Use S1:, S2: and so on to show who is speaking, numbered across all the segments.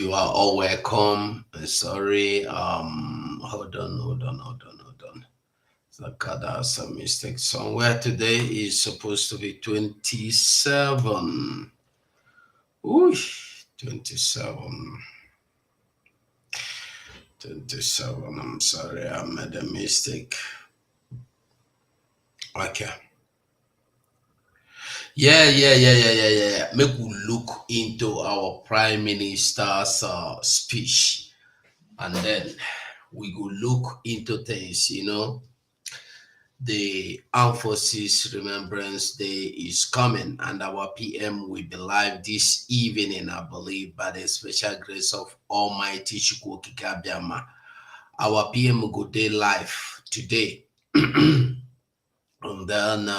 S1: You are all welcome. Sorry. Hold on. Zakada has a mistake somewhere. Today is supposed to be 27. Ooh, 27. 27. I'm sorry, I made a mistake. Okay. Yeah. Make we look into our Prime Minister's speech, and then we go look into things, The Armed Forces Remembrance Day is coming, and our PM will be live this evening, I believe, by the special grace of Almighty Chukwokika Biama. Our PM will go day live today. And then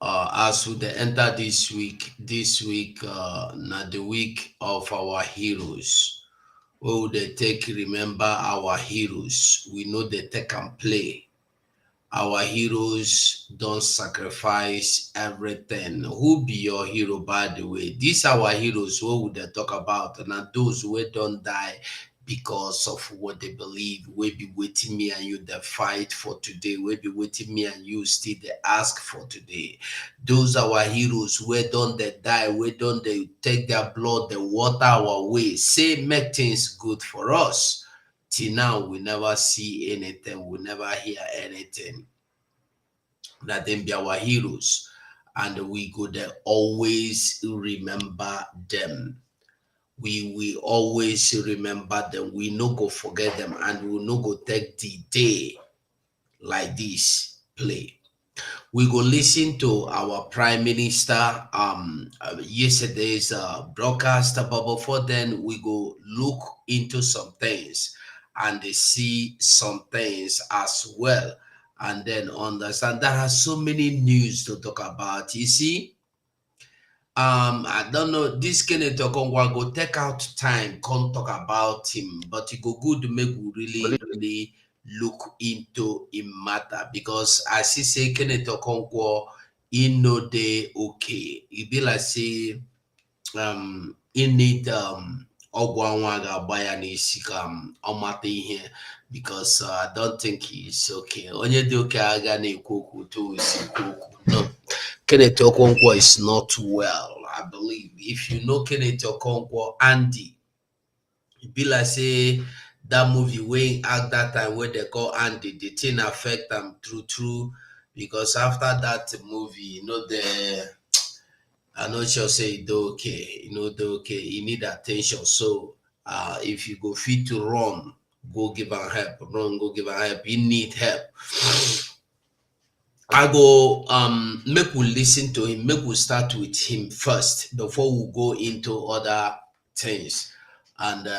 S1: as we enter this week, not the week of our heroes. Oh, they take remember our heroes. We know they take and play. Our heroes don't sacrifice everything. Who be your hero, by the way? These are our heroes. What would they talk about? And those who don't die because of what they believe. We be waiting me and you the fight for today. We be waiting me and you still they ask for today. Those are our heroes. Where don't they die? Where don't they take their blood, the water our way? Say make things good for us. Till now, we never see anything. We never hear anything. That them be our heroes, and we could always remember them. We always remember them. We no go forget them, and we no go take the day like this play. We go listen to our Prime Minister yesterday's broadcast, but before then we go look into some things and see some things as well, and then understand there are so many news to talk about. You see, I don't know, this Kenneth Okongwa go take out time come talk about him, but it go good to make we really look into him matter, because I see say Kenneth Okonkwo he no dey okay. It be like say he need ọgwụ anwa ga-agba ya n'isi ka ọ mata ihe, because I don't think he's okay. Onye dị okay aga na-ekwu okwu to isi okwu. No, Kenneth Okonkwo is not well, I believe. If you know Kenneth Okonkwo, Andy, it be like say that movie wey act that time where they call Andy, the thing affect them true, because after that movie, I'm not sure say it okay, okay, you need attention. So if you go fit to run, go give her help, go give her help, you need help. I go make we listen to him, make we start with him first before we go into other things. And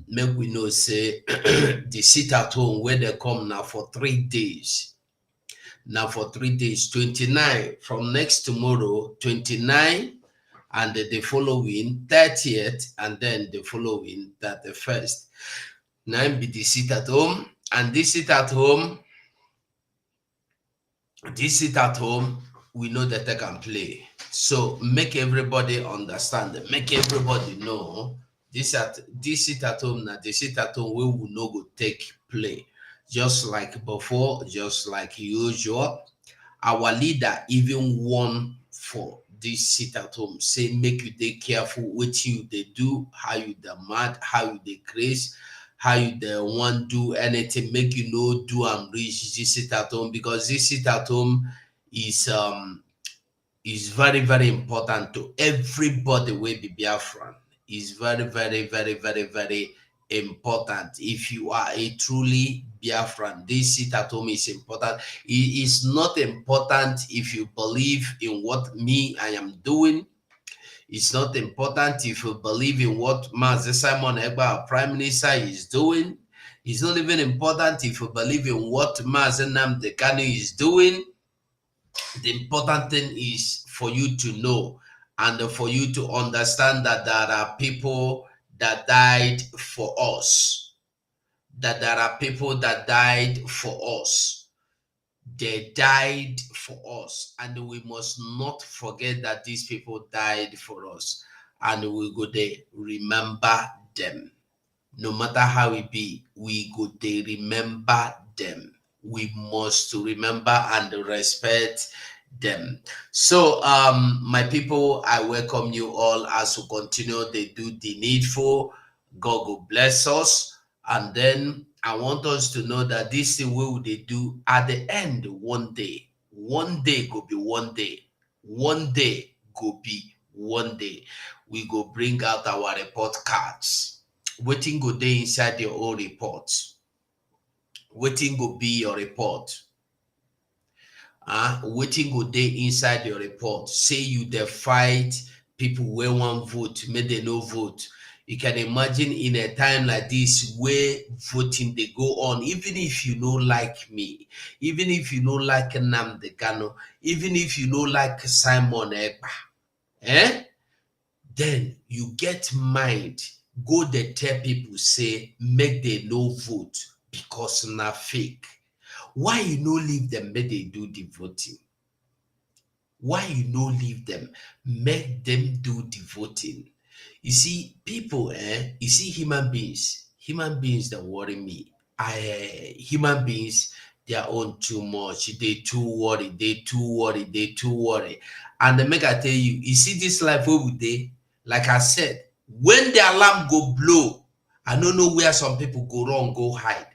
S1: make we know say the sit at home where they come now for 3 days. Now for 3 days, 29 from next tomorrow, 29, and the following 30th, and then the following 31st. Now be the sit at home, and this sit at home, we know that they can play. So make everybody understand, make everybody know this sit at home, now the sit at home we will no go take play. Just like before, just like usual, our leader even won for this sit at home. Say make you dey careful what you they do, how you the mad, how you the craze, how you the want do anything, make you know do and reach this sit at home, because this sit at home is very, very important to everybody will be Biafran. Is very, very, very, very, very important. If you are a truly Biafran, this sit at home is important. It is not important if you believe in what I am doing. It's not important if you believe in what Mazi Simon Egba, our Prime Minister, is doing. It's not even important if you believe in what Mazi Nnamdi Kanu is doing. The important thing is for you to know and for you to understand that there are people that died for us. That there are people that died for us. They died for us, and we must not forget that these people died for us. and we go there remember them. No matter how it be, we go there remember them. We must remember and respect them. So my people, I welcome you all as we continue they do the needful. God will bless us. And then I want us to know that this thing we will they do at the end one day go be one day. One day go be one day. We go bring out our report cards. Waiting go dey inside your own report. Waiting go be your report. Waiting go dey inside your report. Say you dey fight people wey wan vote, make they no vote. You can imagine in a time like this where voting they go on, even if you no like me, even if you no like Nnamdi Kanu, even if you no like Simon Ekpa, then you get mind go dey tell people say make they no vote because na fake. Why you no leave them make they do the voting? Why you no leave them make them do the voting? You see, people, you see human beings that worry me. Human beings, their own too much. They too worried, they too worried, they too worried. And the make I tell you, you see this life where we dey, like I said, when the alarm go blow, I don't know where some people go wrong, go hide.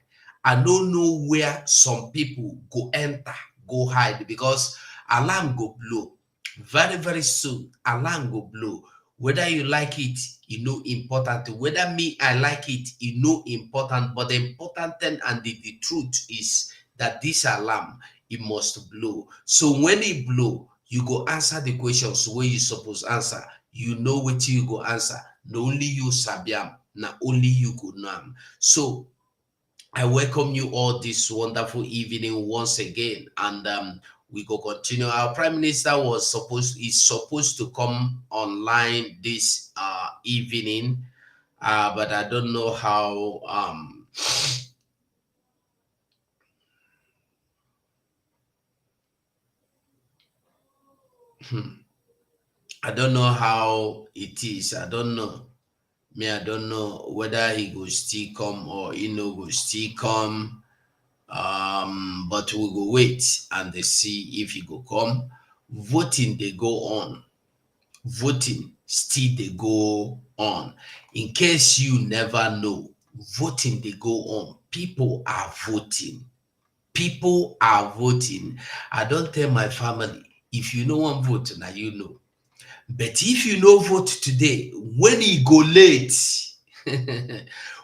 S1: I don't know where some people go enter, go hide, because alarm go blow. Very, very soon, alarm go blow. Whether you like it, you know important. Whether me, I like it, you know important. But the important thing and the truth is that this alarm, it must blow. So when it blow, you go answer the questions where you suppose answer. You know what you go answer. Not only you sabiam, not only you go know. So I welcome you all this wonderful evening once again, and we go continue. Our Prime Minister is supposed to come online this evening, but I don't know how. I don't know how it is. I don't know. Me, I don't know whether he go still come or he no go still come. But we go wait and they see if he go come. Voting they go on. Voting still they go on. In case you never know, voting they go on. People are voting. People are voting. I don't tell my family, if you know one vote, now you know. But if you no vote today, when he go late,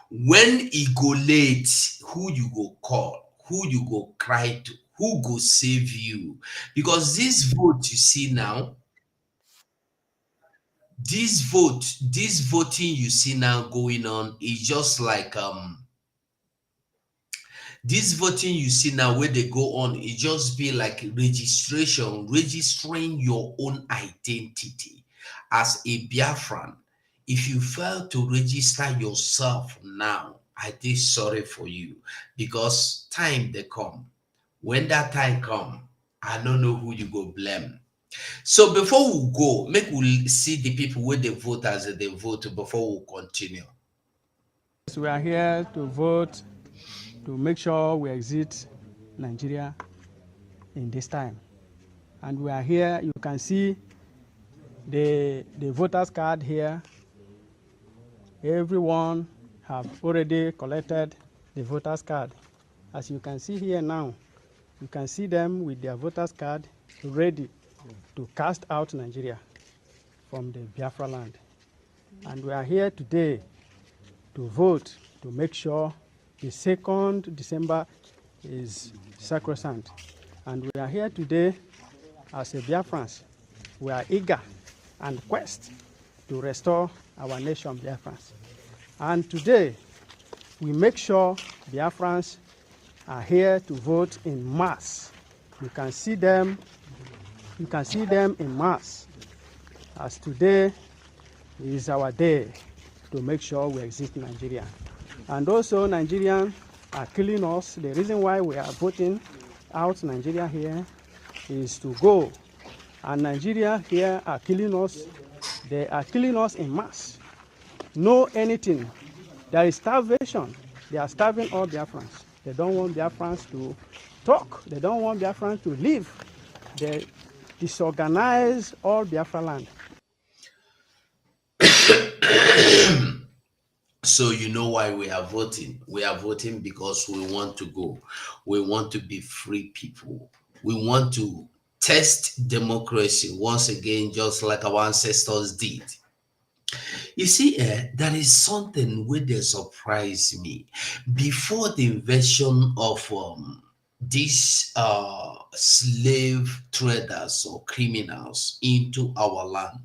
S1: when he go late, who you go call? Who you go cry to? Who go save you? Because this vote you see now, this voting you see now going on is just like this voting you see now where they go on, it just be like registering your own identity as a Biafran. If you fail to register yourself now, I did sorry for you, because time they come. When that time come, I don't know who you go blame. So before we go, make we see the people where they vote as they vote before we continue.
S2: We are here to vote to make sure we exit Nigeria in this time. And we are here, you can see the voters card here. Everyone have already collected the voters card. As you can see here now, you can see them with their voters card ready to cast out Nigeria from the Biafra land. And we are here today to vote to make sure the 2nd December is sacrosanct. And we are here today as a Biafrans. We are eager and quest to restore our nation, Biafrans. And today, we make sure Biafrans are here to vote in mass. You can see them in mass. As today is our day to make sure we exit Nigeria. And also Nigerians are killing us. The reason why we are voting out Nigeria here is to go. And Nigeria here are killing us They are killing us in mass. No anything. There is starvation. They are starving all Biafrans. They don't want Biafrans to talk. They don't want Biafrans to live. They disorganize all Biafra land.
S1: So you know why we are voting? We are voting because we want to go. We want to be free people. We want to test democracy once again, just like our ancestors did. You see, there is something where they surprise me. Before the invasion of these slave traders or criminals into our land,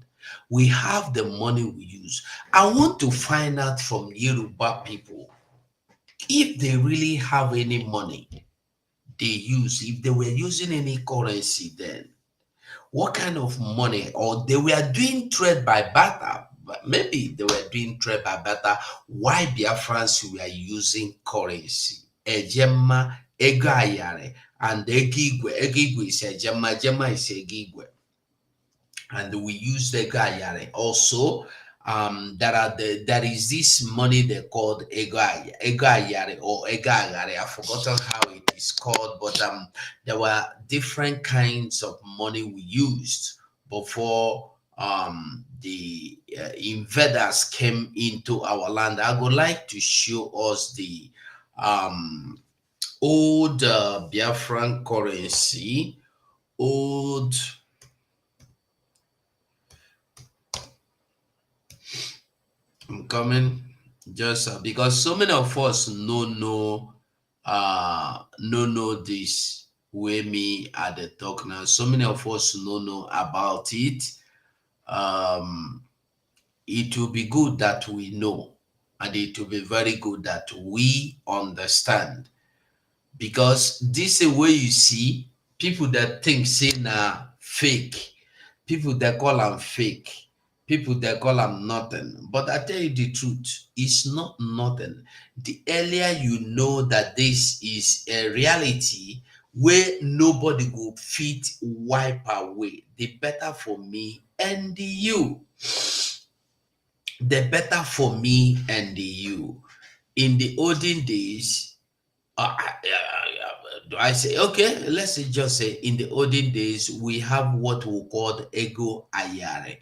S1: we have the money we use. I want to find out from Yoruba people if they really have any money they use, if they were using any currency then what kind of money, or they were doing trade by barter, but maybe they were doing trade by barter, why Biafrans were using currency ejema ego ayare and egigwe is ejema is egigwe, and we use the gayare also. There is this money they called egayare or egayare. I've forgotten how it is called, but there were different kinds of money we used before the invaders came into our land. I would like to show us the old Biafran currency, old. I'm coming just because so many of us know this way me at the talk now. So many of us know about it. It will be good that we know, and it will be very good that we understand, because this is where you see people that think say na fake, people that call them fake, people that call them nothing. But I tell you the truth, it's not nothing. The earlier you know that this is a reality where nobody will fit wipe away, the better for me and you. The better for me and you. In the olden days, do I say, okay, let's say just say in the olden days, we have what we call ego ayare.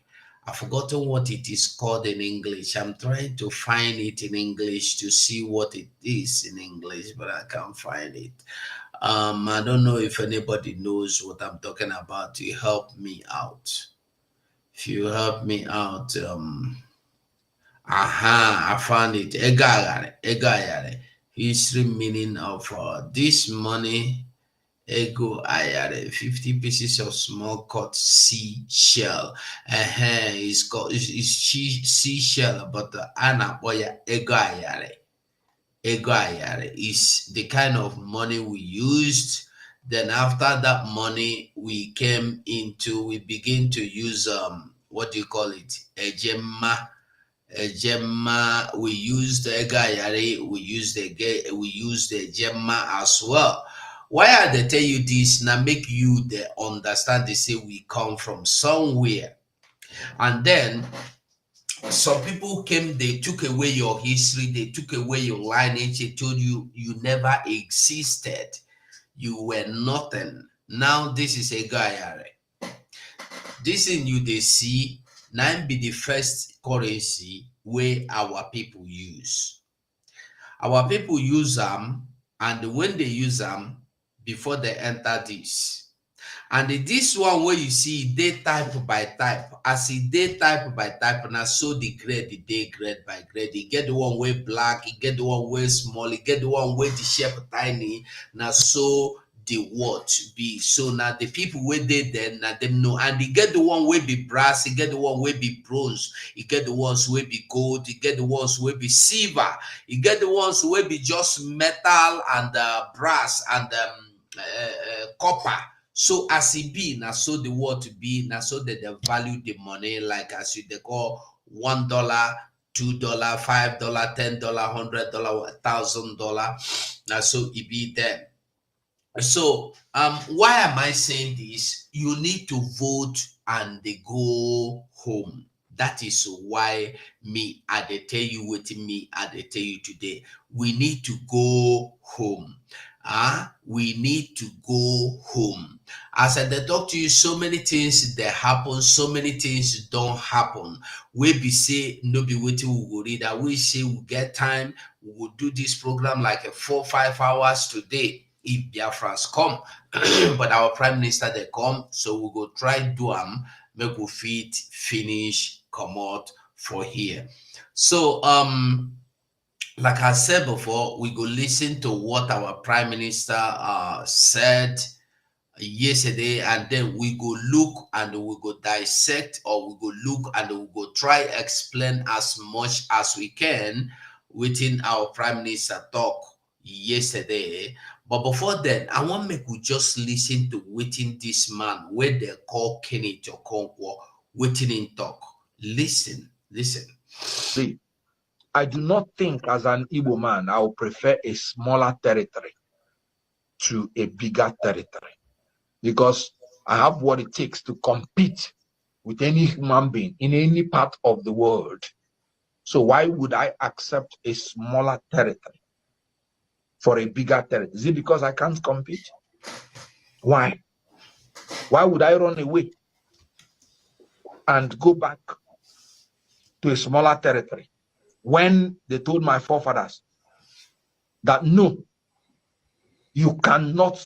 S1: I've forgotten what it is called in English. I'm trying to find it in English to see what it is in English, but I can't find it. I don't know if anybody knows what I'm talking about to help me out. If you help me out, I found it. Egayare, egayare. History meaning of this money. Ego ayare, 50 pieces of small cut seashell. It's called seashell, but the ana boya ego ayare. Ego ayare is the kind of money we used. Then after that money, we begin to use what do you call it? Ejema. Ejema. We use the ego ayare. We use the ejema as well. Why I they tell you this now make you the understand they say we come from somewhere. And then some people came, they took away your history, they took away your lineage, they told you you never existed, you were nothing. Now this is a guy. This in you they see now be the first currency where our people use. Our people use them, and when they use them, before they enter this. And this one where you see they type by type, as e dey type by type, now so the grade the day grade by grade. You get the one way black, you get the one way small, you get the one way the shape tiny, now so the what be. So now the people where they then now them know, and you get the one way be brass, you get the one way be bronze, you get the ones way be gold, you get the ones way be silver, you get the ones way be just metal and brass and copper. So as it be, now so the word to be, now so that they value the money, like as you they call $1, $2, $5, $10, $100, $1,000. Now so it be there. So why am I saying this? You need to vote and they go home. That is why me I dey tell you wetin me I dey tell you today. We need to go home. We need to go home. As I dey talk to you, so many things dey happen, so many things don't happen. We be say no be wetin we go read. I wish say we get time, we will do this program like a 4-5 hours today if Biafrans come. But our prime minister they come, so we go try do make we fit finish come out for here. So like I said before, we go listen to what our prime minister said yesterday, and then we go look and we go dissect, or we go look and we go try explain as much as we can within our prime minister talk yesterday. But before then, I want make we just listen to within this man where they call Kenny Okonkwo within in talk. Listen.
S3: See, I do not think as an Igbo man I would prefer a smaller territory to a bigger territory, because I have what it takes to compete with any human being in any part of the world. So why would I accept a smaller territory for a bigger territory? Is it because I can't compete? Why? Why would I run away and go back to a smaller territory when they told my forefathers that no, you cannot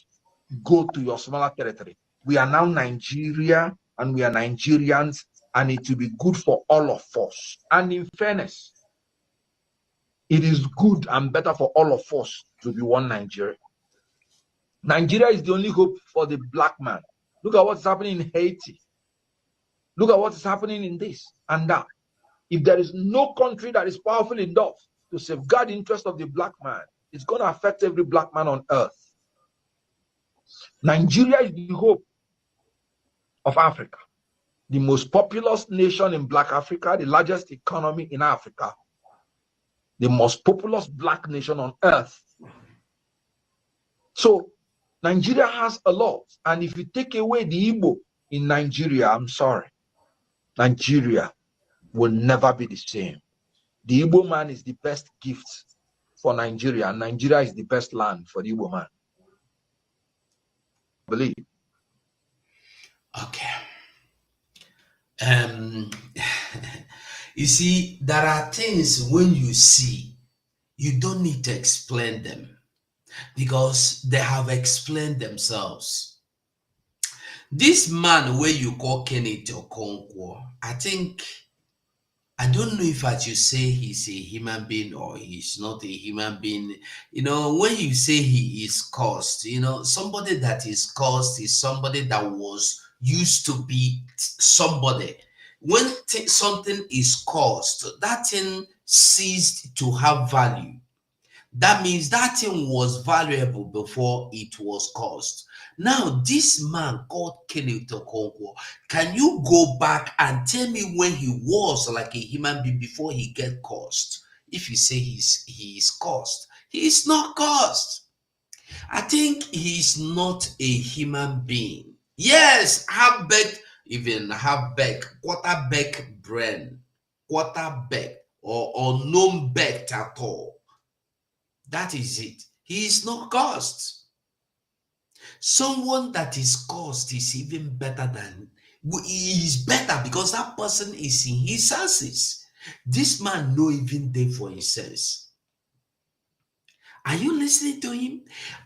S3: go to your smaller territory? We are now Nigeria and we are Nigerians, and it will be good for all of us. And in fairness, it is good and better for all of us to be one Nigeria. Nigeria is the only hope for the black man. Look at what's happening in Haiti. Look at what is happening in this and that. If there is no country that is powerful enough to safeguard the interest of the black man, it's going to affect every black man on earth. Nigeria is the hope of Africa, the most populous nation in Black Africa, the largest economy in Africa, the most populous black nation on earth. So Nigeria has a lot. And if you take away the Igbo in Nigeria, I'm sorry, Nigeria will never be the same. The Igbo man is the best gift for Nigeria, and Nigeria is the best land for the Igbo man. Believe.
S1: Okay. You see, there are things when you see, you don't need to explain them because they have explained themselves. This man where you call Kenneth Okonkwo, I don't know if I should say he's a human being or he's not a human being. You know, when you say he is cursed, you know, somebody that is cursed is somebody that was used to be somebody. When something is cursed, that thing ceased to have value. That means that thing was valuable before it was cursed. Now, this man called Kenneth Okonkwo, can you go back and tell me when he was like a human being before he get cursed? If you say he is cursed, he is not cursed. I think he is not a human being. Yes, half-baked, even half-baked, quarter-baked brain, quarter-baked or unknown-baked at all. That is it. He is not cursed. Someone that is cursed is even better than, he is better because that person is in his senses. This man no even there for his sense. Are you listening to him?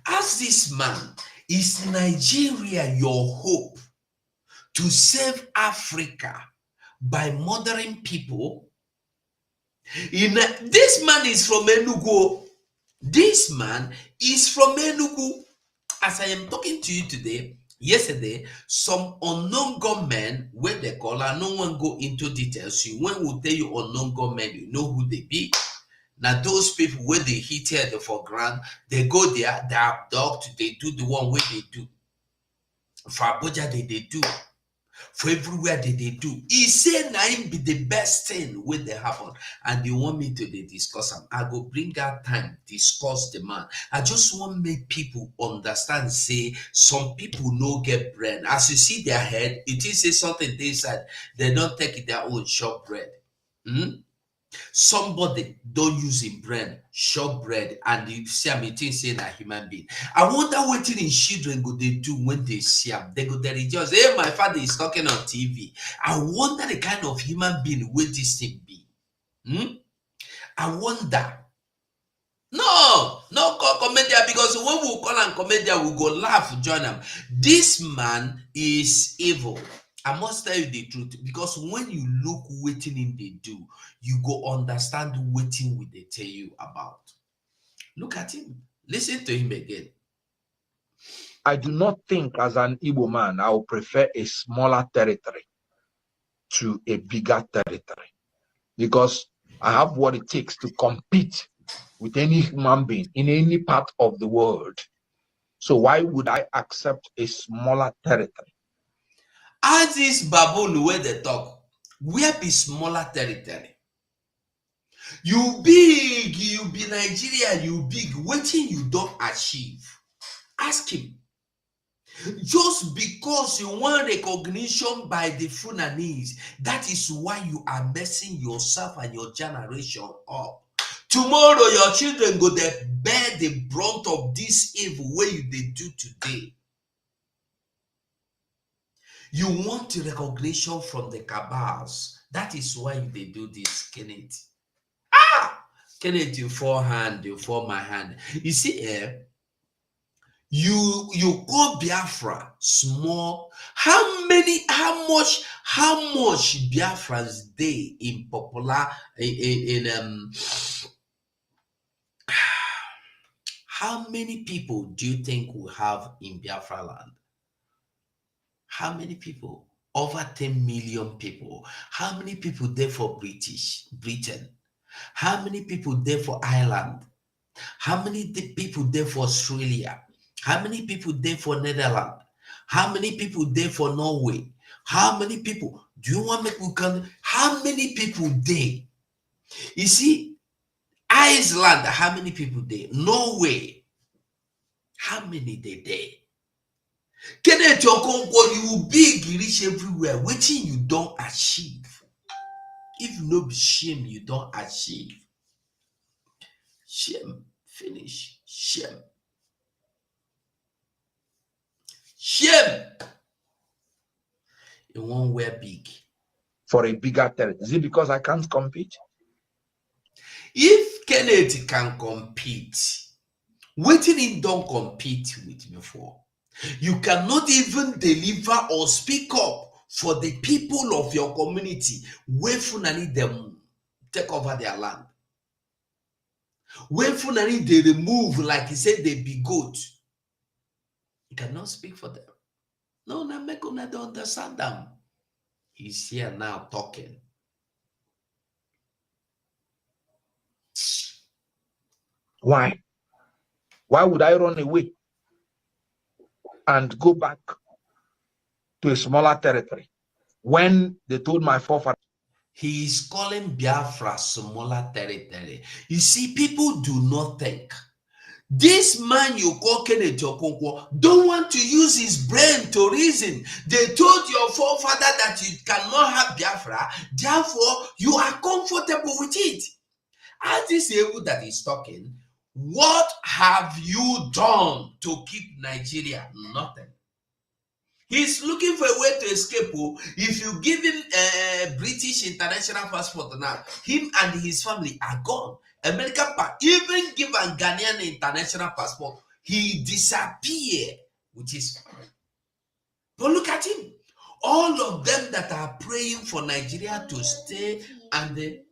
S1: Ask this man, is Nigeria your hope to save Africa by murdering people? This man is from Enugu. This man is from Enugu. As I am talking to you today, yesterday, some unknown gunmen, where they call, and no one go into details. You when we tell you unknown gunmen, you know who they be. Now those people where they hit here for ground, they go there, they abduct, they do the one way they do. For Abuja, they do. For everywhere that they do, he say na him be the best thing when they happen. And you want me to discuss them, I go bring out time discuss the man. I just want make people understand, say some people no get brain. As you see their head, it is say something they said, they don't take it their own shop bread. Somebody don't use him brain shop bread, and you see am, you think say na human being. I wonder what in children go they do when they see him. They go they just, hey, my father is talking on TV. I wonder the kind of human being will this thing be. I wonder. No call comedian, because when we call him comedian, we go laugh join him. This man is evil. I must tell you the truth, because when you look waiting in they do, you go understand waiting what they tell you about. Look at him. Listen to him again.
S3: I do not think as an Igbo man, I would prefer a smaller territory to a bigger territory, because I have what it takes to compete with any human being in any part of the world. So why would I accept a smaller territory?
S1: As this baboon where they talk, where be smaller territory? You big, you be Nigeria, you big, waiting you don't achieve. Ask him. Just because you want recognition by the Fulanese, that is why you are messing yourself and your generation up. Tomorrow your children go there bear the brunt of this evil way you they do today. You want the recognition from the cabals. That is why they do this, Kenneth. Kenneth, you forehand, you for my hand. You see, you call Biafra small. How much Biafrans they in popular in how many people do you think we have in Biafra land? How many people? Over 10 million people. How many people there for Britain? How many people there for Ireland? How many people there for Australia? How many people there for Netherlands? How many people there for Norway? How many people? Do you want me to count? How many people there? You see, Iceland, how many people there? Norway, how many they there? Kenneth Okonkwo, you big, you reach everywhere. Waiting you don't achieve. If no be shame, you don't achieve. Shame, finish. Shame. Shame. You won't wear big.
S3: For a bigger territory. Is it because I can't compete?
S1: If Kenneth can compete, waiting he don't compete with before. You cannot even deliver or speak up for the people of your community where Funani them take over their land. When Funani they remove, like he said, they be good. You cannot speak for them. No, Namekuna don't understand them. He's here now talking.
S3: Why? Why would I run away and go back to a smaller territory when they told my forefathers?
S1: He is calling Biafra smaller territory. You see, people do not think. This man you call Kenneth Okonkwo don't want to use his brain to reason. They told your forefather that you cannot have Biafra, therefore you are comfortable with it. As this able that is talking, what have you done to keep Nigeria? Nothing. He's looking for a way to escape. If you give him a British international passport now, him and his family are gone. American even give a Ghanaian international passport, he disappear, which is fine. But look at him. All of them that are praying for Nigeria to stay and they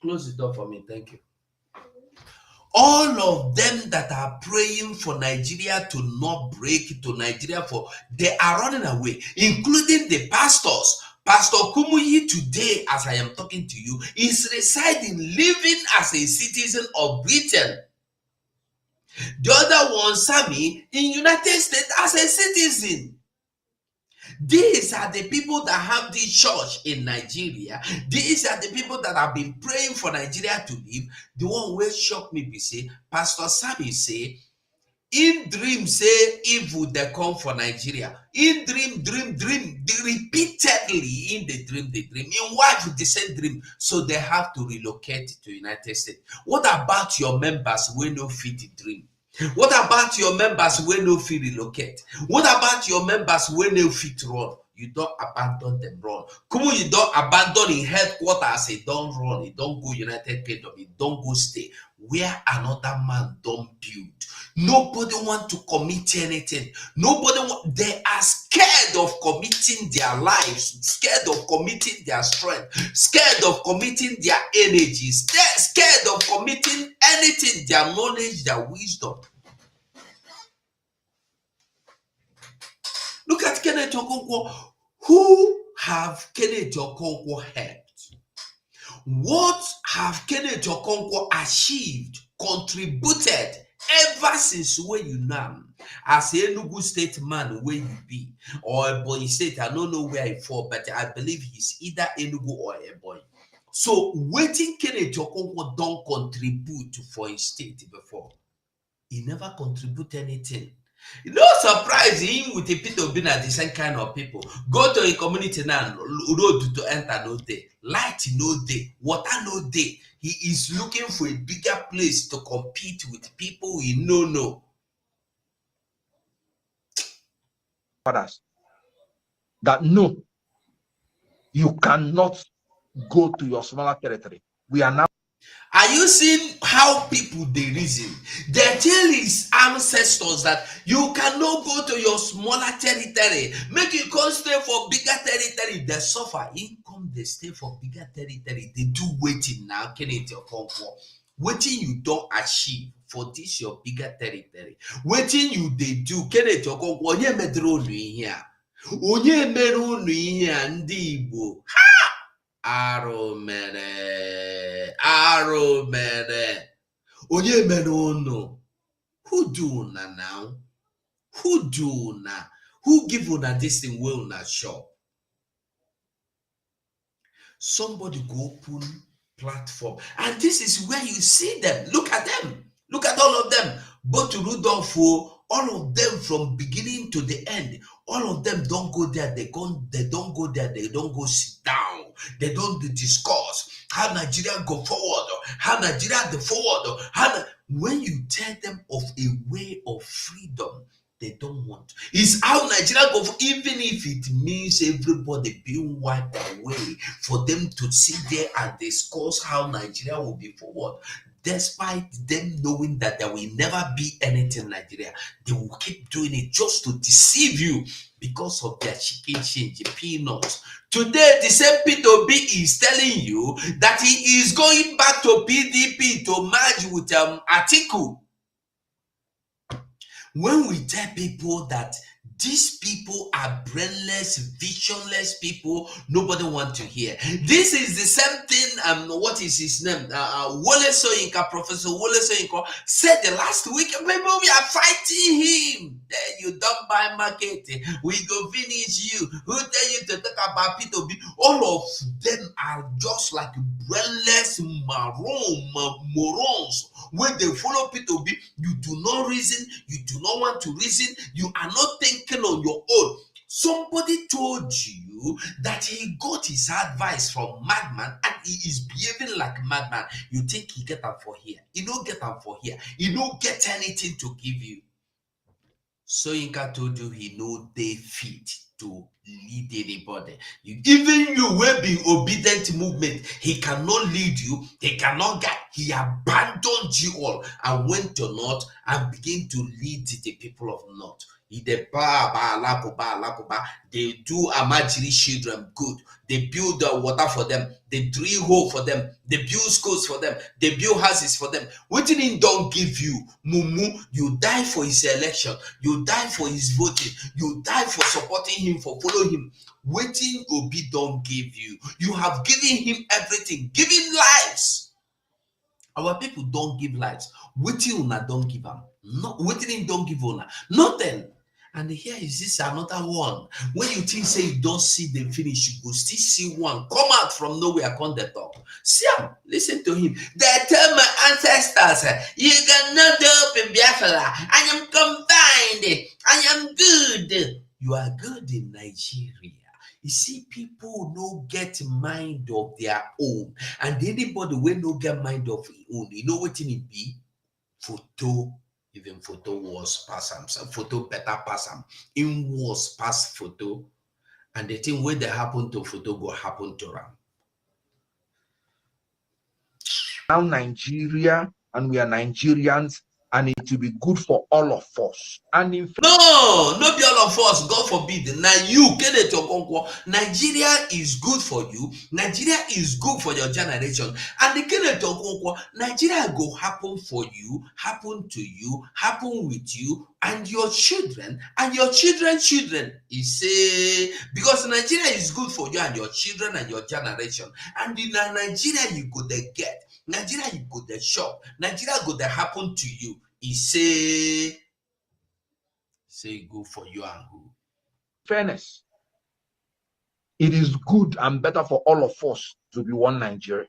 S1: close the door for me. Thank you. All of them that are praying for Nigeria to not break, to Nigeria for, they are running away, including the pastors. Pastor Kumuyi today, as I am talking to you, is residing, living as a citizen of Britain. The other one, Sammy, in United States as a citizen. These are the people that have this church in Nigeria. These are the people that have been praying for Nigeria to live. The one who shocked me be say, Pastor Sammy say, in dream say evil they come for Nigeria. In dream, repeatedly in the dream, In wife the same dream. So they have to relocate to United States. What about your members when no fit the dream? What about your members when no fit relocate? What about your members when no fit run? You don't abandon them run. Come on, you don't abandon in headquarters, it don't run, it don't go United Kingdom, it don't go stay. Where another man don't build. Nobody want to commit anything. They are scared of committing their lives, scared of committing their strength, scared of committing their energies, they're scared of committing anything, their knowledge, their wisdom. Look at Kenneth Okonkwo. Who have Kenneth Okonkwo helped? What have Kenneth Okonkwo achieved, contributed ever since where you now? As a Enugu State man where you be, or Ebonyi State, I don't know where he fall, but I believe he's either Enugu or Ebonyi. So waiting Kenneth Okonkwo don't contribute for his state before. He never contribute anything. No surprise him with a Peter Obi na the same kind of people. Go to a community now, road to enter no day, light no day, water no day. He is looking for a bigger place to compete with people he know.
S3: Fathers, that no, you cannot go to your smaller territory. We are now.
S1: Are you seeing how people they reason? They tell his ancestors that you cannot go to your smaller territory. Make you come stay for bigger territory. They suffer. Income they stay for bigger territory. They do waiting now. Kenneth Okonkwo. Waiting you don't achieve for this your bigger territory. Waiting you they do. Kenneth Okonkwo. Onye medro unu ihe a. Onye mere unu ihe a ndị Igbo. Arụ mere onye mere unu. Who do una now? Who do una? Who give una this thing wey una shop? Somebody go open platform, and this is where you see them. Look at them. Look at all of them. Both Rudolph, all of them from beginning to the end. All of them don't go there. They don't go there. They don't go sit down. They don't discuss how Nigeria go forward, how Nigeria go forward. When you tell them of a way of freedom, they don't want. It's how Nigeria go, even if it means everybody being wiped away, for them to sit there and discuss how Nigeria will be forward. Despite them knowing that there will never be anything in Nigeria, they will keep doing it just to deceive you because of their chicken change, peanuts. Today, the same Peter Obi is telling you that he is going back to PDP to merge with Atiku. When we tell people that these people are brainless, visionless people, nobody want to hear. This is the same thing. What is his name? Wole Soyinka, Professor Wole Soyinka said the last week. People, we are fighting him. Then you don't buy market. We go finish you. Who tell you to talk about Peter Obi? All of them are just like brainless morons. When they follow Peter Obi, you do not reason. You do not want to reason. You are not thinking on your own. Somebody told you that he got his advice from madman and he is behaving like madman. You think he get them for here. He don't get them for here. He don't get anything to give you. Soyinka told you he know they fit to lead anybody. Even you will be obedient movement. He cannot lead you. He cannot guide. He abandoned you all and went to North and began to lead the people of North. They do Amajiri children good. They build the water for them. They drill hole for them. They build schools for them. They build houses for them. What did he don't give you? Mumu, you die for his election. You die for his voting. You die for supporting him, for following him. Waiting Obi don't give you. You have given him everything. Give him lives. Our people don't give lives. Waiting una don't give them. No, waiting don't give una. Nothing. And here is this another one. When you think say you don't see them finish, you go still see one come out from nowhere, come the top. See him, listen to him. They tell my ancestors, you cannot open Biafra. I am combined. I am good. You are good in Nigeria. You see, people no get mind of their own. And anybody will no get mind of his own. You know what it be? Photo. Even photo was pass am. Some photo better pass am. In was pass photo. And the thing where they happen to photo go happen to them.
S3: Now Nigeria, and we are Nigerians, and it will be good for all of us. And in fact,
S1: No, not be all of us, God forbid. Now you, Kenneth Okonkwo, Nigeria is good for you. Nigeria is good for your generation. And the Kenneth Okonkwo, Nigeria go happen for you, happen to you, happen with you, and your children, and your children's children. He say, because Nigeria is good for you and your children and your generation. And in Nigeria, you go there get. Nigeria, you go there shop. Nigeria go there happen to you. He say good for you and who?
S3: fairness, it is good and better for all of us to be one Nigeria.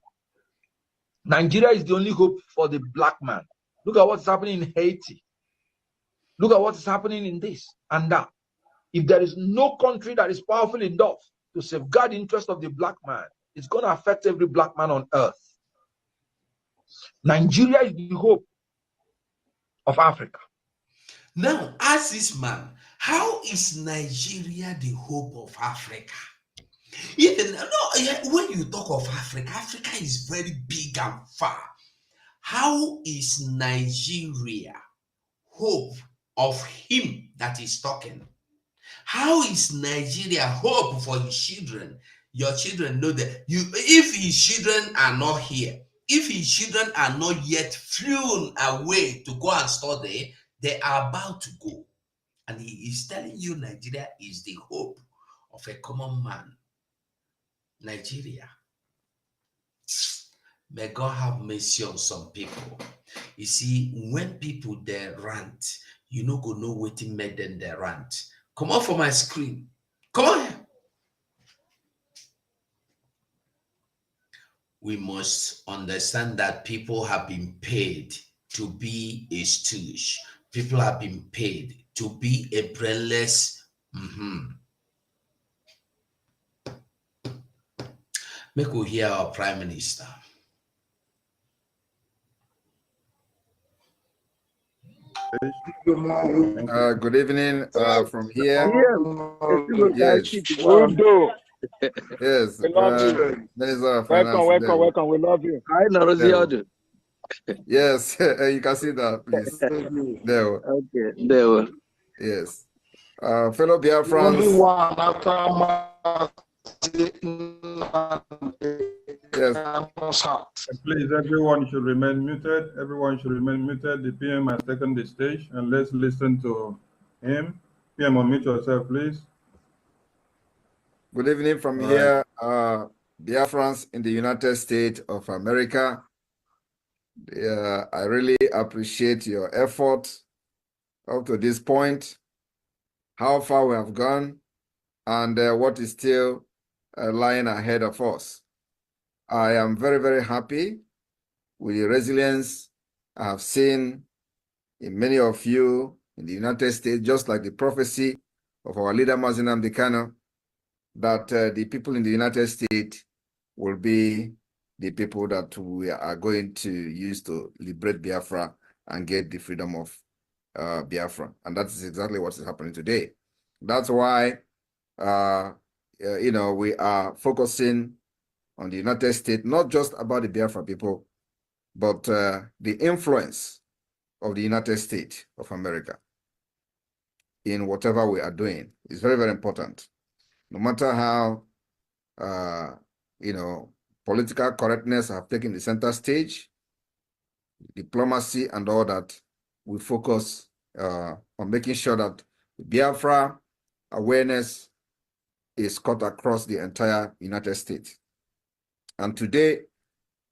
S3: Nigeria is the only hope for the black man. Look at what's happening in Haiti. Look at what is happening in this and that. If there is no country that is powerful enough to safeguard the interest of the black man, it's going to affect every black man on earth. Nigeria is the hope of Africa.
S1: Now, ask this man, how is Nigeria the hope of Africa? Even no, when you talk of Africa, Africa is very big and far. How is Nigeria hope of him that is talking? How is Nigeria hope for his children? Your children know that if his children are not here, if his children are not yet flown away to go and study, they are about to go. And he is telling you Nigeria is the hope of a common man. Nigeria. May God have mercy on some people. You see, when people they rant, you no go know what made them they rant. Come on for my screen. Come on here. We must understand that people have been paid to be a stooge. People have been paid to be a brainless. Make we hear our Prime Minister.
S4: Good evening from here.
S5: Yes.
S4: Yes.
S5: Welcome. We love you.
S6: I know.
S4: Yes, you can see that, please. There.
S6: Okay, there.
S4: Yes. Fellow Biafrans.
S5: Yes. Please, everyone should remain muted. The PM has taken the stage, and let's listen to him. PM, unmute yourself, please.
S4: Good evening from here, Biafrans in the United States of America. I really appreciate your effort up to this point, how far we have gone, and what is still lying ahead of us. I am very, very happy with the resilience I have seen in many of you in the United States, just like the prophecy of our leader, Mazi Nnamdi Kanu, that the people in the United States will be the people that we are going to use to liberate Biafra and get the freedom of Biafra. And that is exactly what is happening today. That's why, we are focusing on the United States, not just about the Biafra people, but the influence of the United States of America in whatever we are doing is very, very important. No matter how, political correctness have taken the center stage, diplomacy and all that, we focus on making sure that Biafra awareness is cut across the entire United States. And today,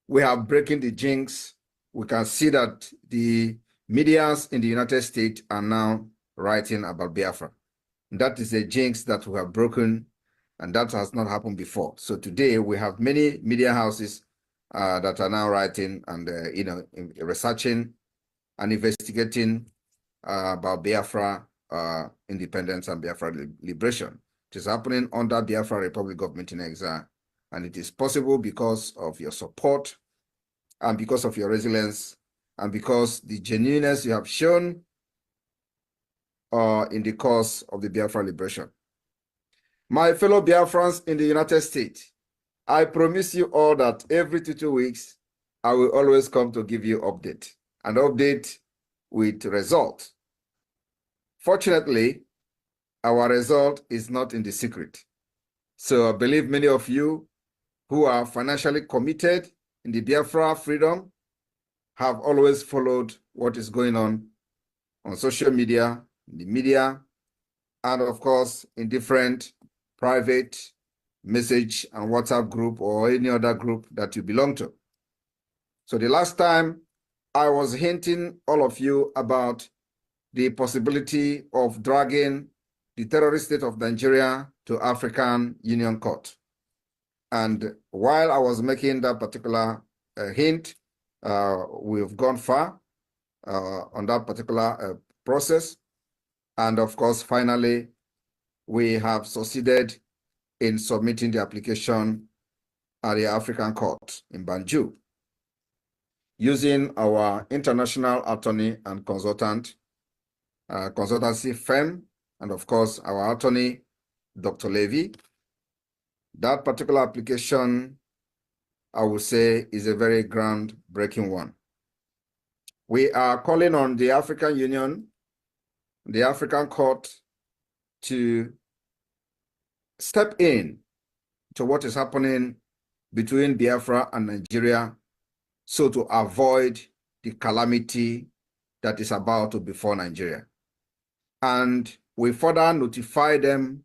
S4: we are breaking the jinx. We can see that the medias in the United States are now writing about Biafra. That is a jinx that we have broken, and that has not happened before. So today we have many media houses that are now writing and researching and investigating about Biafra independence and Biafra liberation. It is happening under Biafra Republic government in exile, and it is possible because of your support and because of your resilience and because the genuineness you have shown in the cause of the Biafra liberation. My fellow Biafrans in the United States, I promise you all that every 2 weeks, I will always come to give you an update with result. Fortunately, our result is not in the secret. So I believe many of you who are financially committed in the Biafra freedom have always followed what is going on social media, in the media, and of course, in different private message and WhatsApp group or any other group that you belong to. So the last time I was hinting all of you about the possibility of dragging the terrorist state of Nigeria to African Union Court. And while I was making that particular hint, we've gone far on that particular process. And of course, finally, we have succeeded in submitting the application at the African Court in Banjul, using our international attorney and consultancy firm, and of course, our attorney, Dr. Levy. That particular application, I would say, is a very groundbreaking one. We are calling on the African Union, the African Court, to step in to what is happening between Biafra and Nigeria, so to avoid the calamity that is about to befall Nigeria. And we further notify them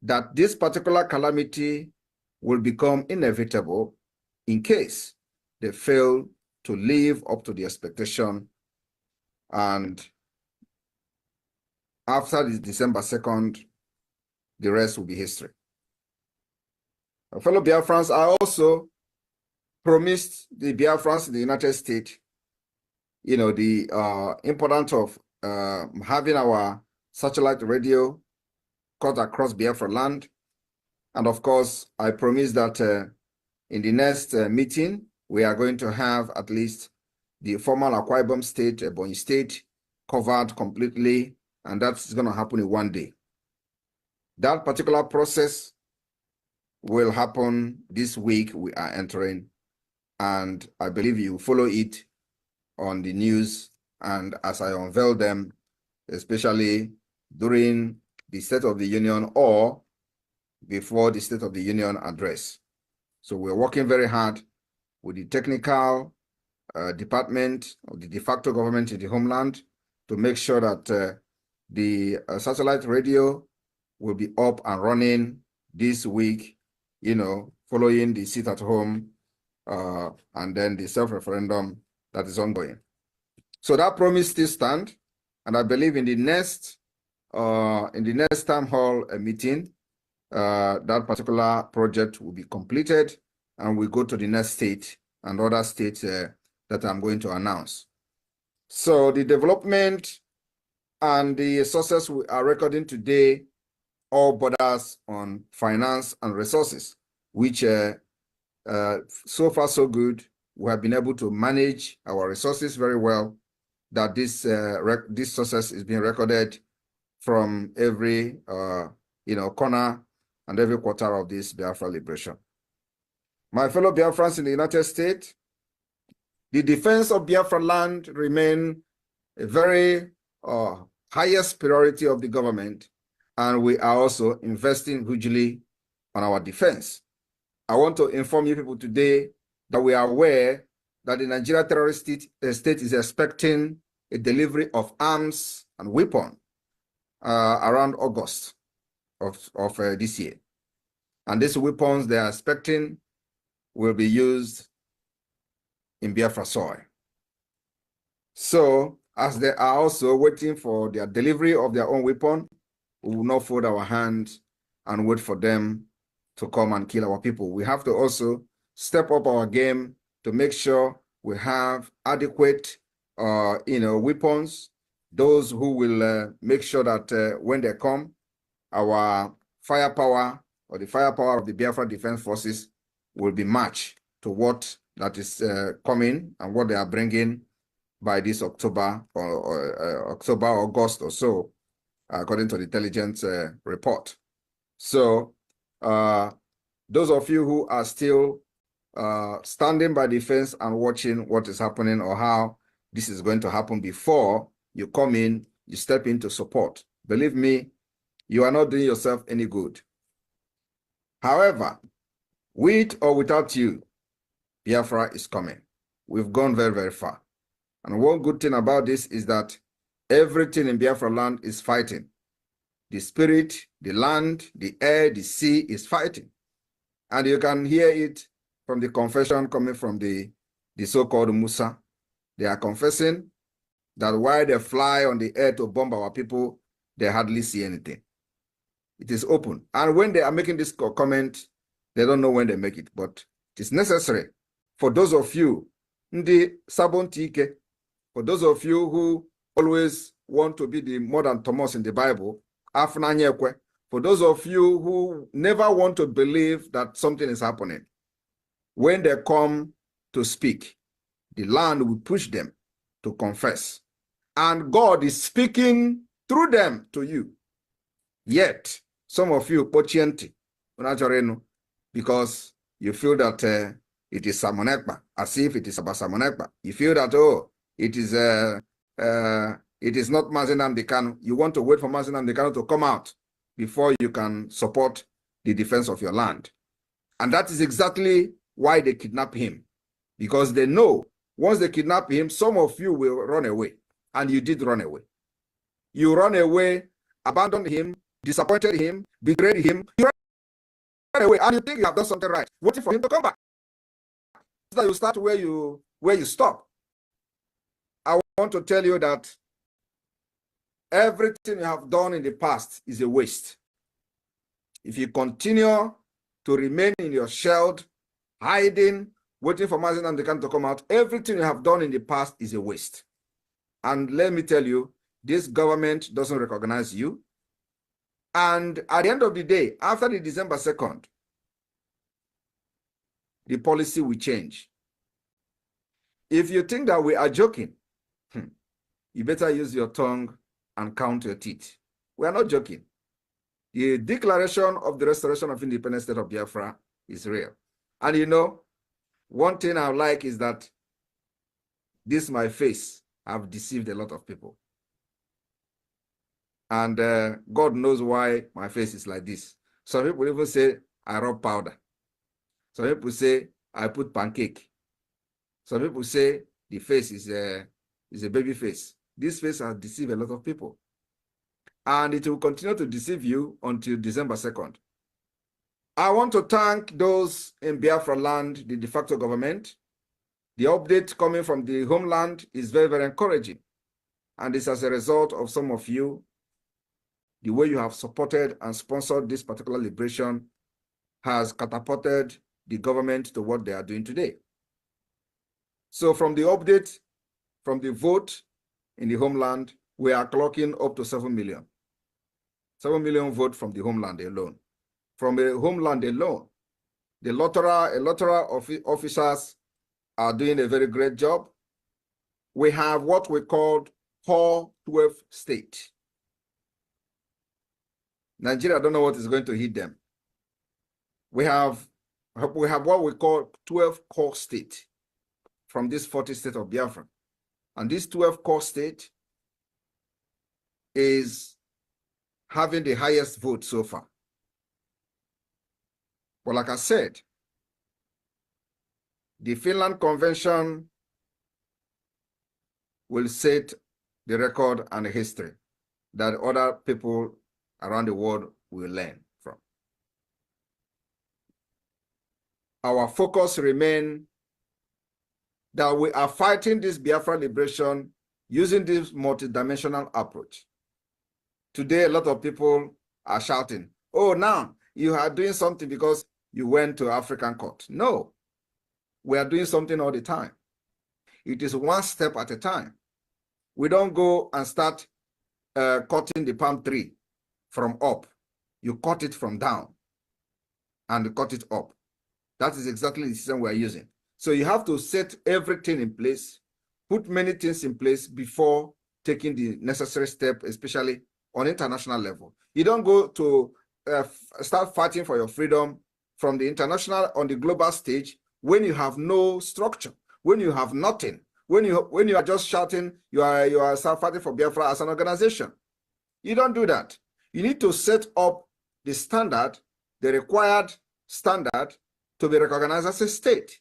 S4: that this particular calamity will become inevitable in case they fail to live up to the expectation. And after this December 2nd, the rest will be history. Fellow Biafrans, I also promised the Biafrans in the United States, the importance of having our satellite radio cut across Biafra land. And of course, I promised that in the next meeting, we are going to have at least the former Akwa Ibom state, Ebonyi state, covered completely, and that's going to happen in one day. That particular process will happen this week we are entering, and I believe you follow it on the news and as I unveil them, especially during the State of the Union or before the State of the Union address. So we're working very hard with the technical department of the de facto government in the homeland to make sure that the satellite radio will be up and running this week, following the sit at home and then the self-referendum that is ongoing. So that promise still stands, and I believe in the next town hall meeting, that particular project will be completed, and we go to the next state and other states that I'm going to announce. So the development and the success we are recording today all borders on finance and resources, which so far so good. We have been able to manage our resources very well, that this success is being recorded from every corner and every quarter of this Biafra liberation. My fellow Biafrans in the United States, the defense of Biafra land remains a very highest priority of the government, and we are also investing hugely on our defense. I want to inform you people today that we are aware that the Nigeria terrorist state is expecting a delivery of arms and weapons around August of this year. And these weapons they are expecting will be used in Biafra soil. So, as they are also waiting for their delivery of their own weapon, we will not fold our hands and wait for them to come and kill our people. We have to also step up our game to make sure we have adequate, weapons. Those who will make sure that when they come, our firepower or the firepower of the Biafra Defense Forces will be matched to what that is coming and what they are bringing by this October or August or so, according to the intelligence report. So those of you who are still standing by the fence and watching what is happening or how this is going to happen before you come in, you step in to support. Believe me, you are not doing yourself any good. However, with or without you, Biafra is coming. We've gone very, very far. And one good thing about this is that everything in Biafra land is fighting. The spirit, the land, the air, the sea is fighting. And you can hear it from the confession coming from the so-called Musa. They are confessing that while they fly on the air to bomb our people, they hardly see anything. It is open. And when they are making this comment, they don't know when they make it, but it is necessary for those of you, Ndi Sabontike, for those of you who always want to be the modern Thomas in the Bible, Afnanyekwe, for those of you who never want to believe that something is happening, when they come to speak, the land will push them to confess. And God is speaking through them to you. Yet, some of you, pochienti, because you feel that it is Samonekba, as if it is about Samonekba. You feel that, oh, it is not Mazi Nnamdi Kanu. You want to wait for Mazi Nnamdi Kanu to come out before you can support the defense of your land. And that is exactly why they kidnap him. Because they know once they kidnap him, some of you will run away. And you did run away. You run away, abandoned him, disappointed him, betrayed him. You ran away, and you think you have done something right, waiting for him to come back. So that you start where you stop. I want to tell you that everything you have done in the past is a waste. If you continue to remain in your shell, hiding, waiting for Mazi Nnamdi Kanu to come out, everything you have done in the past is a waste. And let me tell you, this government doesn't recognize you. And at the end of the day, after the December 2nd, the policy will change. If you think that we are joking, you better use your tongue and count your teeth. We are not joking. The declaration of the restoration of independent state of Biafra is real. And you know, one thing I like is that this, my face, have deceived a lot of people. And God knows why my face is like this. Some people even say I rub powder. Some people say I put pancake. Some people say the face is a baby face. This face has deceived a lot of people. And it will continue to deceive you until December 2nd. I want to thank those in Biafra land, the de facto government. The update coming from the homeland is very, very encouraging. And it's as a result of some of you, the way you have supported and sponsored this particular liberation has catapulted the government to what they are doing today. So from the update, from the vote in the homeland, we are clocking up to 7 million. 7 million votes from the homeland alone. From the homeland alone, the electoral officers are doing a very great job. We have what we call Core 12 state. Nigeria, I don't know what is going to hit them. We have what we call 12 core state from this 40 state of Biafra. And this 12 core state is having the highest vote so far. But like I said, the Finland Convention will set the record and the history that other people around the world will learn from. Our focus remains that we are fighting this Biafra liberation using this multidimensional approach. Today, a lot of people are shouting, oh, now you are doing something because you went to African court. No, we are doing something all the time. It is one step at a time. We don't go and start cutting the palm tree from up. You cut it from down and cut it up. That is exactly the system we are using. So you have to set everything in place, put many things in place before taking the necessary step, especially on international level. You don't go to start fighting for your freedom from the international on the global stage when you have no structure, when you have nothing, when you are just shouting, you are fighting for Biafra as an organization. You don't do that. You need to set up the standard, the required standard to be recognized as a state.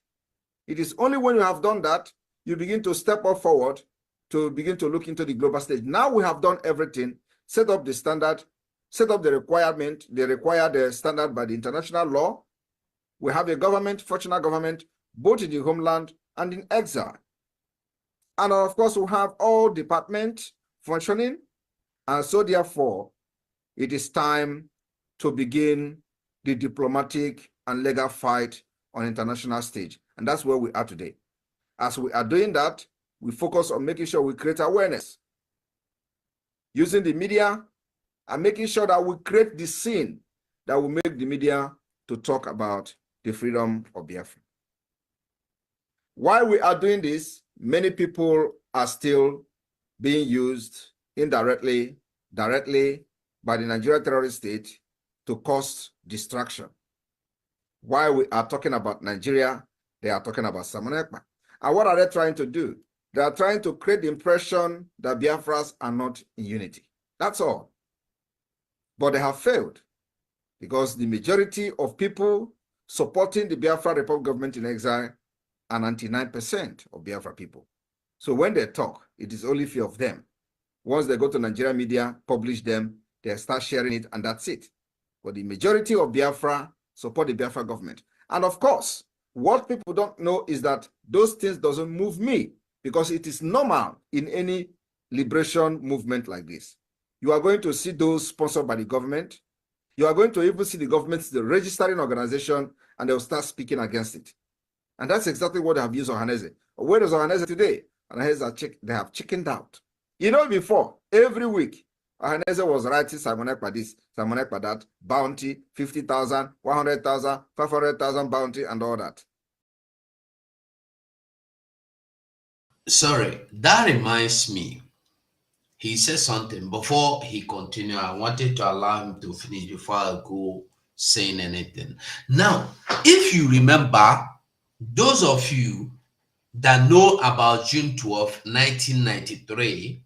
S4: It is only when you have done that, you begin to step up forward to begin to look into the global stage. Now we have done everything, set up the standard, set up the requirement, the required standard by the international law. We have a government, functional government, both in the homeland and in exile. And of course, we have all departments functioning. And so therefore, it is time to begin the diplomatic and legal fight on international stage. And that's where we are today. As we are doing that, we focus on making sure we create awareness, using the media and making sure that we create the scene that will make the media to talk about the freedom of Biafra. While we are doing this, many people are still being used indirectly, directly by the Nigerian terrorist state to cause distraction. While we are talking about Nigeria, they are talking about Simon Ekpa. And what are they trying to do? They are trying to create the impression that Biafras are not in unity. That's all. But they have failed because the majority of people supporting the Biafra Republic government in exile are 99% of Biafra people. So when they talk, it is only few of them. Once they go to Nigerian media, publish them, they start sharing it, and that's it. But the majority of Biafra support the Biafra government. And of course, what people don't know is that those things doesn't move me because it is normal in any liberation movement like this. You are going to see those sponsored by the government. You are going to even see the government's the registering organization, and they'll start speaking against it. And that's exactly what they have used Ohaneze. Where is Ohaneze today? Ohaneze they have chickened out. You know, before, every week, Ohaneze was writing Simon Ekpa this, Simon Ekpa that, bounty, 50,000, 100,000, 500,000 bounty, and all that.
S1: Sorry, that reminds me. He said something before he continued. I wanted to allow him to finish before I go saying anything. Now, if you remember, those of you that know about June 12, 1993,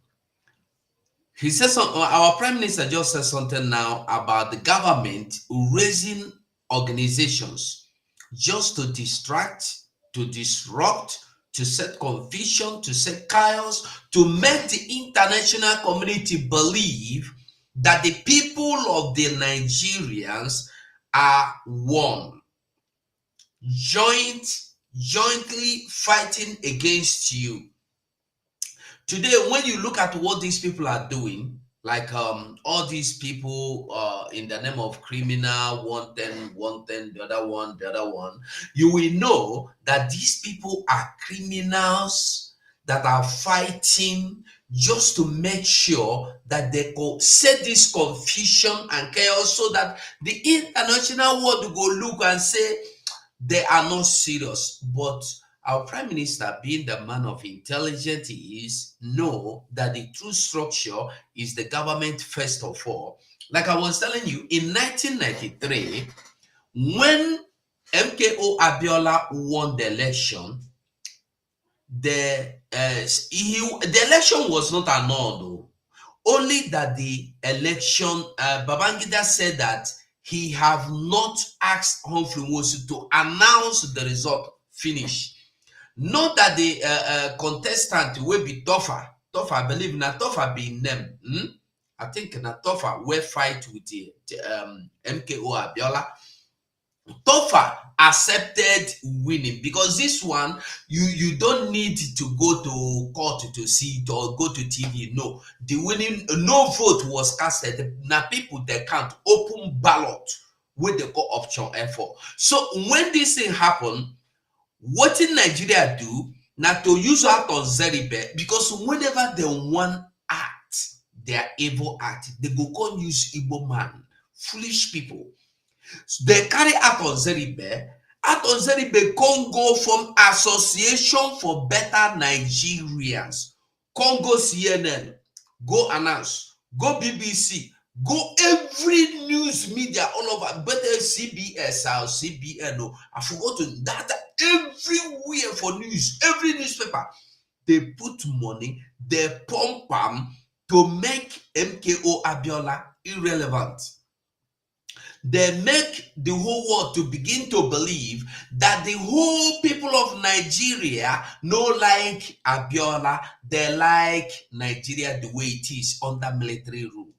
S1: he says our prime minister just said something now about the government raising organizations just to distract, to disrupt, to set confusion, to set chaos, to make the international community believe that the people of the Nigerians are one, jointly fighting against you. Today, when you look at what these people are doing, like all these people in the name of criminal, one thing, the other one, you will know that these people are criminals that are fighting just to make sure that they go set this confusion and chaos so that the international world will go look and say they are not serious. But our prime minister, being the man of intelligence he is, know that the true structure is the government first of all. Like I was telling you, in 1993, when MKO Abiola won the election, the election was not annulled, though. Only that the election, Babangida said that he have not asked Humphrey Nwosu to announce the result. Finish. Not that the contestant will be tougher. Tougher, I believe na tougher be named. I think na tougher will fight with the MKO Abiola. Tofa accepted winning, because this one you don't need to go to court to see it or go to TV. No, the winning, no vote was casted. Now people they can't open ballot with the call option F4. So when this thing happen, what in Nigeria do not to use out on Zeribe, because whenever they want act, their evil act, they go con use Igbo man, foolish people. They carry Aton Zeribe. Aton Zeribe can go from Association for Better Nigerians. Can go CNN, go announce, go BBC, go every news media all over, better CBS or CBN. No, I forgot to that everywhere for news, every newspaper. They put money, they pump them to make MKO Abiola irrelevant. They make the whole world to begin to believe that the whole people of Nigeria no like Abiola, they like Nigeria the way it is under military rule.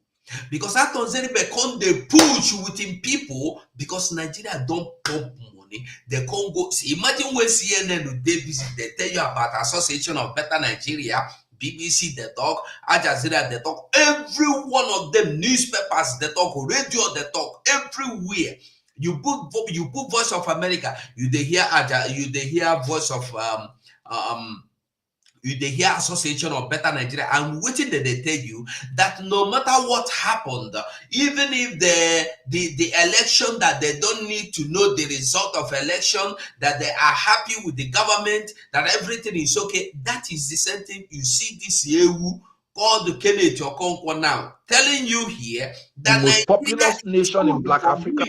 S1: Because Aton Zeribe come they push within people, because Nigeria don't pump money. They can't go. Imagine when CNN they visit, they tell you about Association of Better Nigeria, BBC they talk, Al Jazeera they talk, every one of them, newspapers they talk, radio they talk, everywhere. You put Voice of America, you they hear Voice of you they hear Association of Better Nigeria, and waiting that they tell you that no matter what happened, even if the election, that they don't need to know the result of election, that they are happy with the government, that everything is okay. That is the same thing you see this Yehu called Kenneth Okonkwo now telling you here that
S3: the most populous nation in Black Africa.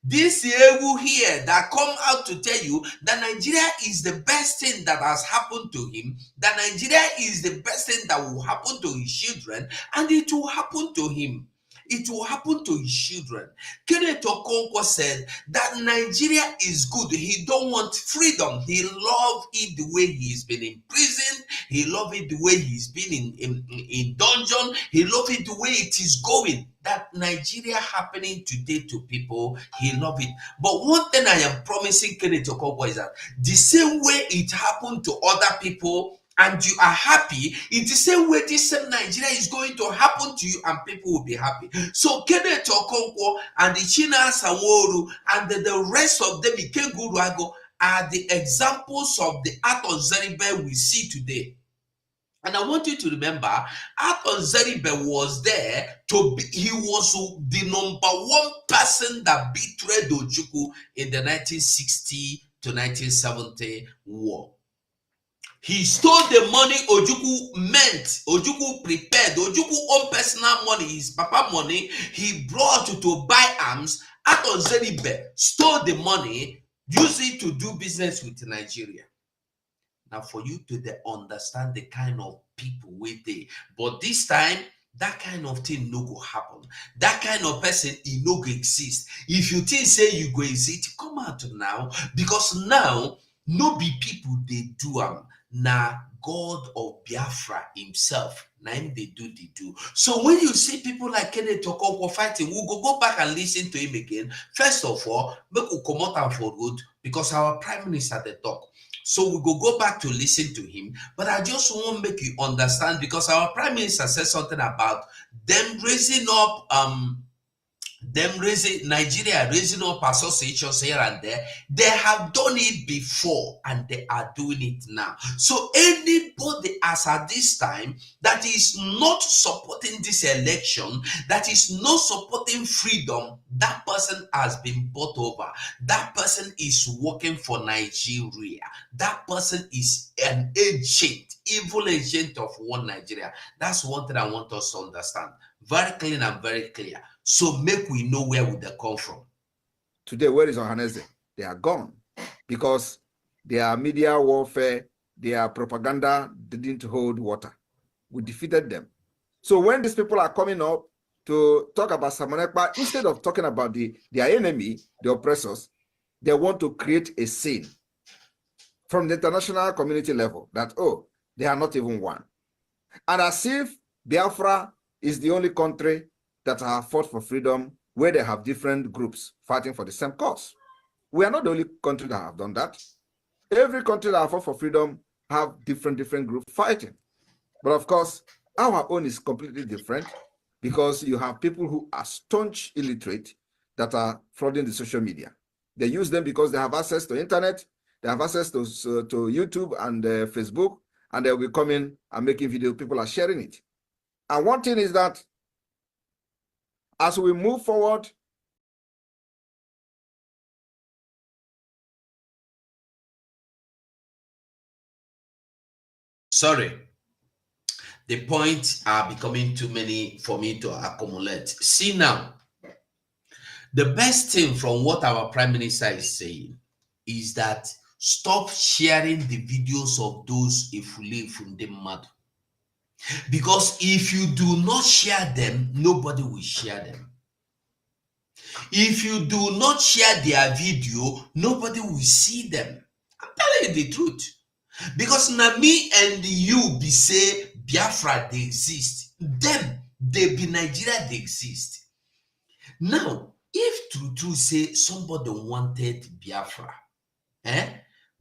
S1: This Yehu here that come out to tell you that Nigeria is the best thing that has happened to him, that Nigeria is the best thing that will happen to his children, and it will happen to him. It will happen to his children. Kenneth Okonkwo said that Nigeria is good. He don't want freedom. He love it the way he's been in prison. He love it the way he's been in dungeon. He love it the way it is going. That Nigeria happening today to people, he love it. But one thing I am promising Kenneth Okonkwo is that the same way it happened to other people, and you are happy, in the same way this same Nigeria is going to happen to you and people will be happy. So Kenneth Okonkwo and the China Sanwo-Olu and the rest of them, Ikeguru are the examples of the Aton Zeribe we see today. And I want you to remember, Aton Zeribe was there he was the number one person that betrayed Ojukwu in the 1960 to 1970 war. He stole the money Ojukwu prepared. Ojukwu own personal money, his papa money, he brought to buy arms. Aton Zeribe stole the money, used it to do business with Nigeria. Now, for you to understand the kind of people with they, but this time, that kind of thing no go happen. That kind of person, he no go exist. If you think say you go exist, come out now, because now no be people they do now God of Biafra himself. Now they do. So when you see people like Kenneth Okonkwo fighting, we'll go back and listen to him again. First of all, make we come out and for good, because our prime minister they talk. So we go back to listen to him. But I just want to make you understand, because our prime minister said something about them raising up Nigeria raising up associations here and there. They have done it before and they are doing it now. So anybody as at this time that is not supporting this election, that is not supporting freedom, that person has been bought over. That person is working for Nigeria. That person is an agent, evil agent of one Nigeria. That's one thing I want us to understand. Very clean and very clear. So make we know where would they come from.
S4: Today, where is Ohaneze? They are gone because their media warfare, their propaganda didn't hold water. We defeated them. So when these people are coming up to talk about Samonekpa, instead of talking about their enemy, the oppressors, they want to create a scene from the international community level that, oh, they are not even one. And as if Biafra is the only country that have fought for freedom where they have different groups fighting for the same cause. We are not the only country that have done that. Every country that have fought for freedom have different groups fighting. But of course, our own is completely different because you have people who are staunch illiterate that are flooding the social media. They use them because they have access to internet, they have access to YouTube and Facebook, and they'll be coming and making videos. People are sharing it. And one thing is that as we move forward,
S1: sorry, the points are becoming too many for me to accumulate. See now, the best thing from what our prime minister is saying is that stop sharing the videos of those if we live from the mad. Because if you do not share them, nobody will share them. If you do not share their video, nobody will see them. I'm telling you the truth. Because now me and you be say Biafra they exist. Them, they be Nigeria they exist. Now, if true say somebody wanted Biafra,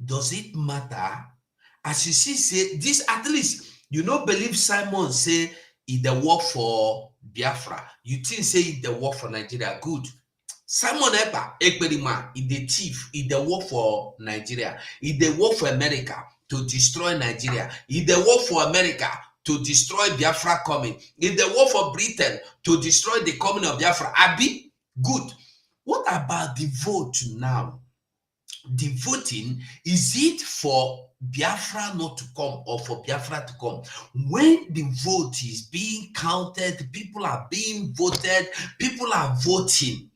S1: does it matter? As you see, say this at least you don't believe Simon say if they work for Biafra, you think say if they work for Nigeria, good. Simon Ekperima, if they thief, if they work for Nigeria, if they work for America to destroy Nigeria, if they work for America to destroy Biafra coming, if they work for Britain to destroy the coming of Biafra, Abi, good. What about the vote now? The voting, is it for Biafra not to come or for Biafra to come? When the vote is being counted, people are being voted, people are voting.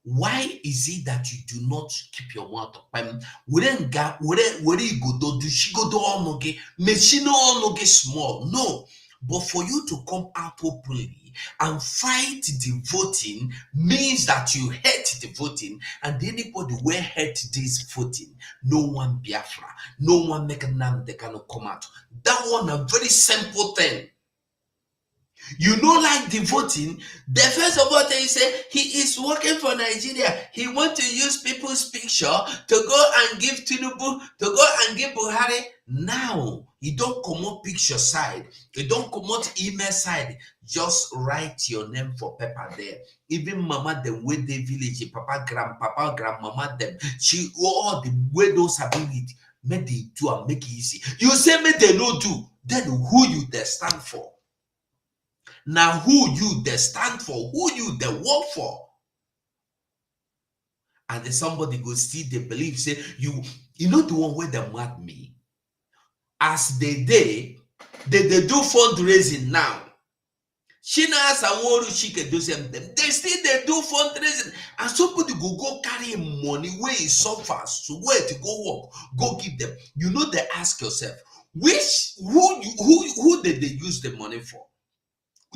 S1: Why is it that you do not keep your mouth open? Where you go do she go do all noge? Machine all noge small. No. But for you to come out openly and fight the voting means that you hate the voting, and anybody will hate this voting. No one Biafra, no one make a name they cannot come out. That one a very simple thing. You know, like the voting, the first of all, they say he is working for Nigeria. He want to use people's picture to go and give Tinubu, to go and give Buhari. Now, you don't come up picture side. You don't come out email side. Just write your name for paper there. Even mama them with the village, papa, grandmama them. She all the way those ability. Make they do and make it easy. You say make they no do. Then who you they stand for? Now, who you they stand for, who you they work for, and then somebody go see they believe say you know the one where they mad me. As they do fundraising now. China Samoru Shike do them. They still they do fundraising, and somebody go carry money where it suffers to where to go work, go give them. You know they ask yourself, who did they use the money for?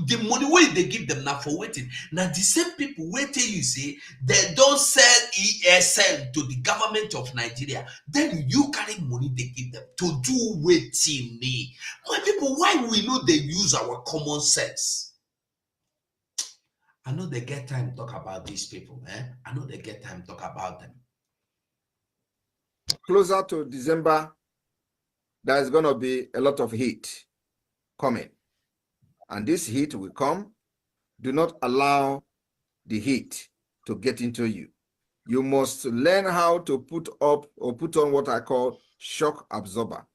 S1: The money where they give them now for waiting. Now the same people waiting you say they don't sell ESL to the government of Nigeria. Then you carry money they give them to do waiting. My people, why we know they use our common sense? I know they get time to talk about these people, I know they get time to talk about them.
S4: closer to December, there's going to be a lot of heat coming. And this heat will come. Do not allow the heat to get into you. You must learn how to put up or put on what I call shock absorber.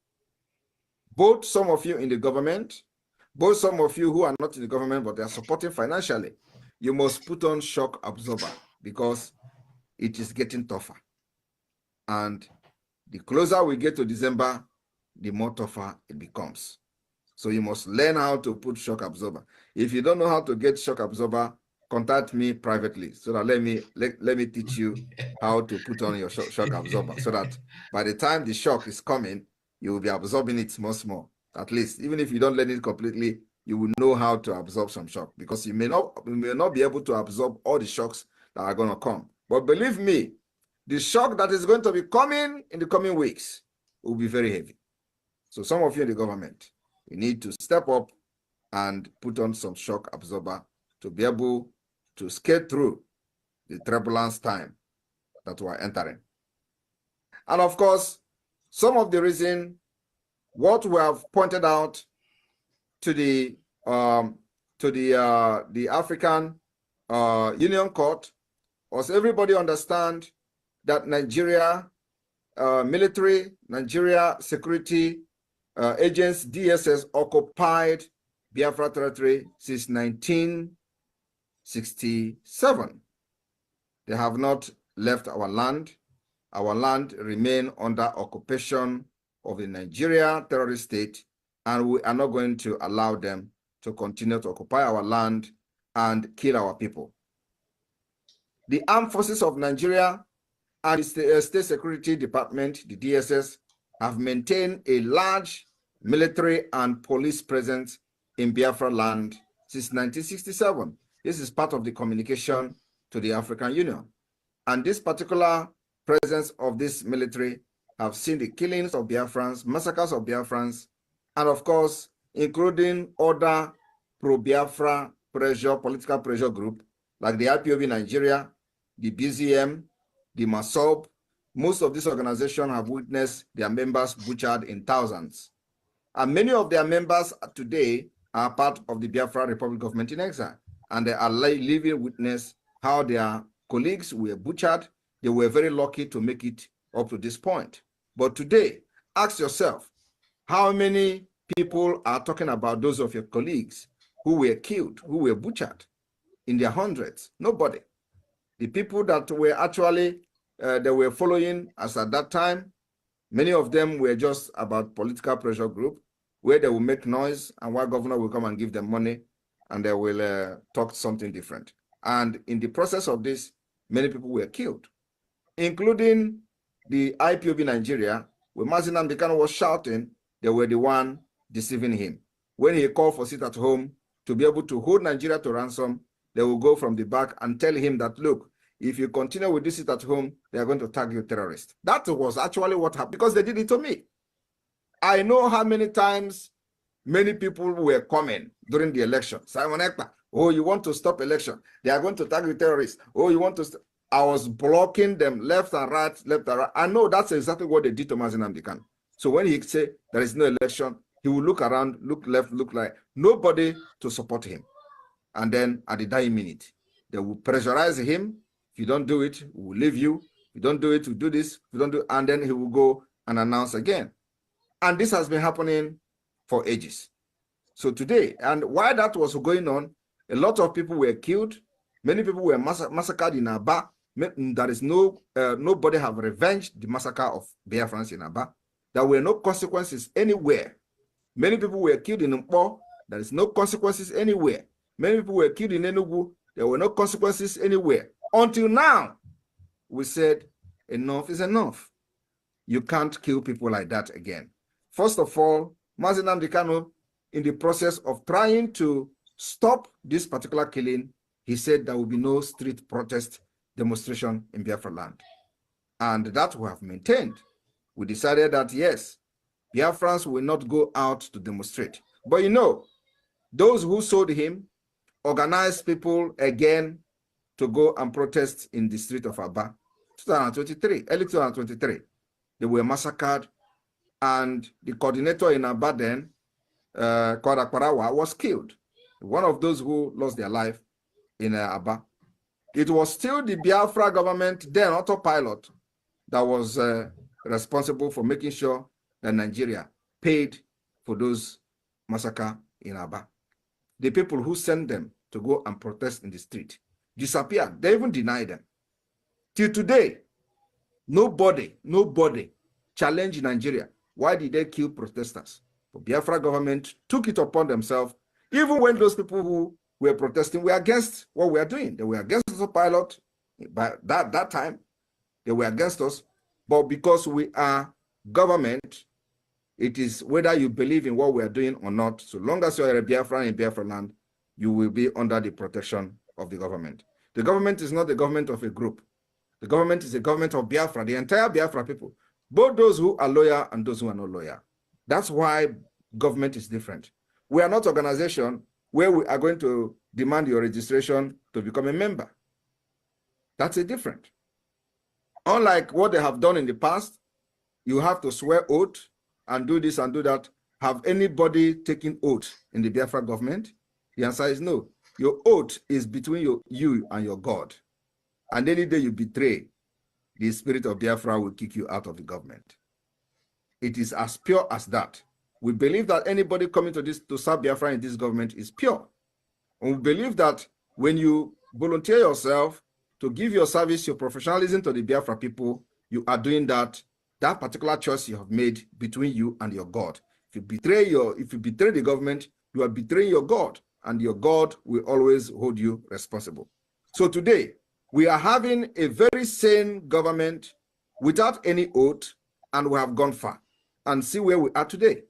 S4: Both some of you in the government, both some of you who are not in the government, but they are supporting financially, you must put on shock absorber because it is getting tougher. And the closer we get to December, the more tougher it becomes. So you must learn how to put shock absorber. If you don't know how to get shock absorber, contact me privately so that let me teach you how to put on your shock absorber so that by the time the shock is coming, you will be absorbing it small. At least, even if you don't learn it completely, you will know how to absorb some shock because you may not be able to absorb all the shocks that are going to come. But believe me, the shock that is going to be coming in the coming weeks will be very heavy. So some of you in the government, you need to step up and put on some shock absorber to be able to skate through the turbulence time that we're entering. And of course, some of the reason what we have pointed out to the African Union Court was everybody understand that Nigeria military, Nigeria security agents, DSS, occupied Biafra territory since 1967. They have not left our land. Our land remain under occupation of the Nigeria terrorist state, and we are not going to allow them to continue to occupy our land and kill our people. The armed forces of Nigeria and the State Security Department, the DSS, have maintained a large military and police presence in Biafra land since 1967. This is part of the communication to the African Union. And this particular presence of this military have seen the killings of Biafrans, massacres of Biafrans, and of course, including other pro-Biafra pressure, political pressure group, like the IPOB Nigeria, the BZM, the MASOB. Most of these organizations have witnessed their members butchered in thousands. And many of their members today are part of the Biafra Republic Government in Exile. And they are living witness how their colleagues were butchered. They were very lucky to make it up to this point. But today, ask yourself, how many people are talking about those of your colleagues who were killed, who were butchered in their hundreds? Nobody. The people that were actually, they were following us at that time, many of them were just about political pressure group, where they will make noise and one governor will come and give them money and they will talk something different. And in the process of this, many people were killed, including the IPOB Nigeria, where Mazi Nnamdi Kanu was shouting, they were the one deceiving him. When he called for sit at home to be able to hold Nigeria to ransom, they will go from the back and tell him that, look, if you continue with this sit at home, they are going to tag you terrorist. That was actually what happened, because they did it to me. I know how many times many people were coming during the election. Simon Ekpa, oh, you want to stop election. They are going to tag you terrorists. Oh, you want to stop. I was blocking them left and right, left and right. I know that's exactly what they did to Mazi Nnamdi Kanu. So when he say there is no election, he will look around, look left, look right. Nobody to support him. And then at the dying minute, they will pressurize him. If you don't do it, we will leave you. If you don't do it, we do this. If you don't do it, and then he will go and announce again. And this has been happening for ages. So today, and while that was going on, a lot of people were killed. Many people were massacred in Aba. There is nobody have revenged the massacre of Biafrans in Aba. There were no consequences anywhere. Many people were killed in Mpo. There is no consequences anywhere. Many people were killed in Enugu. There were no consequences anywhere. Until now, we said enough is enough. You can't kill people like that again. First of all, Mazi Nnamdi Kanu, in the process of trying to stop this particular killing, he said there will be no street protest demonstration in Biafra land. And that we have maintained. We decided that, yes, Biafrans will not go out to demonstrate. But you know, those who sold him organized people again to go and protest in the street of Aba. 2023, early 2023, they were massacred, and the coordinator in Aba then, called Akparawa, was killed. One of those who lost their life in Aba. It was still the Biafra government, then autopilot, that was responsible for making sure that Nigeria paid for those massacres in Aba. The people who sent them to go and protest in the street disappeared. They even denied them. Till today, nobody challenged Nigeria. Why did they kill protesters? The Biafra government took it upon themselves, even when those people who were protesting were against what we are doing. They were against the pilot. By that time, they were against us. But because we are government, it is whether you believe in what we are doing or not. So long as you are a Biafran in Biafra land, you will be under the protection of the government. The government is not the government of a group. The government is the government of Biafra, the entire Biafra people, both those who are loyal and those who are not loyal. That's why government is different. We are not an organization where we are going to demand your registration to become a member. That's a different. Unlike what they have done in the past, you have to swear oath and do this and do that. Have anybody taken oath in the Biafra government? The answer is no. Your oath is between you and your God. And any day you betray, the spirit of Biafra will kick you out of the government. It is as pure as that. We believe that anybody coming to serve Biafra in this government is pure. And we believe that when you volunteer yourself to give your service, your professionalism to the Biafra people, you are doing that particular choice you have made between you and your God. If you betray the government, you are betraying your God, and your God will always hold you responsible. So today, we are having a very sane government without any oath, and we have gone far. And see where we are today.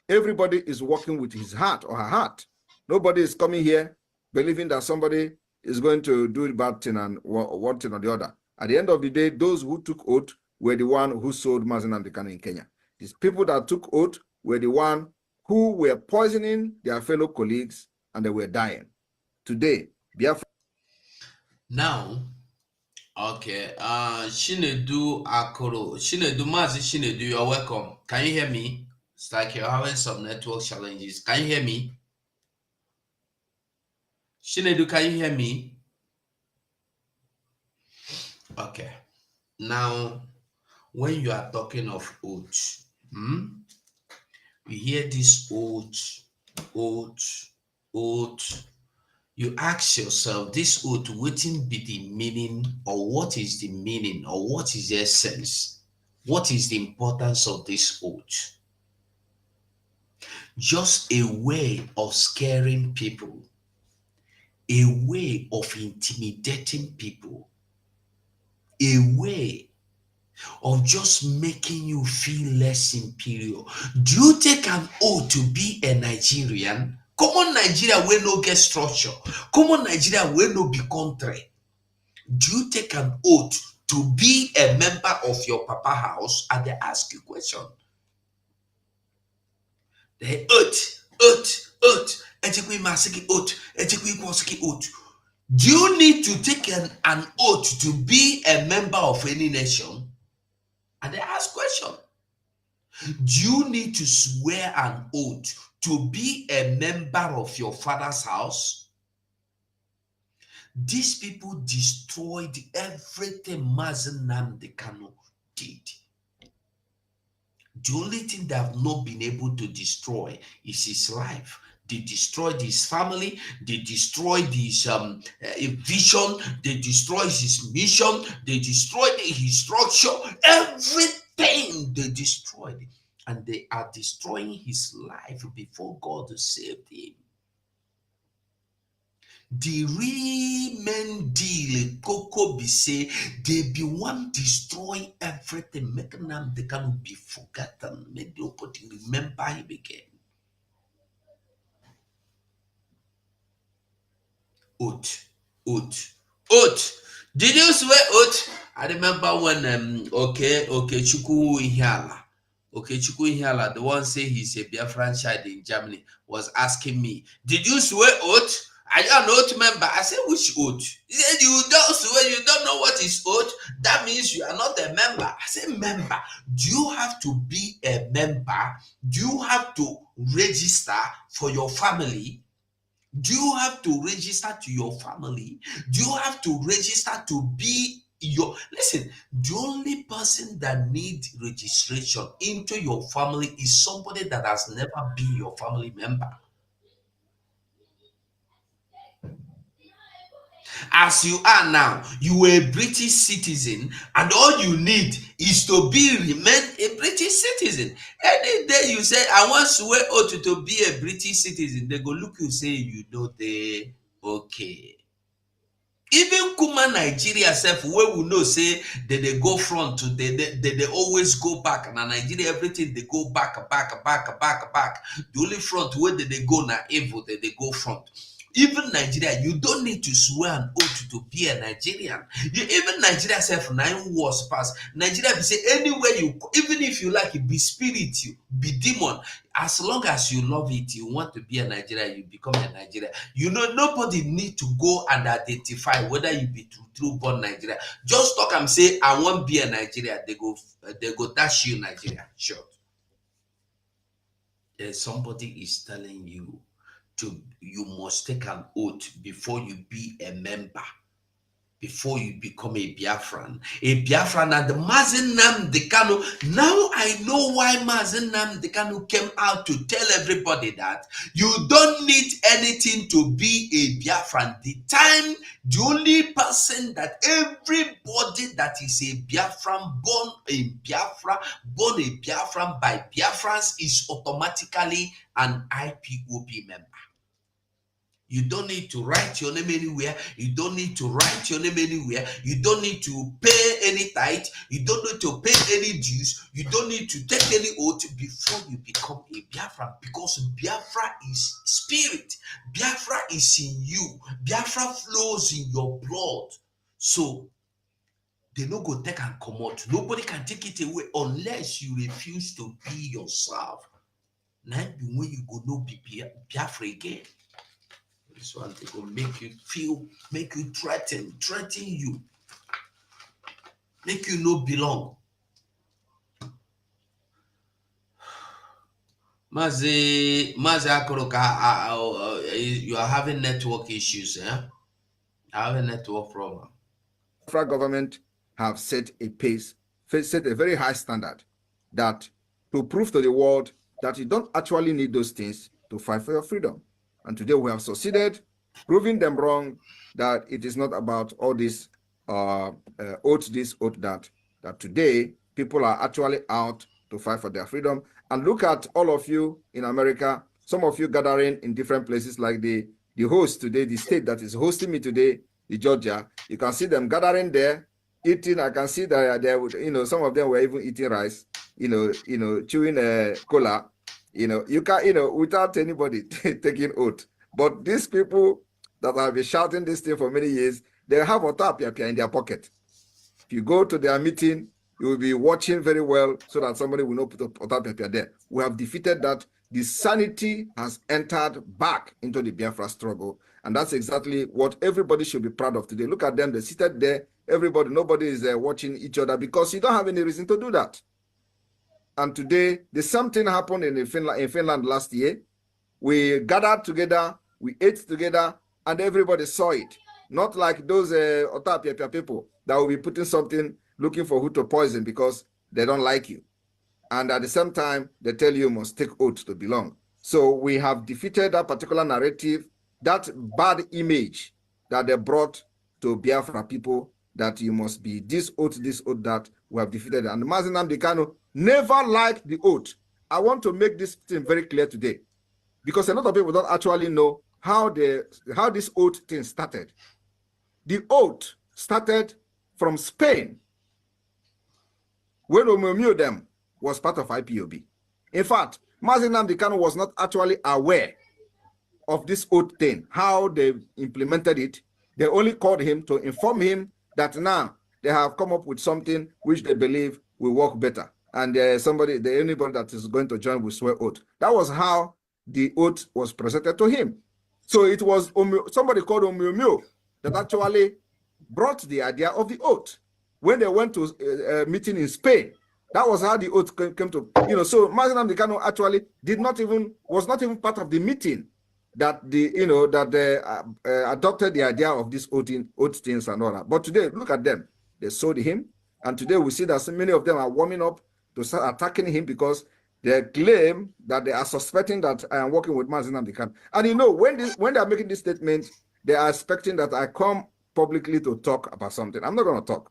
S4: Everybody is working with his heart or her heart. Nobody is coming here believing that somebody is going to do the bad thing and one thing or the other. At the end of the day, those who took oath were the one who sold Mazi Nnamdi Kanu in Kenya. These people that took oath were the one who were poisoning their fellow colleagues, and they were dying. Today, Biafra.
S1: Now, okay, Shinedu Akoro. Shinedu Mazi Shinedu, you're welcome. Can you hear me? It's like you're having some network challenges. Can you hear me? Shinedu, can you hear me? Okay. Now, when you are talking of oath, you hear this oath, you ask yourself, this oath, wouldn't be the meaning, or what is the meaning, or what is the essence? What is the importance of this oath? Just a way of scaring people, a way of intimidating people, a way of just making you feel less inferior. Do you take an oath to be a Nigerian? Common Nigeria will no get structure. Common Nigeria will no be country. Do you take an oath to be a member of your papa house? And they ask you a question. They oath. Etikwi masiki oath. Etikwi kwasiki oath. Do you need to take an oath to be a member of any nation? And they ask question. Do you need to swear an oath to be a member of your father's house? These people destroyed everything Mazi Nnamdi Kanu did. The only thing they have not been able to destroy is his life. They destroyed his family. They destroyed his vision. They destroyed his mission. They destroyed his structure. Everything they destroyed. And they are destroying his life before God saved him. The real men deal Coco be say they be one destroy everything, making them they can be forgotten, make nobody remember him again. Oath. Did you swear oath? I remember when Chukwu Ihiala, the one say he's a Biafran child in Germany, was asking me, did you swear oath? Are you an oath member? I said, which oath? He said, you don't swear, you don't know what is oath? That means you are not a member. I said, member. Do you have to be a member? Do you have to register for your family? Do you have to register to your family? Do you have to register to be your... Listen, the only person that needs registration into your family is somebody that has never been your family member. As you are now, you are a British citizen, and all you need is to remain a British citizen. Any day you say, I want to swear oath to be a British citizen, they go look you say, you know, they okay. Even Kuma Nigeria self, where we know say that they go front to they always go back, and Nigeria everything they go back. The only front where they go now evil, they go front. Even Nigeria, you don't need to swear an oath to be a Nigerian. Even Nigeria self 9 wars pass. Nigeria be say anywhere you, even if you like it, be spirit, you be demon. As long as you love it, you want to be a Nigerian, you become a Nigerian. You know, nobody need to go and identify whether you be true born Nigeria. Just talk and say, I want be a Nigerian. They go dash you Nigeria. Sure. Somebody is telling you you must take an oath before you be a member, before you become a Biafran. A Biafran and the Mazi Nnamdi Kanu. Now I know why Mazi Nnamdi Kanu came out to tell everybody that you don't need anything to be a Biafran. The only person that everybody that is a Biafran, born a Biafran by Biafrans is automatically an IPOB member. You don't need to write your name anywhere. You don't need to write your name anywhere. You don't need to pay any tithe. You don't need to pay any dues. You don't need to take any oath before you become a Biafra, because Biafra is spirit. Biafra is in you. Biafra flows in your blood. So they no go take and come out. Nobody can take it away unless you refuse to be yourself. Now when you go no be Biafra again. This one they go make you feel, make you threaten you, make you no belong. Mazi Akoroka, you are having network issues, eh? Having network problem.
S4: Federal government have set a pace, set a very high standard, that to prove to the world that you don't actually need those things to fight for your freedom. And today we have succeeded, proving them wrong, that it is not about all this oath this, oath that, that today people are actually out to fight for their freedom. And look at all of you in America, some of you gathering in different places, like the host today, the state that is hosting me today, the Georgia. You can see them gathering there, eating. I can see that they would, some of them were even eating rice, chewing cola. You can, without anybody taking oath. But these people that have been shouting this thing for many years, they have Otapia in their pocket. If you go to their meeting, you will be watching very well so that somebody will not put Otapia there. We have defeated that. The sanity has entered back into the Biafra struggle. And that's exactly what everybody should be proud of today. Look at them, they're seated there. Nobody is watching each other, because you don't have any reason to do that. And today, the same thing happened in Finland last year. We gathered together, we ate together, and everybody saw it. Not like those Otapia people that will be putting something, looking for who to poison because they don't like you. And at the same time, they tell you must take oath to belong. So we have defeated that particular narrative, that bad image that they brought to Biafra people, that you must be this oath, that. We have defeated it. And Mazi Nnamdi Kanu never liked the oath. I want to make this thing very clear today, because a lot of people don't actually know how this oath thing started. The oath started from Spain, when Omoomio them was part of IPOB. In fact, Mazi Nnamdi Kanu was not actually aware of this oath thing, how they implemented it. They only called him to inform him that now they have come up with something which they believe will work better. And anybody that is going to join will swear oath. That was how the oath was presented to him. So it was somebody called Omoomio that actually brought the idea of the oath. When they went to a meeting in Spain, that was how the oath came to, so Mazi Nnamdi Kanu actually was not even part of the meeting that they adopted the idea of this oath things and all that. But today, look at them. They sold him, and today we see that so many of them are warming up to start attacking him, because they claim that they are suspecting that I am working with Mazi Nnamdi Kanu. And when they are making this statement, they are expecting that I come publicly to talk about something. I'm not going to talk.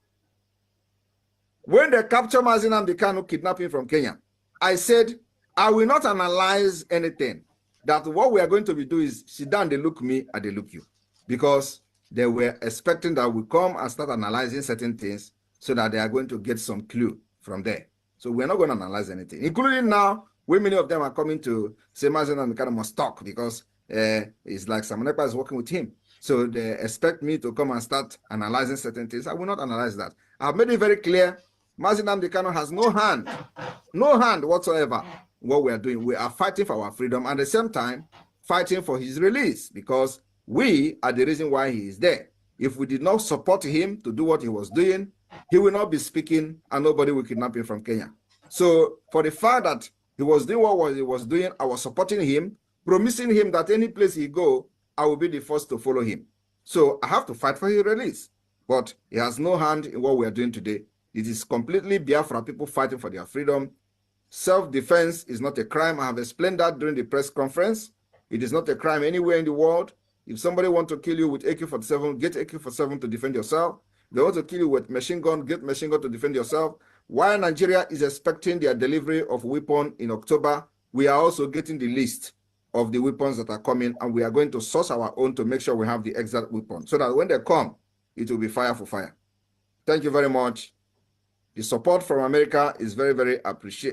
S4: When they capture Mazi Nnamdi Kanu, kidnapping from Kenya, I said, I will not analyze anything. That what we are going to be doing is sit down, they look me, and they look you. Because they were expecting that we come and start analyzing certain things so that they are going to get some clue from there. So we're not going to analyze anything, including now, when many of them are coming to say Mazi Nnamdi Kanu must talk because it's like Simon Ekpa is working with him. So they expect me to come and start analyzing certain things. I will not analyze that. I've made it very clear. Mazi Nnamdi Kanu has no hand whatsoever in what we are doing. We are fighting for our freedom and at the same time fighting for his release, because we are the reason why he is there. If we did not support him to do what he was doing, he will not be speaking and nobody will kidnap him from Kenya. So for the fact that he was doing what he was doing, I was supporting him, promising him that any place he go, I will be the first to follow him. So I have to fight for his release. But he has no hand in what we are doing today. It is completely Biafra people fighting for their freedom. Self-defense is not a crime. I have explained that during the press conference. It is not a crime anywhere in the world. If somebody wants to kill you with AK-47, get AK-47 to defend yourself. If they want to kill you with machine gun, get machine gun to defend yourself. While Nigeria is expecting their delivery of weapons in October, we are also getting the list of the weapons that are coming, and we are going to source our own to make sure we have the exact weapon, so that when they come, it will be fire for fire. Thank you very much. The support from America is very, very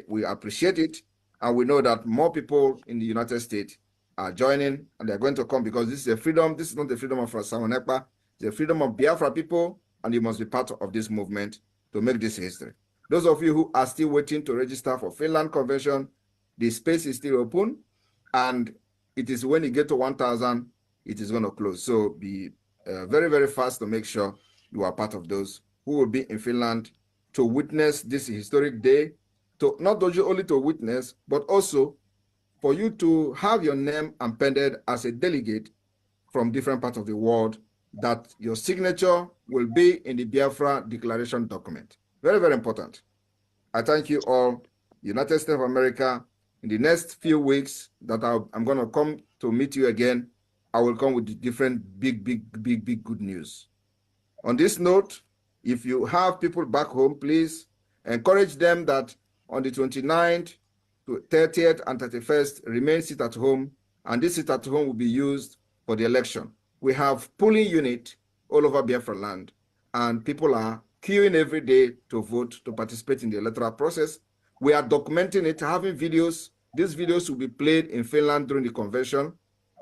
S4: we appreciate it, and we know that more people in the United States are joining, and they're going to come because this is a freedom. This is not the freedom of Simon Ekpa. It's the freedom of Biafra people, and you must be part of this movement to make this history. Those of you who are still waiting to register for Finland Convention, the space is still open, and it is when you get to 1,000, it is going to close. So be very, very fast to make sure you are part of those who will be in Finland to witness this historic day, to not only to witness, but also for you to have your name appended as a delegate from different parts of the world, that your signature will be in the Biafra Declaration document. Very, very important. I thank you all. United States of America, in the next few weeks that I'm going to come to meet you again, I will come with different big good news. On this note, if you have people back home, please encourage them that on the 29th to 30th and 31st, remain sit at home, and this sit at home will be used for the election. We have polling unit all over Biafra land, and people are queuing every day to vote, to participate in the electoral process. We are documenting it, having videos. These videos will be played in Finland during the convention.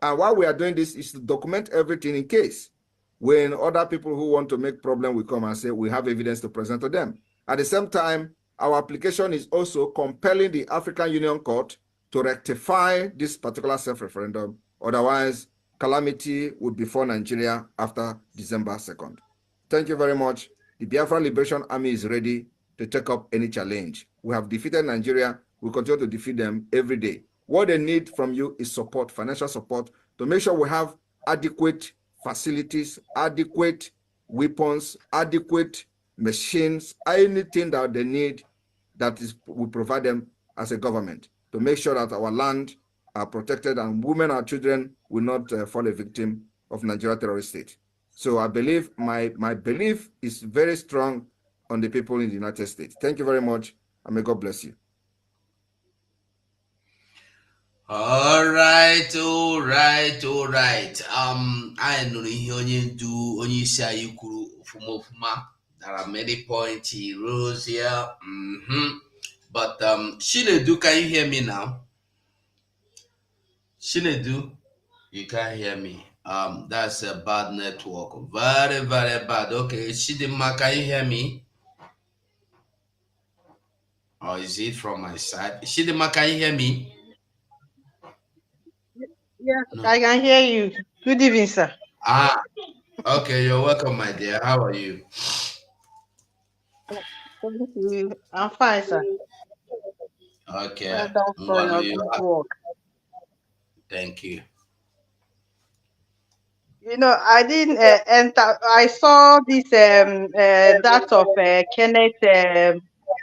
S4: And why we are doing this is to document everything in case when other people who want to make problem will come and say we have evidence to present to them. At the same time, our application is also compelling the African Union Court to rectify this particular self-referendum. Otherwise, calamity would befall Nigeria after December 2nd. Thank you very much. The Biafra Liberation Army is ready to take up any challenge. We have defeated Nigeria. We continue to defeat them every day. What they need from you is support, financial support, to make sure we have adequate facilities, adequate weapons, adequate machines, anything that they need that is we provide them as a government to make sure that our land are protected and women and children will not fall a victim of Nigeria terrorist state. So I believe my belief is very strong on the people in the United States. Thank you very much, and may God bless you.
S1: All right. I know ihe onye ndu onye isi anyị kwuru ofuma. There are many points he rose here. But Shinedu, can you hear me now? Shinedu, you can't hear me. That's a bad network. Very, very bad. Okay, Shidima, can you hear me? Or is it from my side? Shidima, can you hear me?
S7: Yeah,
S1: No.
S7: I can hear you. Good evening, sir.
S1: Okay, you're welcome, my dear. How are you?
S7: Thank you. I'm fine, sir.
S1: Okay.
S7: Well done for your good work.
S1: Thank you.
S7: You know, I didn't enter. I saw this that of Kenneth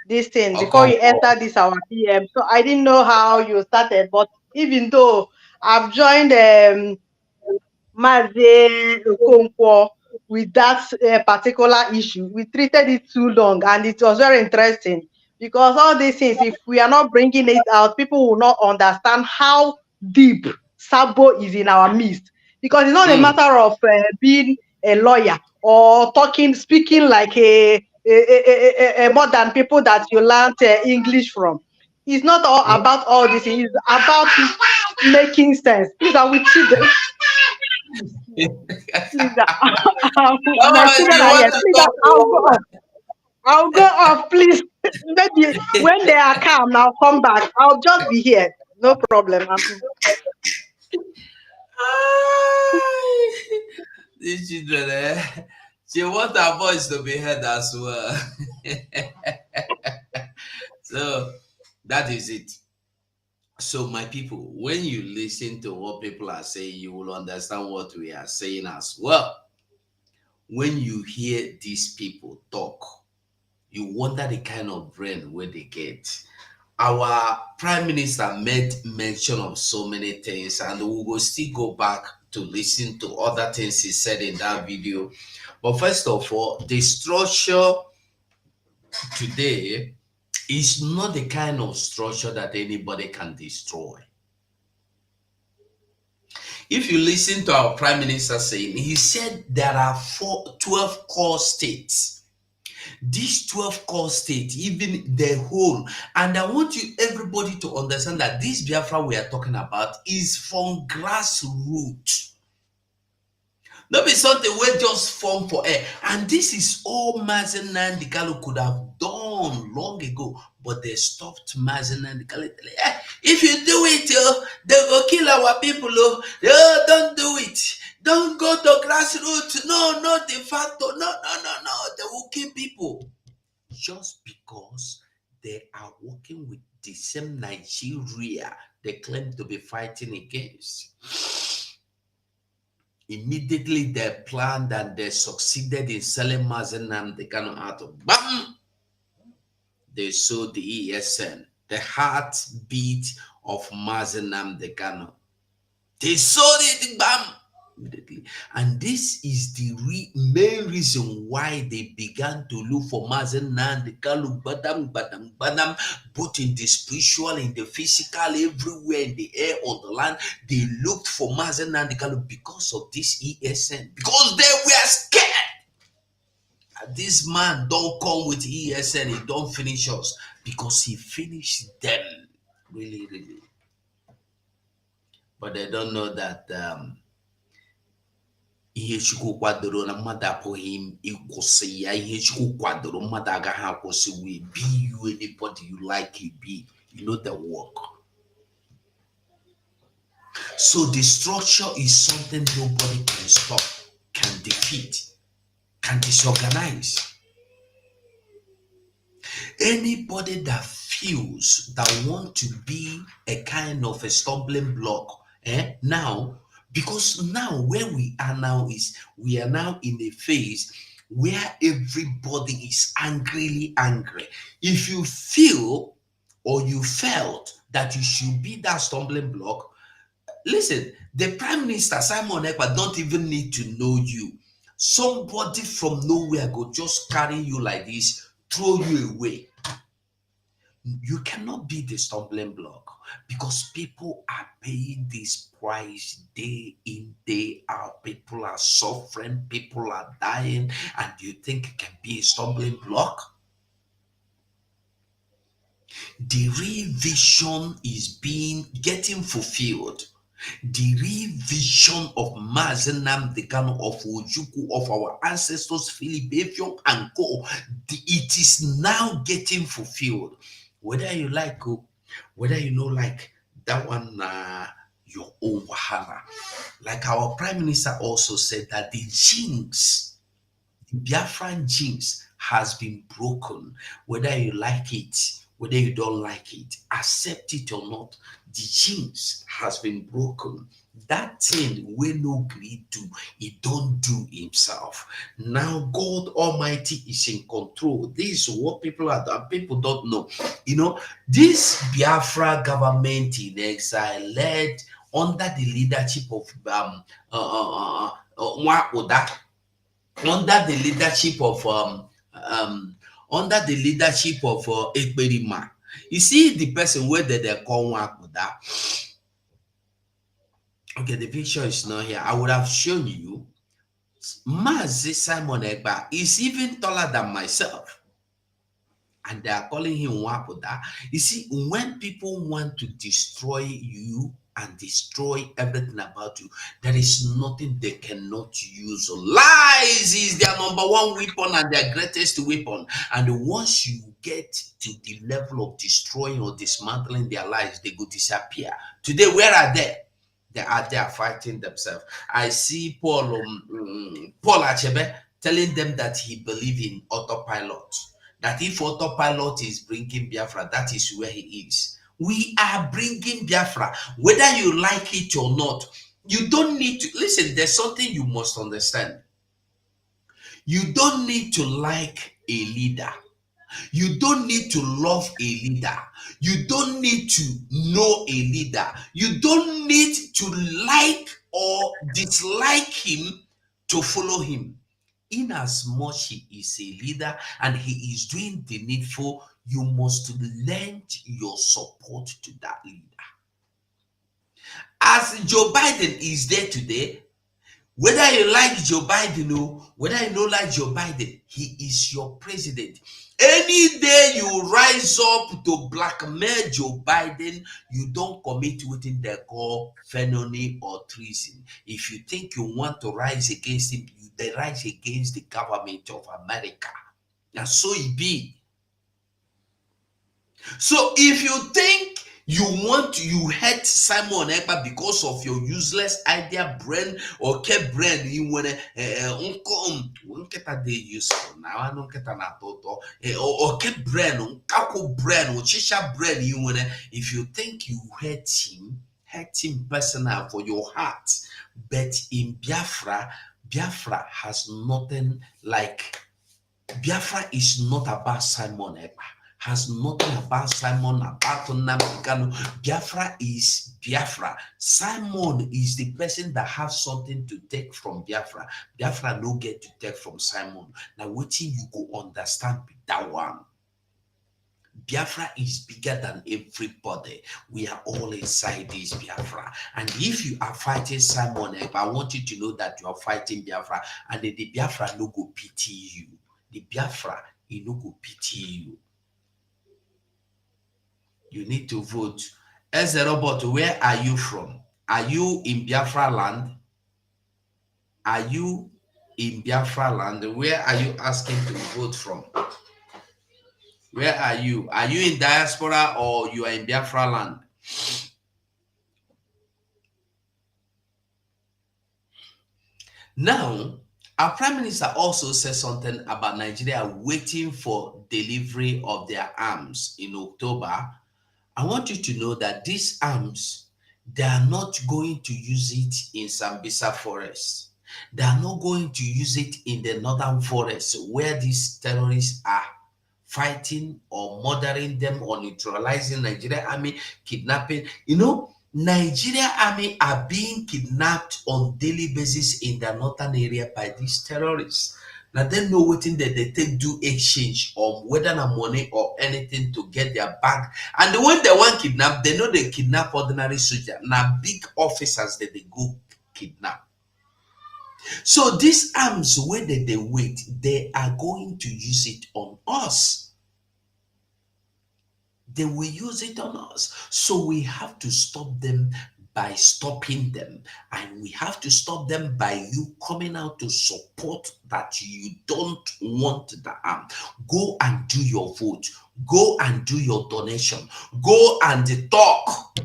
S7: this thing before you enter this our PM. So I didn't know how you started, but even though I've joined Mazi Okonkwo with that particular issue, we treated it too long, and it was very interesting because all these things, if we are not bringing it out, people will not understand how deep Sabo is in our midst. Because it's not a matter of being a lawyer or speaking like a modern people that you learned English from. It's not all about all this. It's about making sense. Please, are with children. Please, my
S1: Oh,
S7: children
S1: you
S7: are
S1: want
S7: here.
S1: to
S7: Please,
S1: talk?
S7: I'll go off. I'll go off, please. Maybe when they are calm, I'll come back. I'll just be here. No problem.
S1: These children, she want her voice to be heard as well. So that is it. So, my people, when you listen to what people are saying, you will understand what we are saying as well. When you hear these people talk, you wonder the kind of brain where they get. Our prime minister made mention of so many things, and we will still go back to listen to other things he said in that video. But first of all, the structure today is not the kind of structure that anybody can destroy. If you listen to our prime minister saying, he said there are 12 core states. These 12 core states, even the whole, and I want you everybody to understand that this Biafra we are talking about is from grassroots. Not be something we just form for air. And this is all Mazen Nnamdi Kanu could have done long ago, but they stopped Mazen Nnamdi Kanu. If you do it, they will kill our people. Don't do it. Don't go to grassroots. No, not de facto. No. They will kill people. Just because they are working with the same Nigeria they claim to be fighting against. Immediately they planned and they succeeded in selling Mazen Nnamdi Kanu out of BAM. They sold the ESN, the heartbeat of Mazen Nnamdi Kanu. They sold it BAM immediately. And this is the main reason why they began to look for Mazen Nnamdi Kanu, badam, both in the spiritual, in the physical, everywhere, in the air, on the land. They looked for Mazen Nnamdi Kanu because of this ESN, because they were scared. This man don't come with ESN, he don't finish us, because he finished them. Really. But they don't know that ihe Chukwu kwadoro na mmadụ apụghị ịkwụsị ya. Ihe Chukwu kwadoro mmadụ agaghị akwụsị. We be you anybody you like you be. You know the work. So the structure is something nobody can stop, can defeat, can disorganize. Anybody that feels that want to be a kind of a stumbling block, now, because now where we are now is we are now in a phase where everybody is angrily angry. If you feel or you felt that you should be that stumbling block, listen, the Prime Minister Simon Ekpa don't even need to know you. Somebody from nowhere go just carry you like this, throw you away. You cannot be the stumbling block because people are paying this price day in, day out. People are suffering, people are dying, and you think it can be a stumbling block? The real vision is getting fulfilled. The real vision of Mazen Nnamdi Kanu, of Ojukwu, of our ancestors, Philip Efiong and co. It is now getting fulfilled. Whether you like it, whether you know like that one, your own wahala. Like our Prime Minister also said that the jinx, the Biafran jinx has been broken. Whether you like it, whether you don't like it, accept it or not, the jinx has been broken. That thing we no greed do, he don't do himself. Now God Almighty is in control. This is what people don't know. You know, this Biafra government in exile led under the leadership of Nwakoda, under the leadership of Ekperima. You see the person where they call Nwakoda. Okay, the picture is not here. I would have shown you. Mazi Simon Ekpa is even taller than myself. And they are calling him Nwakoda. You see, when people want to destroy you and destroy everything about you. There is nothing they cannot use. Lies is their number one weapon and their greatest weapon. And once you get to the level of destroying or dismantling their lives, they go disappear. Today, where are they? They are there fighting themselves. I see Paul Achebe telling them that he believes in autopilot. That if autopilot is bringing Biafra, that is where he is. We are bringing Biafra, whether you like it or not. You don't need to listen. There's something you must understand. You don't need to like a leader. You don't need to love a leader. You don't need to know a leader. You don't need to like or dislike him to follow him. In as much he is a leader and he is doing the needful, you must lend your support to that leader. As Joe Biden is there today, whether you like Joe Biden or whether you don't like Joe Biden, he is your president. Any day you rise up to blackmail Joe Biden, you don't commit within the call felony or treason. If you think you want to rise against him, they rise against the government of America. And so it be. So if you think you hate Simon Ekpa because of your useless idea brain or kept brain, you want to they useful now. I don't get an or kept brain, kako brain, or chisha brain, you want if you think you hate him personal for your heart, but in Biafra has nothing like Biafra is not about Simon Ekpa. Has nothing about Simon, about Nnamdi. Biafra is Biafra. Simon is the person that has something to take from Biafra. Biafra no get to take from Simon. Now, what you go understand that one. Biafra is bigger than everybody. We are all inside this Biafra. And if you are fighting Simon, I want you to know that you are fighting Biafra. And the Biafra no go pity you. The Biafra, he no go pity you. You need to vote. As a robot, where are you from? Are you in Biafra land? Are you in Biafra land? Where are you asking to vote from? Where are you? Are you in diaspora or you are in Biafra land? Now, our Prime Minister also said something about Nigeria waiting for delivery of their arms in October. I want you to know that these arms, they are not going to use it in Sambisa forest. They are not going to use it in the northern forest where these terrorists are fighting or murdering them or neutralizing Nigeria army, kidnapping. You know, Nigeria army are being kidnapped on daily basis in the northern area by these terrorists. Now they know what in that they take do exchange or whether na money or anything to get their bag. And when they want kidnap, they know they kidnap ordinary soldier. Now big officers that they go kidnap. So these arms, where they wait, they are going to use it on us. They will use it on us. So we have to stop them by stopping them, and we have to stop them by you coming out to support that you don't want the arm. Go and do your vote. Go and do your donation. Go and talk.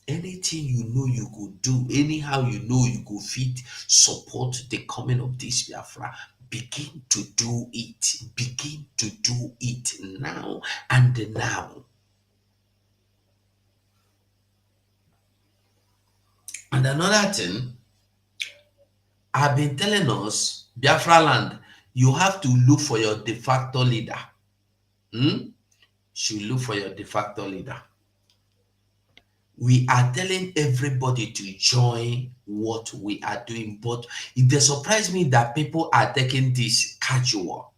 S1: Anything you know you could do, anyhow you know you could fit support the coming of this Biafra. Begin to do it. Begin to do it now and now. And another thing, I've been telling us, Biafra land, you have to look for your de facto leader. Should look for your de facto leader. We are telling everybody to join what we are doing, but it surprised me that people are taking this casual.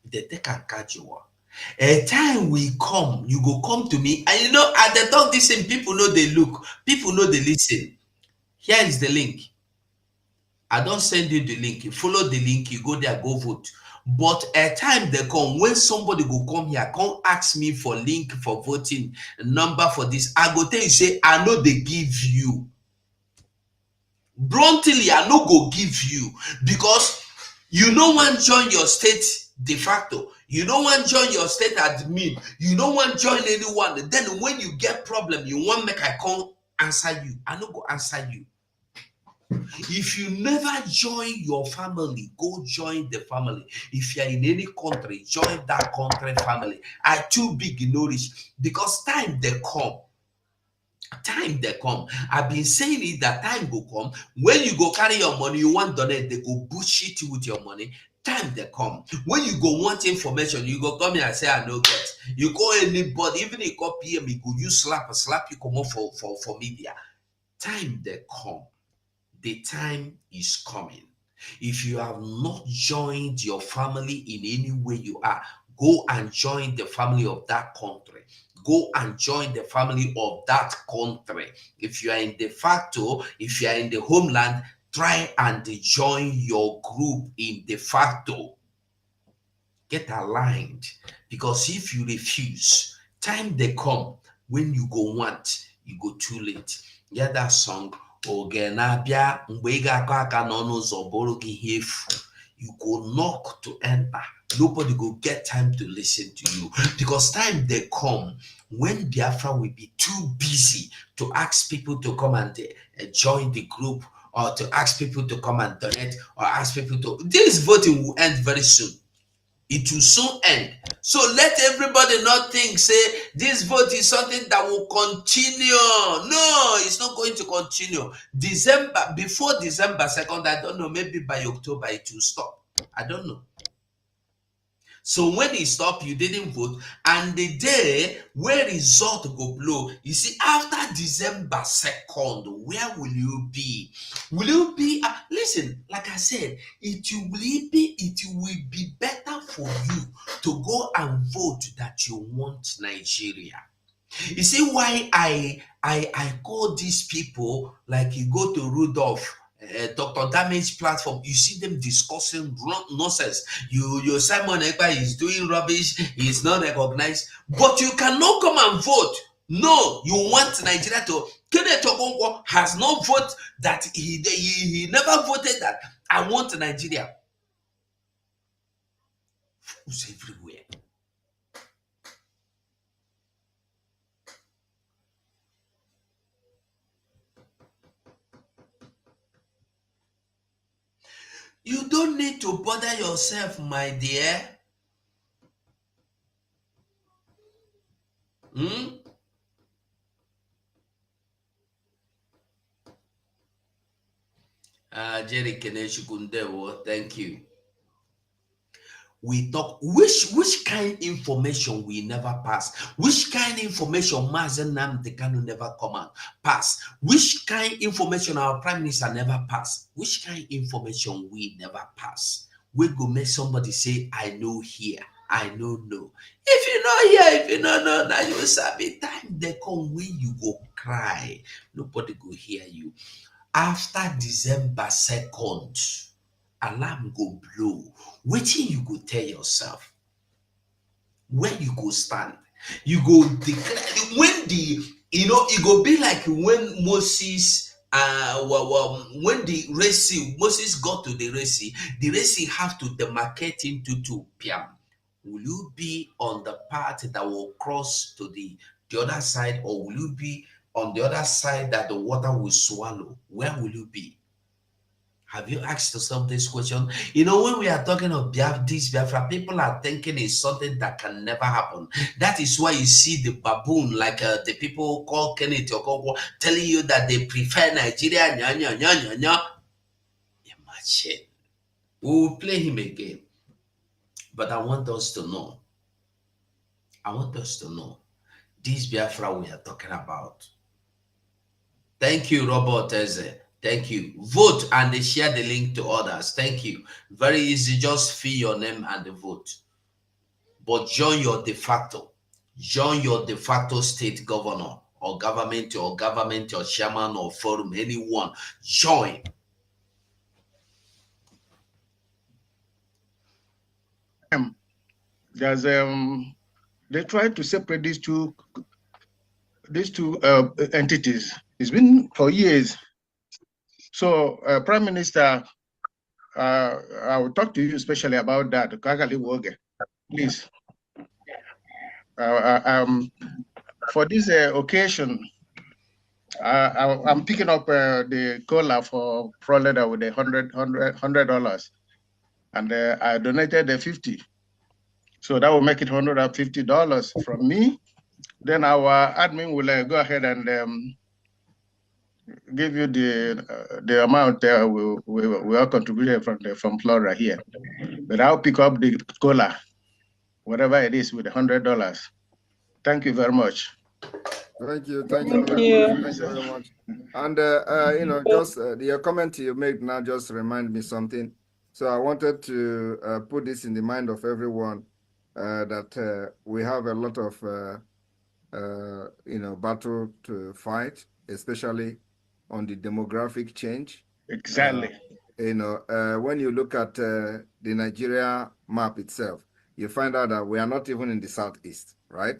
S1: They take a casual. A time we come, you go come to me, and you know, at the talk this, and people know they look, people know they listen. Here is the link. I don't send you the link. You follow the link, you go there, go vote. But a time they come when somebody go come here, come ask me for link for voting, number for this. I go tell you, say, I know they give you. Bluntly, I no go give you because you no want join your state de facto. You don't want join your state admin. You don't want join anyone. Then when you get problem, you want make I come answer you. I no go answer you. If you never join your family, go join the family. If you're in any country, join that country family. I too big knowledge because time they come. Time they come. I've been saying it that time go come. When you go carry your money, you want donate, they go bullshit you with your money. Time they come. When you go want information, you go come here and say, I no get. You call anybody, even if you call PM, you go use slap you come on for media. Time they come. The time is coming. If you have not joined your family in any way you are, go and join the family of that country. Go and join the family of that country. If you are in de facto, if you are in the homeland, try and join your group in de facto. Get aligned. Because if you refuse, time they come when you go want, you go too late. Yeah, that song. Oge na-abịa mgbe ị ga-akọ aka n'ọnụ ụzọ bụrụ gị ihe efu. You go knock to enter. Nobody go get time to listen to you because time they come when Biafra will be too busy to ask people to come and join the group or to ask people to come and donate or ask people to. This voting will end very soon. It will soon end. So let everybody not think, say, this vote is something that will continue. No, it's not going to continue. Before December 2nd, I don't know, maybe by October it will stop. I don't know. So when it stopped, you didn't vote, and the day where result go blow, you see, after December 2nd, where will you be? Will you be, listen, like I said, it will be better for you to go and vote that you want Nigeria. You see why I call these people, like you go to Rudolph, Dr. Damage platform, you see them discussing nonsense. Your Simon Ekpa is doing rubbish, he's not recognized, but you cannot come and vote. No, you want Nigeria to. Kenneth Okonkwo has not voted that he never voted that I want Nigeria. Fools everywhere. You don't need to bother yourself, my dear. Jerry Keneshukundewo, thank you. We talk which kind information we never pass, which kind information Mazen Nnamdi Kanu never come and pass, which kind information our prime minister never pass, which kind information we never pass. We go make somebody say, I know here, I know no. If you know here, if you know no, now you will sabi time they come when you go cry. Nobody go hear you. After December 2nd, alarm go blow. Wetin you go tell yourself? Where you go stand? You go declare when it go be like when Moses when the Red Sea, Moses got to the Red Sea have to demarcate into two piam. Will you be on the part that will cross to the other side, or will you be on the other side that the water will swallow? Where will you be? Have you asked yourself this question? You know, when we are talking of Biafra, people are thinking it's something that can never happen. That is why you see the baboon, like the people called Kenneth Okonkwo, telling you that they prefer Nigeria. Imagine. We will play him again. But I want us to know. This Biafra we are talking about. Thank you, Robert Eze. Thank you. Vote and share the link to others. Thank you. Very easy. Just fill your name and vote. But join your de facto. Join your de facto state governor or government or chairman or forum, anyone. Join.
S8: there's they try to separate these two entities. It's been for years. So, Prime Minister, I will talk to you especially about that. Please. For this occasion, I'm picking up the cola for Florida with $100, and I donated the 50. So that will make it $150 from me. Then our admin will go ahead and give you the amount we are contributing from Florida here. But I'll pick up the cola, whatever it is, with $100. Thank you very much.
S4: Thank you. Thank you very much. And you know, just your comment you made now just remind me something. So I wanted to put this in the mind of everyone that we have a lot of you know, battle to fight, especially on the demographic change.
S8: Exactly.
S4: You know, when you look at the Nigeria map itself, you find out that we are not even in the southeast, right?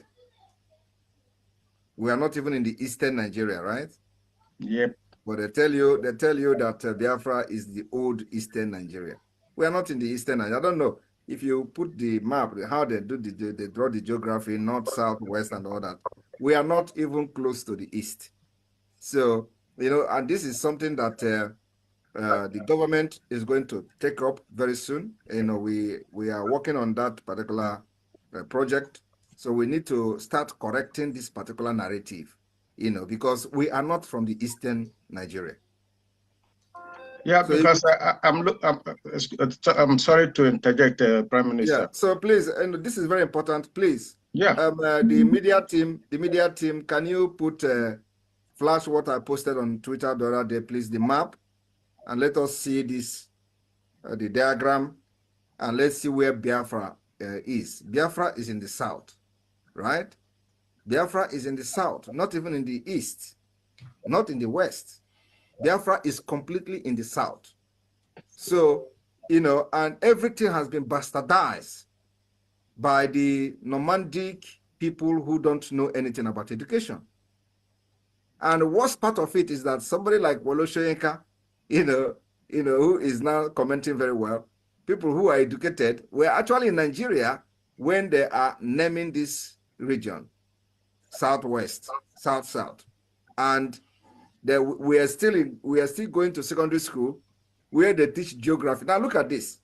S4: We are not even in the eastern Nigeria, right?
S8: Yep.
S4: But they tell you that Biafra is the old eastern Nigeria. We are not in the eastern Nigeria. I don't know if you put the map, how they do they draw the geography, north, south, west, and all that. We are not even close to the east. So, you know, and this is something that the government is going to take up very soon. You know, we are working on that particular project. So we need to start correcting this particular narrative, you know, because we are not from the eastern Nigeria.
S8: Yeah, so because I'm sorry to interject, Prime Minister.
S4: Yeah, so please, and this is very important, please.
S8: Yeah.
S4: The media team, can you put flash what I posted on Twitter the other day, please, the map, and let us see this, the diagram, and let's see where Biafra is. Biafra is in the south, right? Biafra is in the south, not even in the east, not in the west. Biafra is completely in the south. So, you know, and everything has been bastardized by the nomadic people who don't know anything about education. And the worst part of it is that somebody like Wolo Soyinka, you know, who is now commenting very well, people who are educated were actually in Nigeria when they are naming this region, southwest, south, and we are still going to secondary school where they teach geography. Now look at this.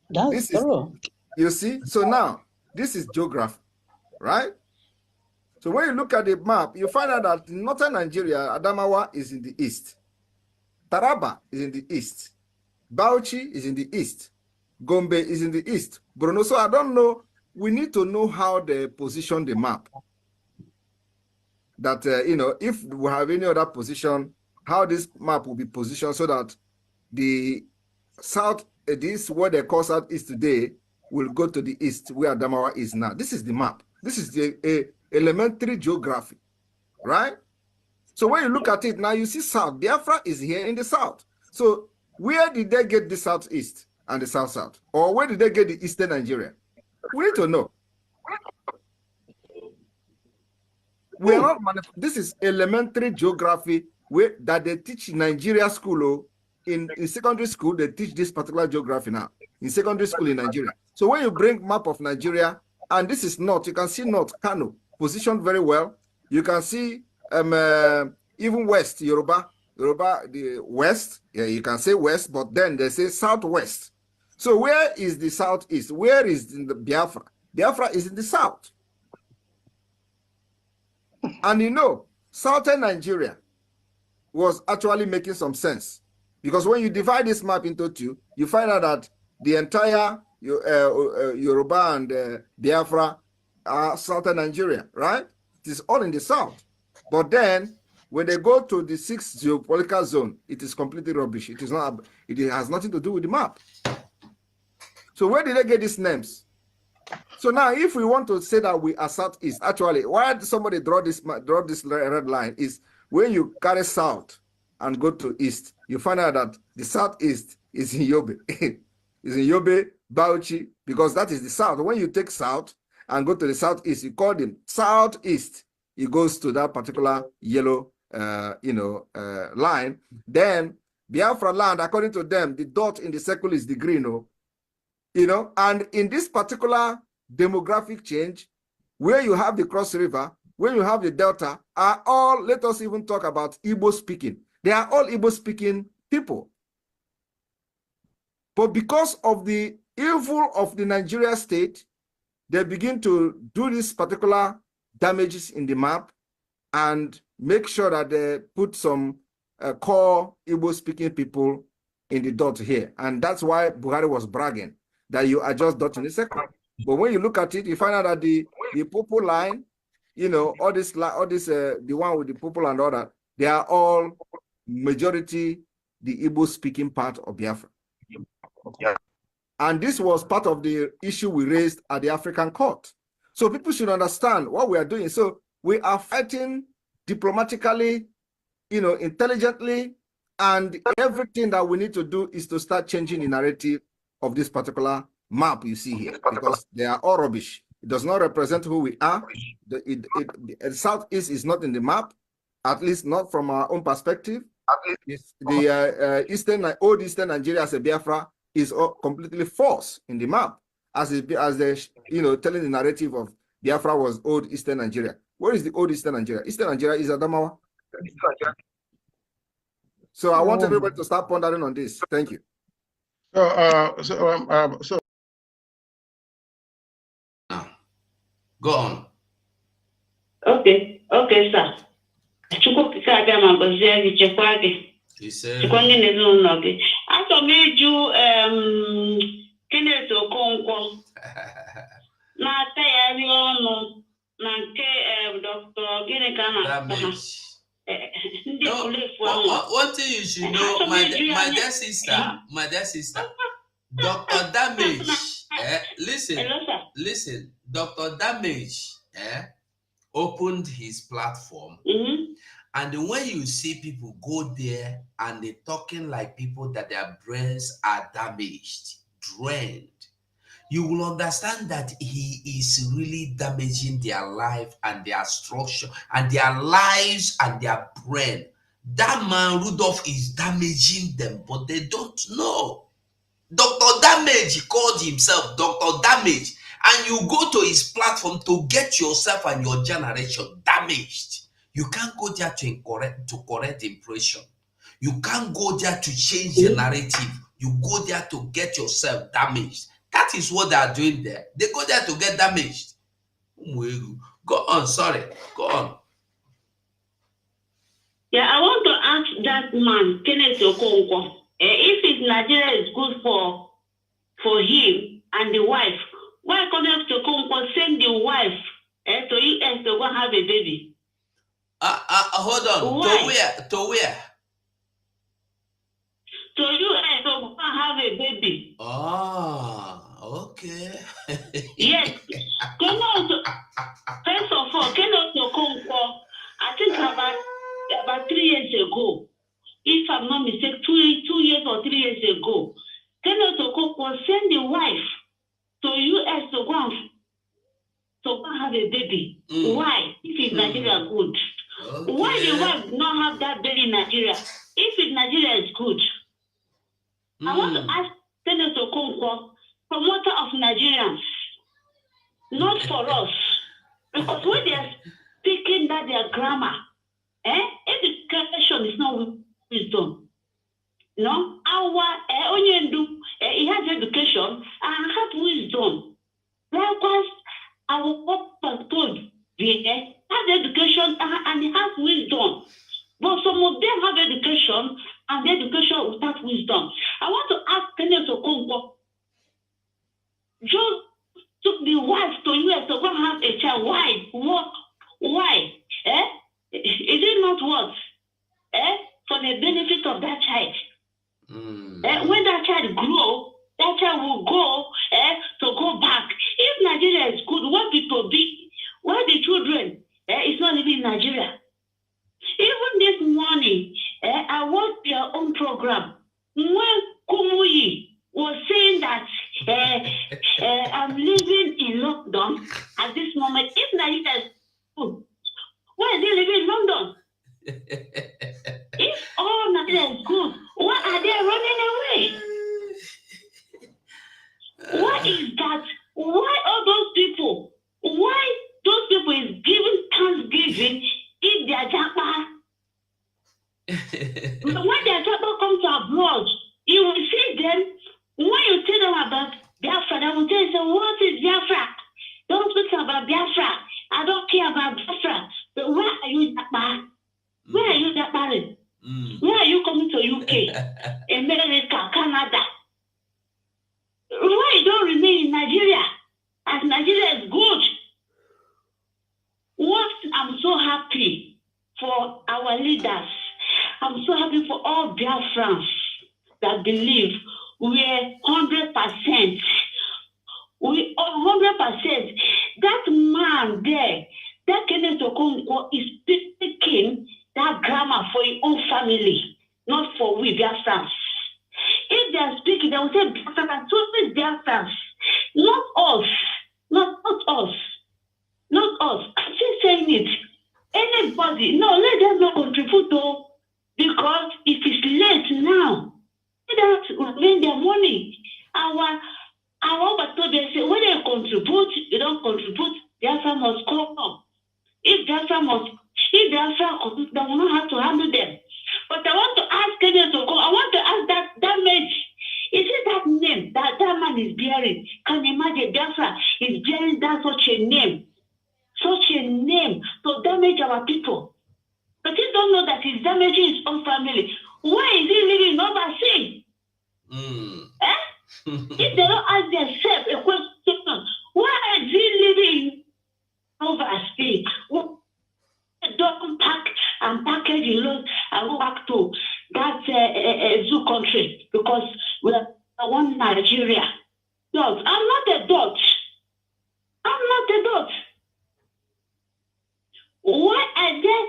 S9: That's true.
S4: You see, so now this is geography, right? So when you look at the map, you find out that in northern Nigeria, Adamawa is in the east, Taraba is in the east, Bauchi is in the east, Gombe is in the east, Borno. So I don't know. We need to know how they position the map. That, you know, if we have any other position, how this map will be positioned so that the south, this what they call southeast today, will go to the east where Adamawa is now. This is the map. This is the elementary geography, right? So when you look at it now, you see south. Biafra is here in the south. So where did they get the southeast and the south? Or where did they get the eastern Nigeria? We need to know. We are not. This is elementary geography that they teach in Nigeria school. In secondary school, they teach this particular geography now. In secondary school in Nigeria. So when you bring map of Nigeria, and this is north, you can see north, Kano, positioned very well. You can see even west, Yoruba, the west. Yeah, you can say west, but then they say southwest. So where is the southeast? Where is the Biafra? Biafra is in the south. And you know, southern Nigeria was actually making some sense. Because when you divide this map into two, you find out that the entire Yoruba and Biafra are southern Nigeria, right? It is all in the south. But then, when they go to the 6th geopolitical zone, it is completely rubbish. It is not. It has nothing to do with the map. So where did they get these names? So now, if we want to say that we are southeast, actually, why did somebody draw this red line is when you carry south and go to east, you find out that the southeast is in Yobe. Is in Yobe, Bauchi, because that is the south. When you take south and go to the southeast, you call them southeast. It goes to that particular yellow, line. Then Biafra land, according to them, the dot in the circle is the green, and in this particular demographic change, where you have the Cross River, where you have the Delta, are all, let us even talk about Igbo speaking. They are all Igbo speaking people. But because of the evil of the Nigeria state, they begin to do this particular damages in the map and make sure that they put some core Igbo speaking people in the dot here. And that's why Buhari was bragging that you adjust dot in a second. But when you look at it, you find out that the purple line, all this, the one with the purple and all that, they are all majority the Igbo speaking part of Biafra. And this was part of the issue we raised at the African court. So people should understand what we are doing. So we are fighting diplomatically, intelligently, and everything that we need to do is to start changing the narrative of this particular map you see here, because they are all rubbish. It does not represent who we are. The Southeast is not in the map, at least not from our own perspective. The old Eastern Nigeria as a Biafra is completely false in the map, as they telling the narrative of Biafra was old Eastern Nigeria. Where is the old Eastern Nigeria? Eastern Nigeria is Adamawa. So I want everybody to start pondering on this. Thank you.
S8: So
S1: now, go on.
S9: Okay, sir.
S1: He said,
S9: After me, Kenneth Okonkwo. Na Tayario, Dr.
S1: damage. One thing you should know, my dear sister, Dr. Damage, listen, Dr. Damage opened his platform. And when you see people go there and they're talking like people that their brains are damaged, drained, you will understand that he is really damaging their life and their structure and their lives and their brain. That man, Rudolph, is damaging them, but they don't know. Dr. Damage, he called himself Dr. Damage, and you go to his platform to get yourself and your generation damaged. You can't go there to correct impression. You can't go there to change the narrative. You go there to get yourself damaged. That is what they are doing there. They go there to get damaged. Go on, sorry. Go on.
S9: Yeah, I want to ask that man, Kenneth Okonkwo, if Nigeria is good for him and the wife, why Kenneth Okonkwo send the wife to US to go have a baby?
S1: Hold on. Why? To where?
S9: To US to go have a baby.
S1: Okay.
S9: Yes. First of all, Kenneth Okonkwo, I think about 3 years ago, if I'm not mistaken, 2 years or 3 years ago, Kenneth Okonkwo sent the wife to US to go have a baby. Why? If it's Nigeria good. Okay. Why the wife not have that baby in Nigeria? If Nigeria is good. I want to ask Kenneth Okonkwo, promoter of Nigerians, not for us. Because when they are speaking that their grammar, education is not wisdom. Our Onyendu, he has education and has wisdom. Likewise, our pastor has education and he has wisdom. But some of them have education and the education without wisdom. I want to ask Kenneth Okonkwo, Joe took the wife to US to go have a child. Why? What? Why? Is it not what? For the benefit of that child. When that child grow, that child will go to go back. If Nigeria is good, what people be? Why the children is not living in Nigeria? Even this morning, I watched their own program. When Kumuyi was saying that When their trouble comes to abroad, you will see them. When you tell them about Biafra, they will tell you, so what is Biafra? Don't speak about Biafra. I don't care about Biafra. But where are you that bad? Where are you that bad? Where are you coming to UK, America, Canada? Why you don't remain in Nigeria? As Nigeria is good. What I'm so happy for our leaders. I'm so happy for all Biafrans that believe we're 100%. We are 100%. That man there, that Kenneth Okonkwo is speaking that grammar for your own family, not for we Biafrans. If they are speaking, they will say Biafrans, so is Biafrans, not us, not us, not us. I'm just saying it. Anybody, no, let them not contribute though, because if it's late now, they don't spend their money. Our told they say when they contribute, they don't contribute. Biafra must come up. If Biafra they will not have to handle them. But I want to ask Kenya to go. I want to ask that mate. Is it that name that man is bearing? Can you imagine Biafra is bearing that such a name to damage our people? But he don't know that he's damaging his own family. Why is he living overseas? If they don't ask themselves a question, why is he living overseas? Don't pack and package in load and go back to that zoo country because we are one Nigeria. No, I'm not a dot. Why are they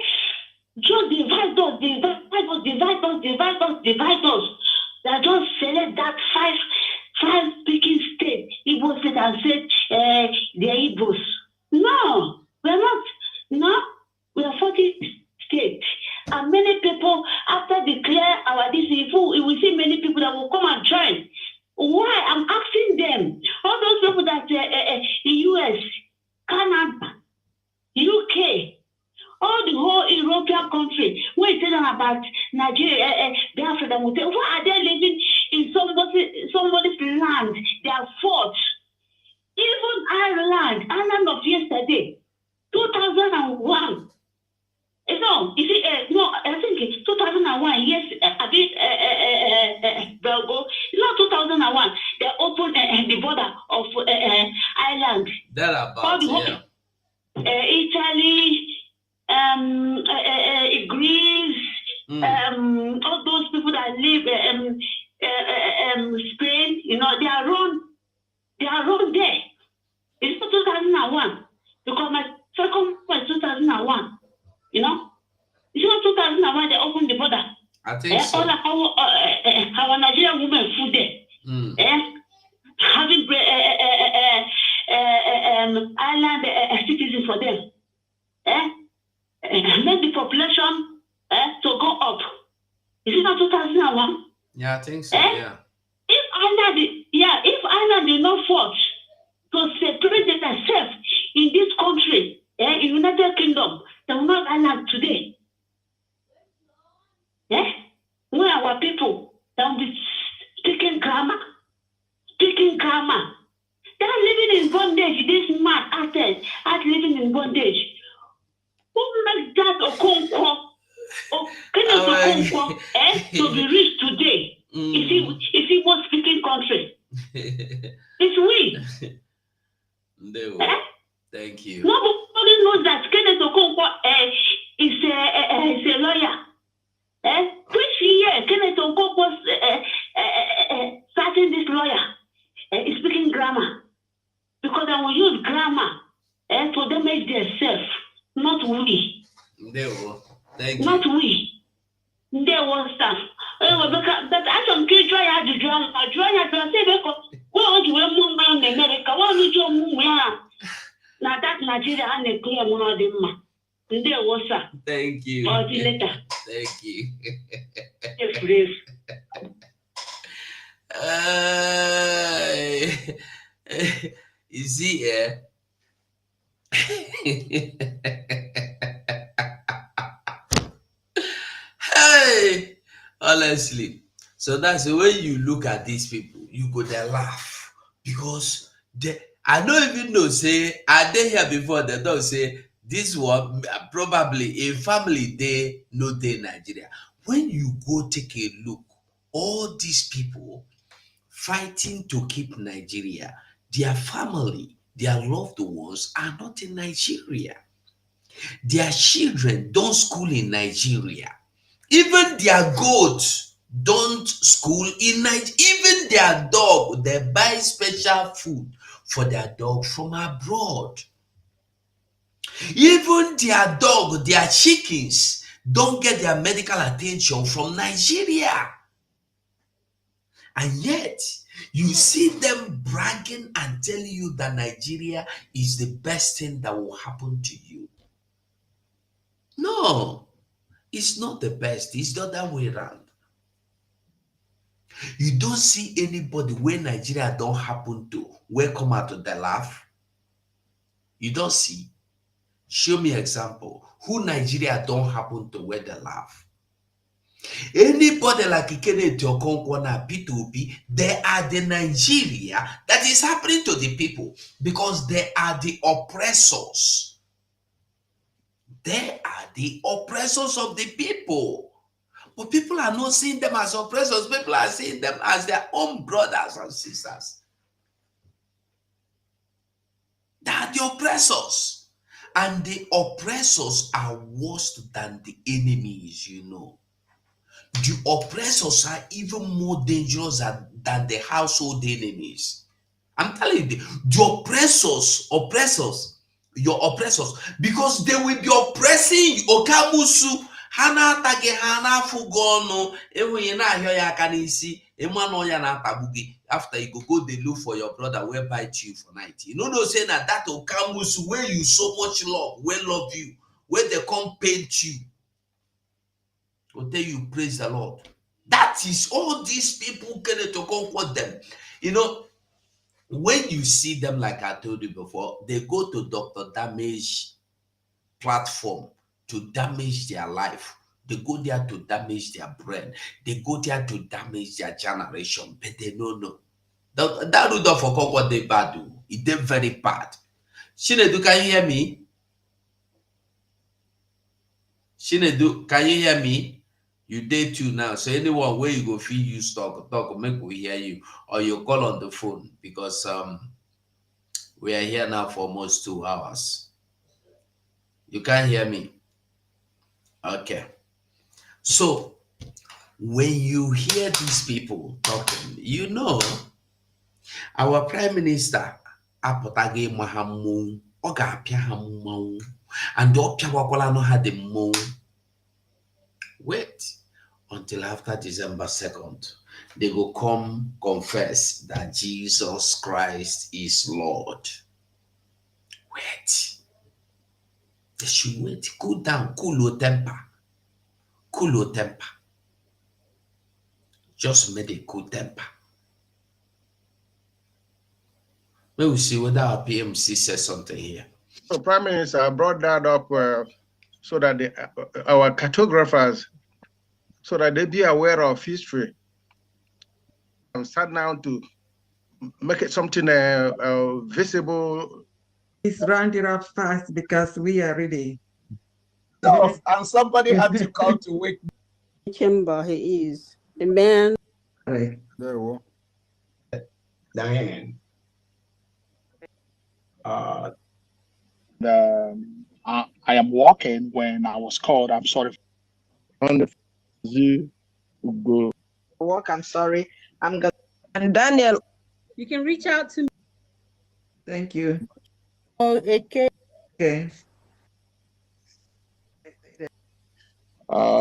S9: just divide us? They just select that five speaking states, Igbo state, and said the Igbos. No, we're not. No, we are 40 states. And many people, after declare our DC, we see many people that will come and join. Why? I'm asking them. All those people that US, Canada, UK, all the whole European country, when you tell them about Nigeria, Biafra, they will say, why are they living in somebody's land? They are fought. Even Ireland of yesterday, 2001. No, you see, no, I think it's 2001. Yes, a bit Belgo. It's not 2001. They opened the border of Ireland.
S1: That about, yeah.
S9: Italy, Greece, all those people that live Spain, you know, they are run there. It's not 2001 because my second was 2001. You know, it's not 2001 they opened the border.
S1: I think so.
S9: All our Nigerian women food there. Having island citizens for them. Make the population to go up. Is it not 2001?
S1: Yeah, I think so. Yeah.
S9: If Ireland did not fought to separate themselves in this country, in United Kingdom, they will not Ireland today. Where our people that will be speaking grammar. They are living in bondage. This man as living in bondage. Who makes that Okonkwo? To be rich today? If he was speaking country, it's we.
S1: No. Thank you.
S9: Nobody knows that Kenneth Okonkwo is a lawyer. Which year Kenneth Okonkwo starting this lawyer is speaking grammar because they will use grammar to damage themselves, not we.
S1: No. Thank you.
S9: Not we. They will stuff. But I don't care. Try to say well, you will move around America. Why would you move around? Now that Nigeria and the clear one of them. There was a.
S1: Thank you.
S9: Or the letter.
S1: Thank you.
S9: Yes, please.
S1: You see, Hey, Honestly. So that's the way you look at these people, you go there laugh because they I don't even know say are they here before they don't say this one probably a family they no they Nigeria. When you go take a look, all these people fighting to keep Nigeria, their family, their loved ones are not in Nigeria. Their children don't school in Nigeria. Even their goats don't school in Nigeria. Even their dog, they buy special food for their dog from abroad. Even their dog, their chickens don't get their medical attention from Nigeria. And yet, you see them bragging and telling you that Nigeria is the best thing that will happen to you. No, it's not the best. It's the other way around. You don't see anybody where Nigeria don't happen to where come out of the laugh. You don't see. Show me example. Who Nigeria don't happen to where they laugh. Anybody like Ikene Okonkwo na P2P, they are the Nigeria that is happening to the people because they are the oppressors. They are the oppressors of the people. But people are not seeing them as oppressors. People are seeing them as their own brothers and sisters. They are the oppressors. And the oppressors are worse than the enemies, you know. The oppressors are even more dangerous than the household enemies. I'm telling you, the oppressors, your oppressors, because they will be oppressing you. Okamusu, hana tage hana fugono, ewe na ahyo ya kanisi, emano ya na tabugi. After you go they look for your brother, where bite you for night. You know those saying that Okamusu where you so much love, where love you, where they come paint you, will tell you praise the Lord. That is all these people get to come quote them. You know, when you see them, like I told you before, they go to Dr. Damage platform to damage their life. They go there to damage their brain. They go there to damage their generation. But they don't know. That Rudolph forgot what they bad do. It did very bad. Shinedu, can you hear me? Shinedu, can you hear me? You did too now. So anyone where you go feel you talk, make we hear you. Or you call on the phone because we are here now for almost 2 hours. You can't hear me. Okay. So when you hear these people talking, you know our Prime Minister Apotage Mahamu Oga Piahamu and Opiawakwala no had the mo. Wait until after December 2nd. They will come confess that Jesus Christ is Lord. Wait. They should wait. Cool down. Cool your temper. Cool your temper. Just made a cool temper. We will see whether our PMC says something here.
S8: So, Prime Minister, I brought that up so that our cartographers, so that they be aware of history and start now to make it something visible.
S10: Please round it up fast because we are ready.
S11: And somebody had to come to wake
S12: chamber he is. The man.
S10: Right.
S8: There we go.
S11: Diane.
S13: I am walking when I was called. I'm sorry.
S7: Work, I'm sorry. I'm gonna.
S12: And Daniel, you can reach out to me.
S10: Thank you.
S12: Oh, okay.
S10: Okay.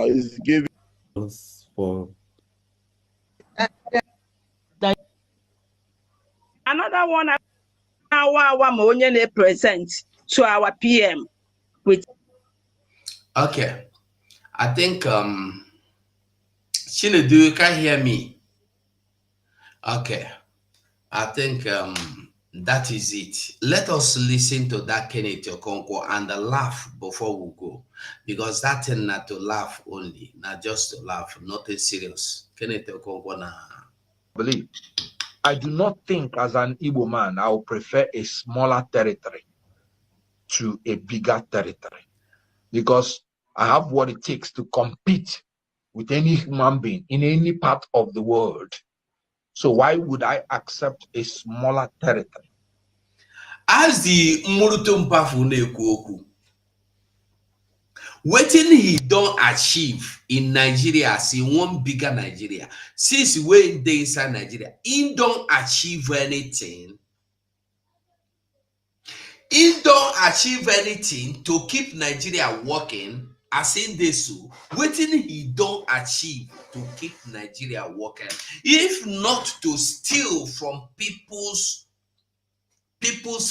S13: Is giving
S14: for
S12: another one. Present to our PM with.
S1: Okay, I think Chinedu, you can hear me. Okay, I think That is it. Let us listen to that Kenneth Okonkwo and laugh before we go. Because that thing not to laugh only, not just to laugh, nothing serious. Kenneth Okonkwo na.
S3: Believe. I do not think as an Igbo man, I would prefer a smaller territory to a bigger territory. Because I have what it takes to compete with any human being in any part of the world. So why would I accept a smaller territory?
S1: As the Muruto Mpafu na-ekwu okwu, wetin he don achieve in Nigeria as in one bigger Nigeria, since wey dey inside Nigeria, he don achieve anything? He don achieve anything to keep Nigeria working as in dey so? Wetin he don achieve to keep Nigeria working? If not to steal from people's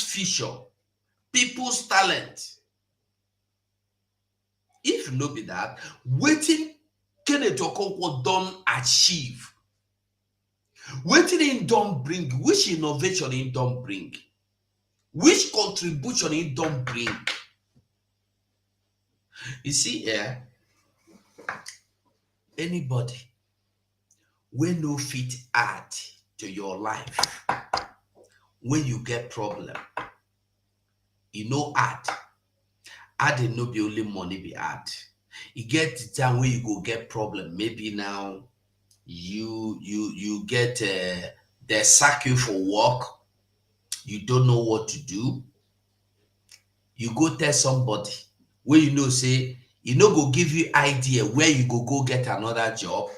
S1: future, people's talent. If no be that, wetin Kenneth Okonkwo don achieve? Wetin he don bring? Which innovation he don bring? Which contribution he don bring? You see, anybody wey no fit add to your life when you get problem, you no add. Adding no be only money be add. You get the time where you go get problem. Maybe now you get they sack you for work. You don't know what to do. You go tell somebody where you know say you no go give you idea where you go get another job.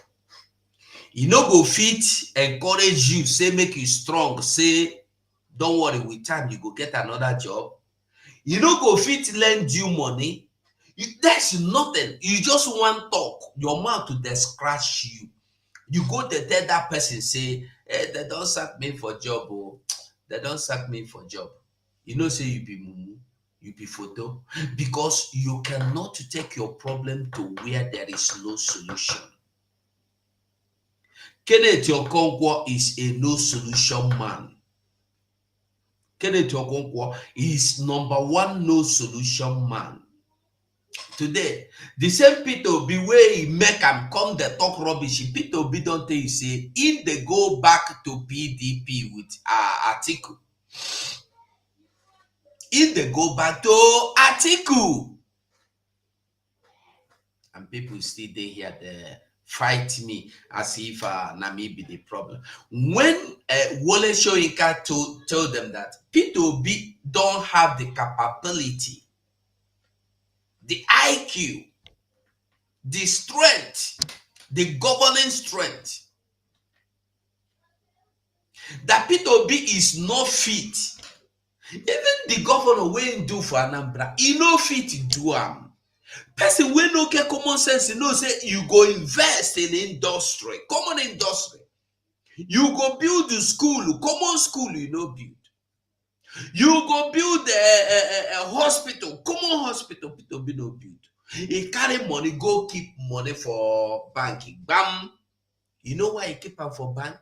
S1: You no go fit encourage you, say make you strong, say don't worry, with time you go get another job. You no go fit lend you money. There's nothing. You just want talk. Your mouth to dey scratch you. You go to tell that person, say, they don't sack me for job. Oh, they don't sack me for job. You know, say you be mumu, you be photo, because you cannot take your problem to where there is no solution. Kenneth Okonkwo is a no solution man. Kenneth Okonkwo is number one no solution man. Today, the same Peter Obi wey he make am come the talk rubbish. Peter Obi don't tell you say if they go back to PDP with Atiku, if they go back to Atiku, and people still dey here they fight me as if Nami be the problem. When Wole Soyinka told them that Peter Obi don't have the capability, the IQ, the strength, the governing strength, that Peter Obi is not fit. Even the governor wey do for Anambra, he no fit do am. Person wey no get common sense, he know say you go invest in industry, common industry. You go build the school, common school you no build. You go build a hospital, common hospital, Peter Obi no build. He carry money, go keep money for bank. Bam! You know why he keep am for bank?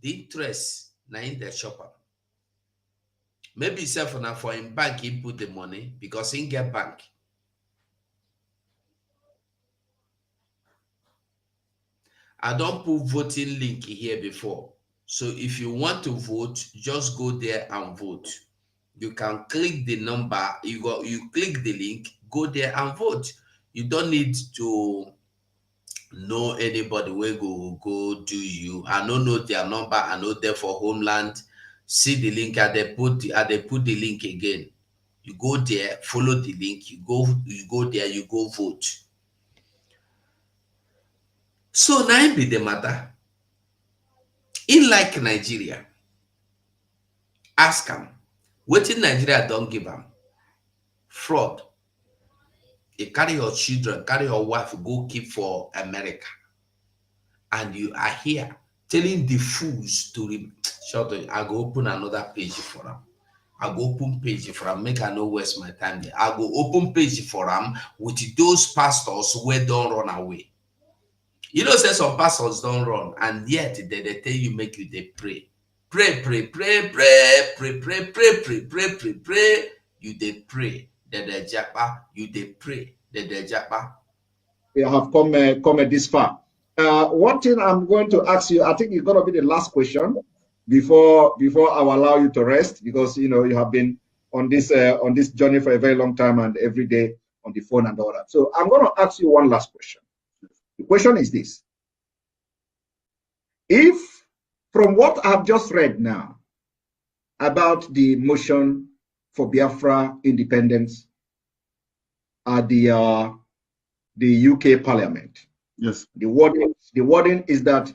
S1: The interest, na in the shopper. Maybe himself na for him bank he put the money because he get bank. I don't put voting link here before. So if you want to vote, just go there and vote. You can click the number, you click the link, go there and vote. You don't need to know anybody where go do you. I don't know their number, I know them for Homeland. See the link, and they put the link again. You go there, follow the link, you go there, you go vote. So now be the matter. In like Nigeria, ask them, what in Nigeria don't give them? Fraud. You carry your children, carry your wife, go keep for America. And you are here telling the fools to shut up. I go open another page for them. I go open page for them. Make I no waste my time there. I go open page for them with those pastors where don't run away. You know, say some pastors don't run, and yet they tell you make you they pray. Pray. You dey pray. The japa. You dey pray. The japa.
S3: We have come this far. One thing I'm going to ask you, I think it's going to be the last question before I will allow you to rest, because you know you have been on this journey for a very long time and every day on the phone and all that. So I'm going to ask you one last question. The question is this: if from what I've just read now about the motion for Biafra independence at the UK Parliament,
S8: yes,
S3: the wording is that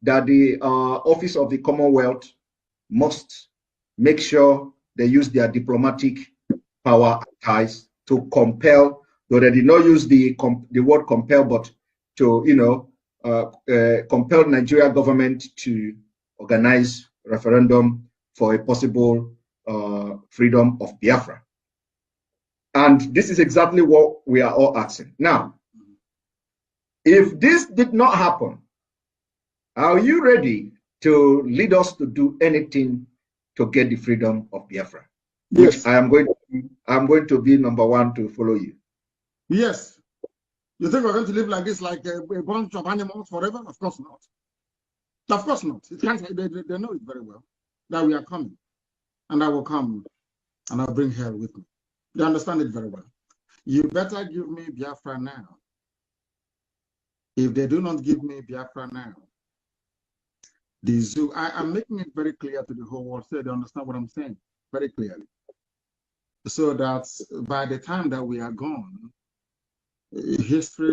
S3: the Office of the Commonwealth must make sure they use their diplomatic power and ties to compel, though they did not use the word compel, but to compel Nigeria government to organize referendum for a possible freedom of Biafra. And this is exactly what we are all asking. Now, if this did not happen, are you ready to lead us to do anything to get the freedom of Biafra?
S8: Yes.
S3: Which I'm going to be number one to follow you.
S8: Yes. You think we're going to live like this, like a bunch of animals forever? Of course not. Of course not. It can't, they know it very well that we are coming. And I will come and I'll bring hell with me. They understand it very well. You better give me Biafra now. If they do not give me Biafra now, the zoo, I'm making it very clear to the whole world so they understand what I'm saying very clearly. So that by the time that we are gone, history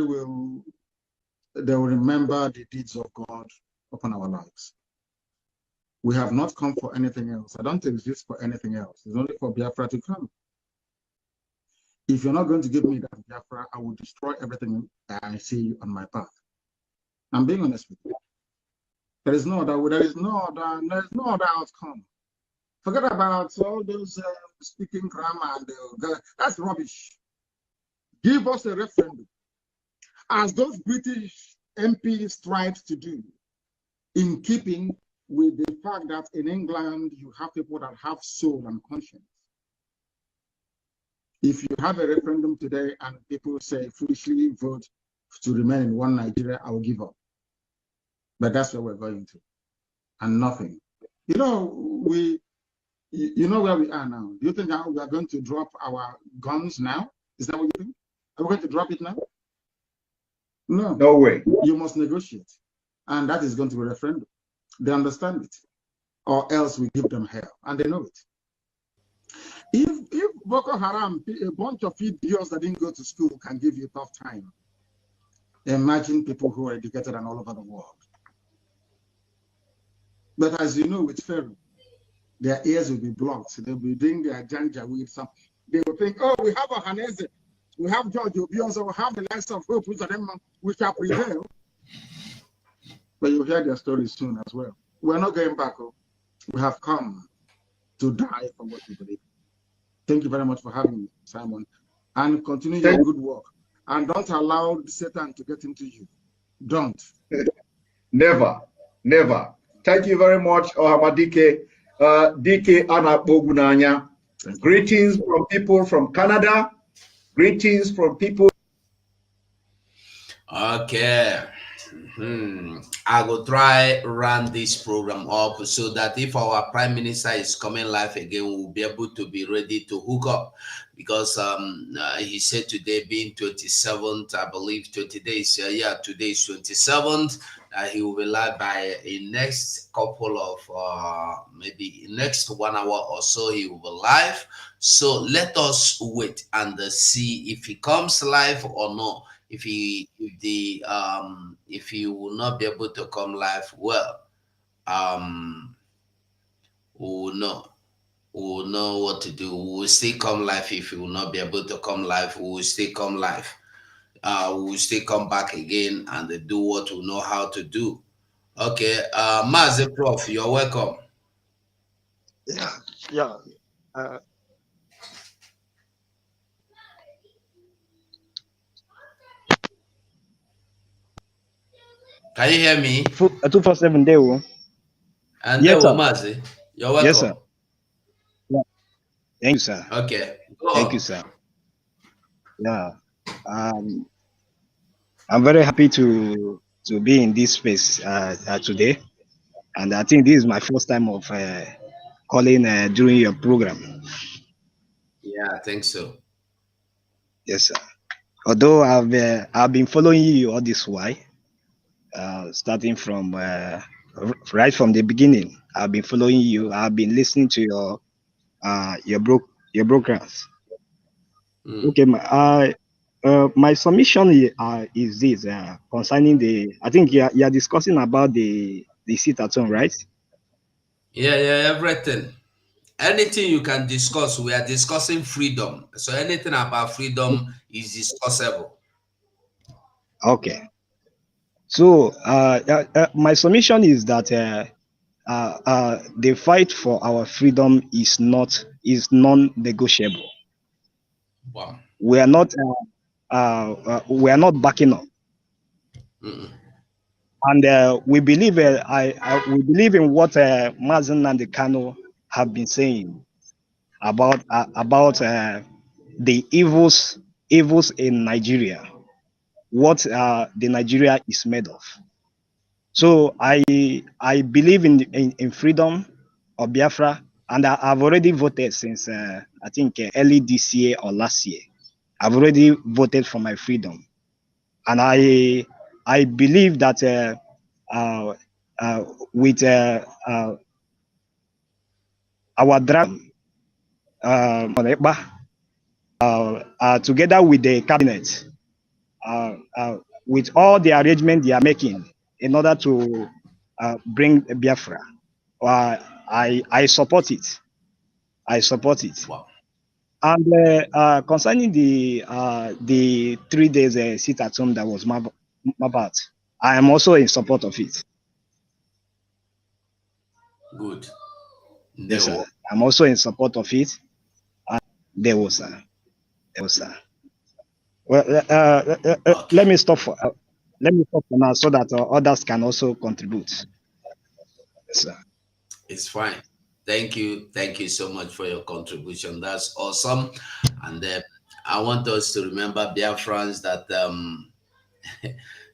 S8: they will remember the deeds of God upon our lives. We have not come for anything else. I don't exist for anything else. It's only for Biafra to come. If you're not going to give me that Biafra, I will destroy everything I see on my path. I'm being honest with you. There is no other outcome. Forget about all those speaking grammar and that's rubbish. Give us a referendum, as those British MPs tried to do, in keeping with the fact that in England you have people that have soul and conscience. If you have a referendum today and people say foolishly vote to remain in one Nigeria, I will give up. But that's where we're going to, and nothing. You know, you know where we are now. Do you think we are going to drop our guns now? Is that what you think? Are we going to drop it now? No.
S3: No way.
S8: You must negotiate. And that is going to be a referendum. They understand it. Or else we give them hell. And they know it. If Boko Haram, a bunch of idiots that didn't go to school, can give you a tough time, imagine people who are educated and all over the world. But as you know, with Pharaoh, their ears will be blocked. They'll be doing their janja with some. They will think, oh, we have a Hanese, we have George Obiozo, we have the likes of Hope, which shall prevail. But you'll hear their stories soon as well. We're not going back. We have come to die for what we believe. Thank you very much for having me, Simon. And continue your good work. And don't allow Satan to get into you. Don't.
S3: Never. Never. Thank you very much, Ohamadike. DK Anapogunanya. Greetings from people from Canada. Greetings from people.
S1: Okay. I will try run this program up so that if our prime minister is coming live again, we'll be able to be ready to hook up, because he said today being 27th, I believe 20 days. Yeah, today is 27th. He will be live by a next couple of maybe next 1 hour or so. He will be live. So let us wait and see if he comes live or not. If he will not be able to come live, well, we'll know what to do. We will still come live. If he will not be able to come live, we will still come live. We will still come back again and do what we know how to do. Okay, Mazi Prof, you're welcome.
S14: Yeah.
S1: Can you hear me?
S14: 247 day.
S1: And
S14: Yes,
S1: then
S14: sir.
S1: Umazi, you're welcome.
S14: Yes, sir. Yeah. Thank you, sir.
S1: Okay. Go
S14: Thank
S1: on.
S14: you, sir. Yeah. Um, I'm very happy to be in this space today, and I think this is my first time of calling during your program.
S1: Yeah, I think so.
S14: Yes, sir. Although I've been following you all this while, starting from right from the beginning. I've been following you. I've been listening to your programs. Okay, my submission is this concerning I think you are discussing about the sit at home, right?
S1: Yeah, everything. Anything you can discuss, we are discussing freedom. So anything about freedom is discussable.
S14: Okay. So my submission is that the fight for our freedom is non-negotiable.
S1: Wow.
S14: We are not backing up. And we believe we believe in what Mazen and the Kano have been saying about the evils in Nigeria, what the Nigeria is made of. So I believe in freedom of Biafra, and I've already voted since I think early this year or last year. I've already voted for my freedom, and I believe that with our draft together with the cabinet, with all the arrangement they are making in order to bring Biafra, I support it. I support it.
S1: Wow.
S14: And concerning the 3 days sit at home that was mapped, I am also in support of it.
S1: Good.
S14: Yes, sir. I'm also in support of it. There was, sir. Well, let me stop for now so that others can also contribute. Yes, sir.
S1: It's fine. Thank you so much for your contribution. That's awesome. And I want us to remember, Biafrans, that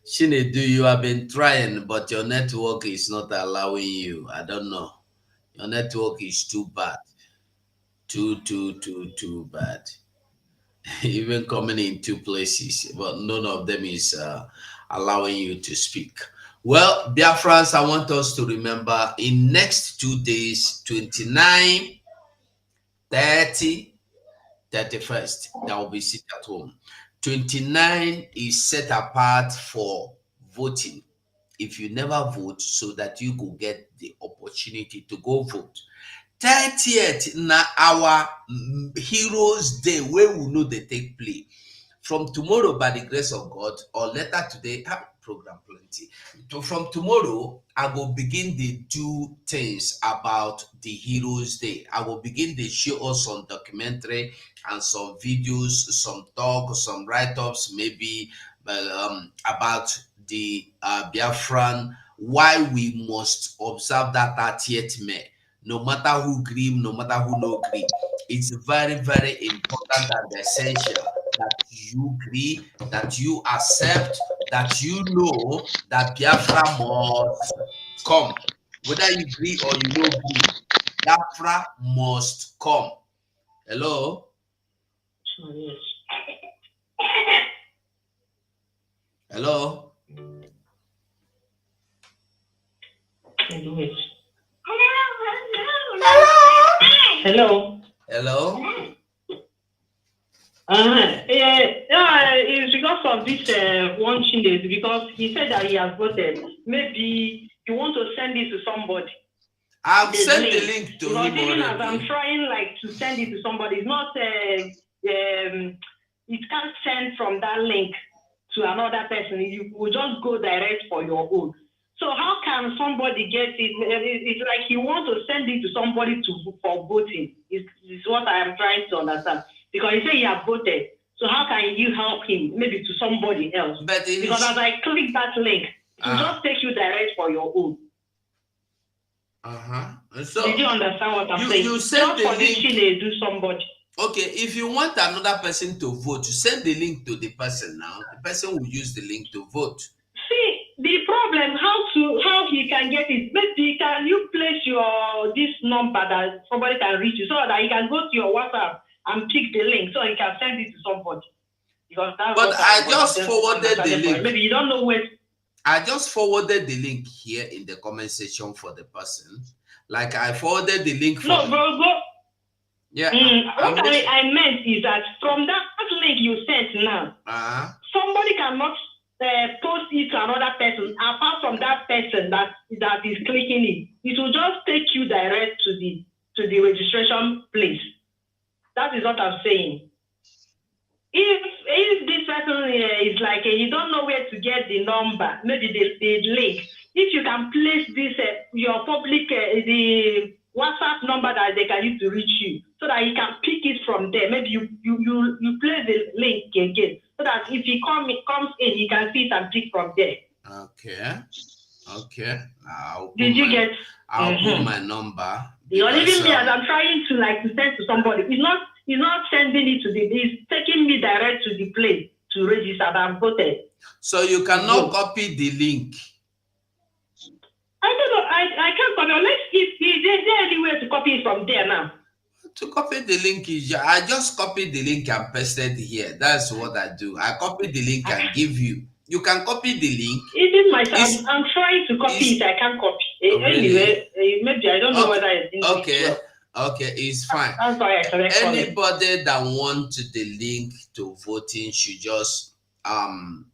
S1: Shinedu, you have been trying, but your network is not allowing you. I don't know. Your network is too bad. Too bad. Even coming in 2 places, but none of them is allowing you to speak. Well, Biafrans, I want us to remember in next 2 days, 29, 30, 31st, that will be sit at home. 29 is set apart for voting. If you never vote, so that you could get the opportunity to go vote. 30th na our Heroes Day, where we know they take place. From tomorrow, by the grace of God, or later today, have program plenty. From tomorrow, I will begin to do things about the Heroes Day. I will begin to show us some documentary and some videos, some talk, some write-ups, maybe about the Biafran, why we must observe that 30th May. No matter who agree, no matter who no agree. It's very, very important and essential that you agree, that you accept, that you know that Biafra must come. Whether you agree or you don't agree, Biafra must come. Hello? Hello?
S9: Hello.
S1: Hello?
S9: It's because of this launching days, because he said that he has voted. Maybe you want to send it to somebody.
S1: I've sent the link to him
S9: even as
S1: already.
S9: I'm trying to send it to somebody, it's not it can't send from that link to another person. You will just go direct for your own. So how can somebody get it? It's like he wants to send it to somebody for voting. Is what I am trying to understand. Because he said he has voted. So how can you help him? Maybe to somebody else. Because as I click that link, it will just take you direct for your own.
S1: So
S9: did you understand what I'm saying?
S1: You send
S9: Just
S1: the
S9: for this
S1: link.
S9: Chile do somebody.
S1: Okay, if you want another person to vote, you send the link to the person now. The person will use the link to vote.
S9: See, the problem, how he can get it, maybe can you place your this number that somebody can reach you so that he can go to your WhatsApp and pick the link so he can send it to somebody. Because that's
S1: but
S9: what
S1: I just forwarded the link.
S9: Maybe you don't know where.
S1: I just forwarded the link here in the comment section for the person. Like I forwarded the link for
S9: No, bro.
S1: Yeah.
S9: What I meant is that from that link you sent now, somebody cannot post it to another person apart from that person that is clicking it. It will just take you direct to the registration place. That is what I'm saying. If this person is like you don't know where to get the number, maybe the link. If you can place this your public the WhatsApp number that they can use to reach you, so that you can pick it from there. Maybe you place the link again, so that if he comes in, you can see it and pick from there.
S1: Okay.
S9: Did you get?
S1: I'll put my number.
S9: You're leaving me as I'm trying to send to somebody. He's not sending it to he's taking me direct to the place to register that I'm voted.
S1: So you cannot copy the link.
S9: I don't know. I can't copy unless is there any way to copy it from there now?
S1: To copy the link I just copied the link and pasted here. That's what I do. I copy the link and give you. You can copy the link.
S9: Even myself, I'm trying to copy it. I can't copy. Anyway, maybe I don't know whether it's
S1: Okay, it's fine.
S9: I'm sorry,
S1: Anybody that wants the link to voting should just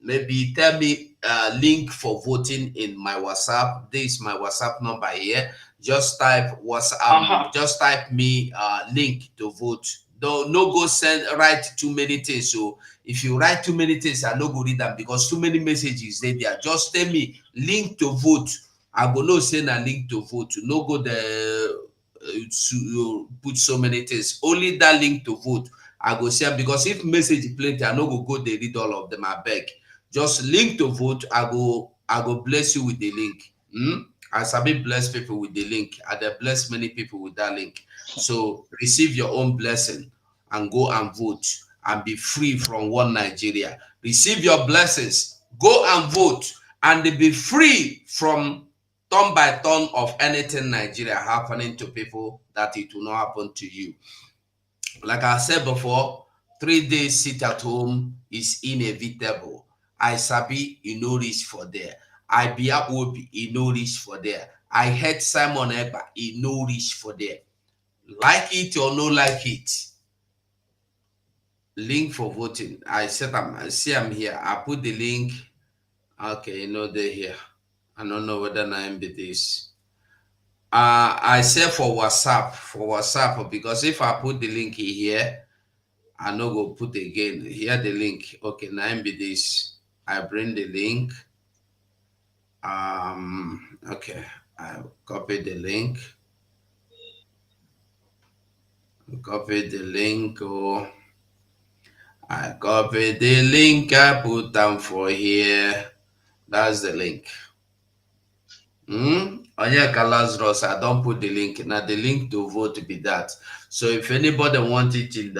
S1: maybe tell me link for voting in my WhatsApp. This is my WhatsApp number here. Just type WhatsApp. Just type me link to vote. Don't go write too many things. So if you write too many things, I no go read them because too many messages there. Just tell me link to vote. I go no send a link to vote. No go there. Put so many things. Only that link to vote. I go share because if message plenty, I no go they read all of them. I beg. Just link to vote. I go bless you with the link. I sabi bless people with the link. I bless many people with that link. So receive your own blessing and go and vote and be free from one Nigeria. Receive your blessings. Go and vote and be free from turn by turn of anything Nigeria happening to people that it will not happen to you. Like I said before, 3 days sit at home is inevitable. I sabi no reach for there. I be up no reach for there. I heard Simon Ekpa no reach for there. Like it or no like it. Link for voting. I said I'm here. I put the link. Okay, they're here. I don't know whether I'm be this. I said for WhatsApp because if I put the link here, I no go put again here the link. Okay, now I'm be this. I bring the link. Okay, I copy the link. Copy the link. I copy the link. I put down for here. That's the link. Onyeka Lazarus, I don't put the link. Now the link to vote be that. So if anybody wants it in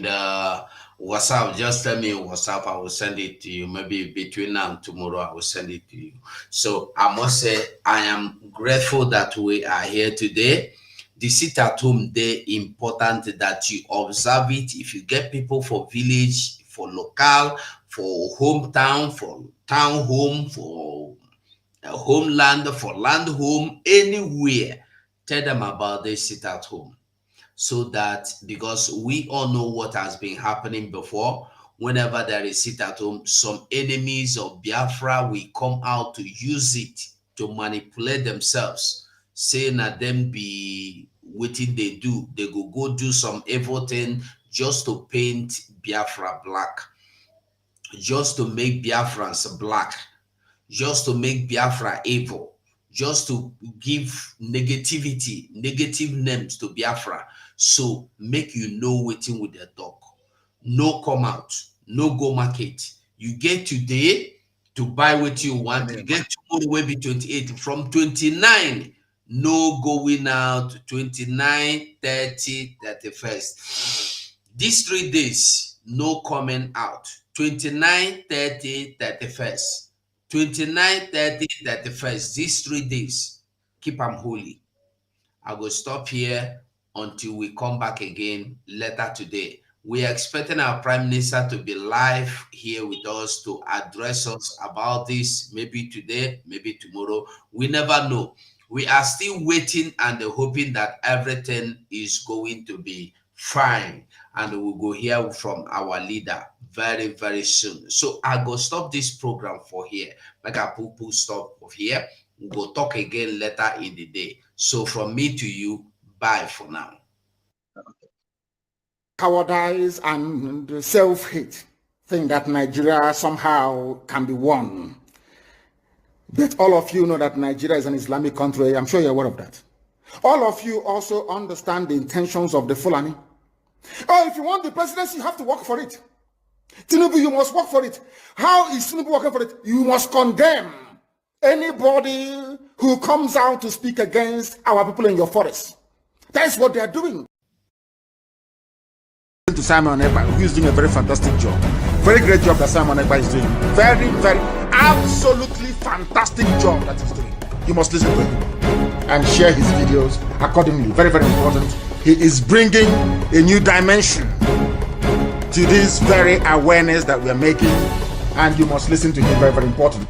S1: the WhatsApp, just tell me in WhatsApp. I will send it to you. Maybe between now and tomorrow, I will send it to you. So I must say I am grateful that we are here today. The sit at home day important that you observe it. If you get people for village, for local, for hometown, for town home, for homeland, for land home, anywhere, tell them about this sit at home. So that because we all know what has been happening before, whenever there is sit at home, some enemies of Biafra will come out to use it to manipulate themselves, saying that them be waiting they do. They go do some evil thing just to paint Biafra black, just to make Biafrans black, just to make Biafra evil, just to give negative names to Biafra. So make you know waiting with the talk. No come out, no go market. You get today, to buy what you want. You get tomorrow will be 28. From 29, no going out. 29, 30, 31st. These 3 days, no coming out. 29, 30, 31st. 29, 30, 31st. These 3 days, keep them holy. I will stop here until we come back again later today. We are expecting our Prime Minister to be live here with us to address us about this, maybe today, maybe tomorrow. We never know. We are still waiting and hoping that everything is going to be fine. And we'll go hear from our leader very, very soon. So I go stop this program for here. Like I put stop of here. We'll go talk again later in the day. So from me to you, bye for now.
S11: Cowardice and self-hate think that Nigeria somehow can be won. But all of you know that Nigeria is an Islamic country. I'm sure you're aware of that. All of you also understand the intentions of the Fulani. Oh, if you want the presidency, you have to work for it. Tinubu, you must work for it. How is Tinubu working for it? You must condemn anybody who comes out to speak against our people in your forest. That's what they are doing. To Simon Ekpa, who is doing a very fantastic job. Very great job that Simon Ekpa is doing. Very, very, absolutely fantastic job that he's doing. You must listen to him and share his videos accordingly. Very, very important. He is bringing a new dimension to this very awareness that we are making, and you must listen to him. Very, very important.